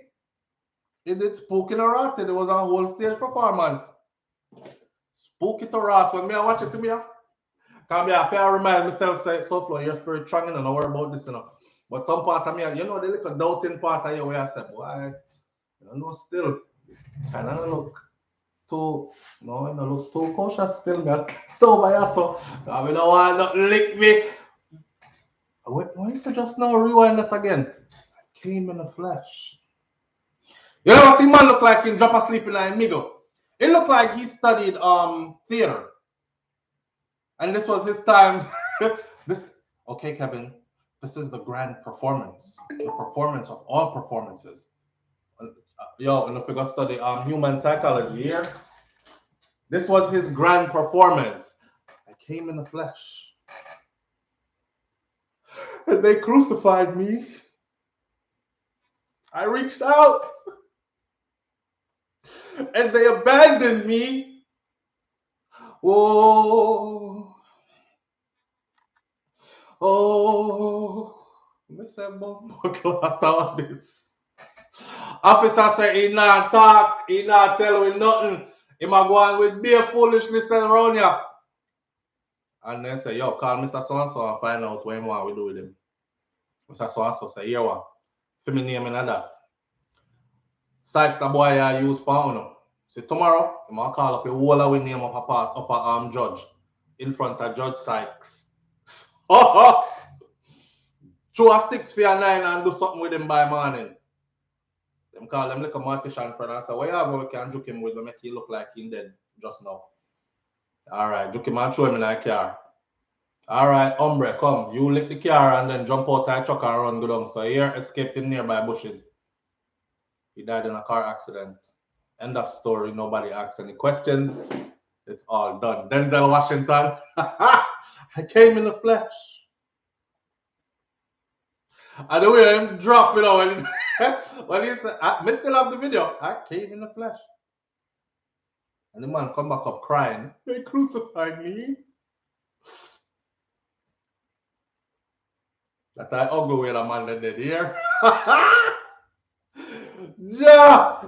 It did spooky and rotted. It was a whole stage performance. Spooky to Ross. When I watch it, see me, because I remind myself, say, SouFlo, your spirit strong, and don't worry about this, But some part of me, the little doubting part of you where I said, boy, I don't know still. Kind of look too, no, I don't look too cautious still. So by so I don't want to lick me. Why is it just now rewind that again? I came in the flesh. You ever see man look like he drop asleep in a middle? It looked like he studied theater. And this was his time. Okay, Kevin, this is the grand performance. The performance of all performances. Yo, and if we got study human psychology here, this was his grand performance. I came in the flesh. And they crucified me. I reached out. And they abandoned me. Oh. Oh. This. Officer say he not talk, he not tell me nothing. He might go on with bare foolishness around here. And then say, yo, call Mr. So-and-so and find out what we do with him. Mr. So-and-so say, here what? For me name in that. Sykes the boy I use for See tomorrow, I'm gonna call up a whole of name of a judge in front of Judge Sykes. Throw a 6 for a 9 and do something with him by morning. Them call him like a mortician friend and say, what you have we can juke him with to make he look like he dead just now. Alright, juke him and throw him in a car. Alright, hombre, come. You lick the car and then jump out of the truck and run go down. So here escaped in nearby bushes. He died in a car accident. End of story. Nobody asks any questions. It's all done. Denzel Washington. I came in the flesh. And the way him drop, when he said, I still have the video. I came in the flesh. And the man come back up crying. They crucified me. That I ugly with a man that did here. Yeah,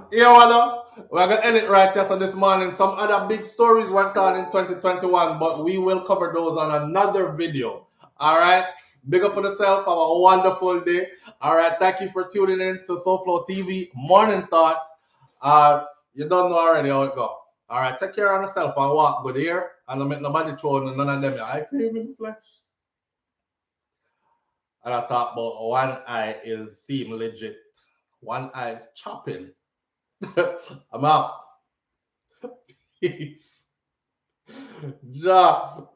we're gonna end it right here. So this morning, some other big stories went on in 2021, but we will cover those on another video. All right, big up for yourself. Have a wonderful day. All right, thank you for tuning in to SouFLoTV Morning Thoughts. You don't know already how it go. All right, take care of yourself and walk good here, and don't make nobody throw none of them. I came in the flesh. And I thought about one eye is seem legit. One eye is chopping. I'm out. Peace. Ja.